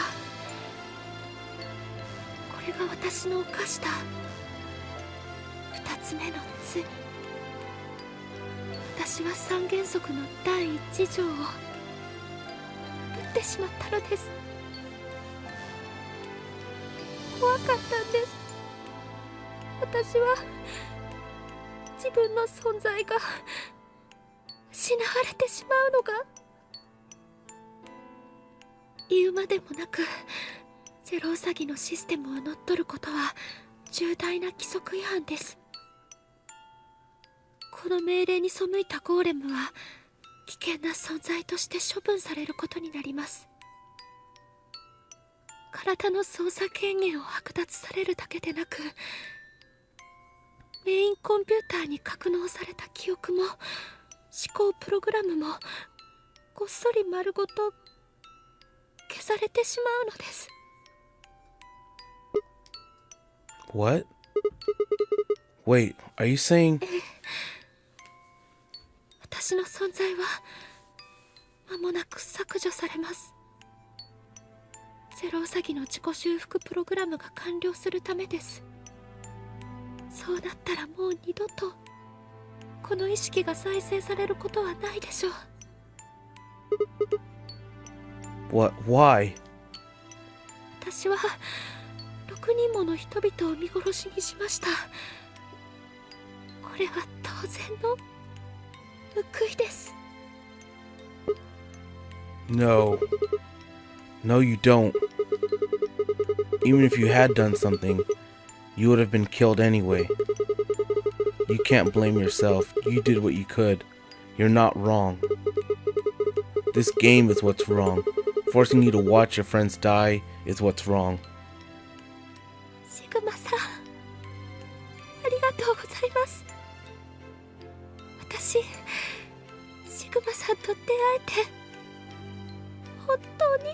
これが私の犯した二つ目の罪。私は三原則の第一条を破ってしまったのです。怖かったんです。私は自分の存在が失われてしまうのが。言うまでもなくゼロウサギのシステムを乗っ取ることは重大な規則違反です。この命令に背いたゴーレムは危険な存在として処分されることになります。体の操作権限を剥奪されるだけでなく、メインコンピューターに格納された記憶も思考プログラムもごっそり丸ごと消されてしまうのです。 What? Wait, are you saying? 私の存在は間もなく削除されます。ゼロウサギの自己修復プログラムが完了するためです。そうなったらもう二度とこの意識が再生されることはないでしょう。 What? Why? 私は6人もの人々を見殺しにしました。これは当然の報いです。 No. No, you don't. Even if you had done something, you would have been killed anyway. You can't blame yourself. You did what you could. You're not wrong. This game is what's wrong. Forcing you to watch your friends die is what's wrong. シグマさん、ありがとうございます。私、シグマさんと出会えて本当に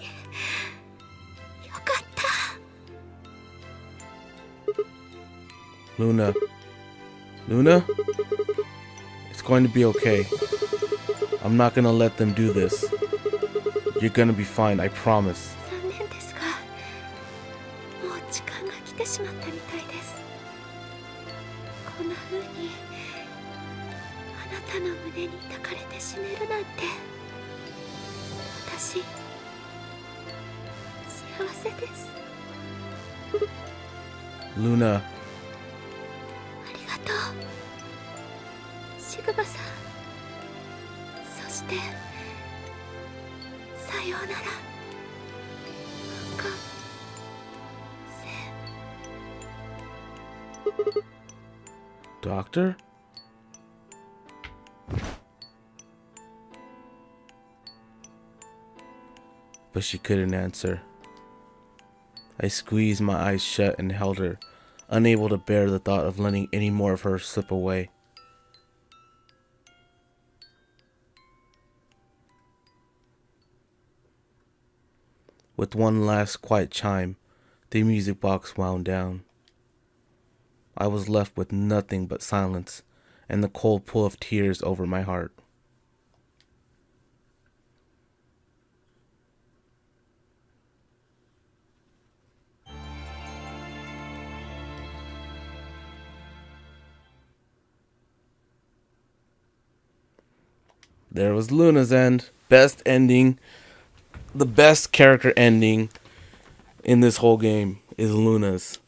よかった。 Luna. Luna? It's going to be okay. I'm not gonna let them do this. You're gonna be fine, I promise. 残念ですが、もう時間が来てしまったみたいです。こんな風にあなたの胸に抱かれて死ねるなんて、私幸せです。 Luna. ありがとう、シグマさん。そしてさようなら。Doctor? but she couldn't answer. I squeezed my eyes shut and held her, unable to bear the thought of letting any more of her slip away. With one last quiet chime, the music box wound down. I was left with nothing but silence and the cold pull of tears over my heart. There was Luna's end. Best ending. The best character ending in this whole game is Luna's.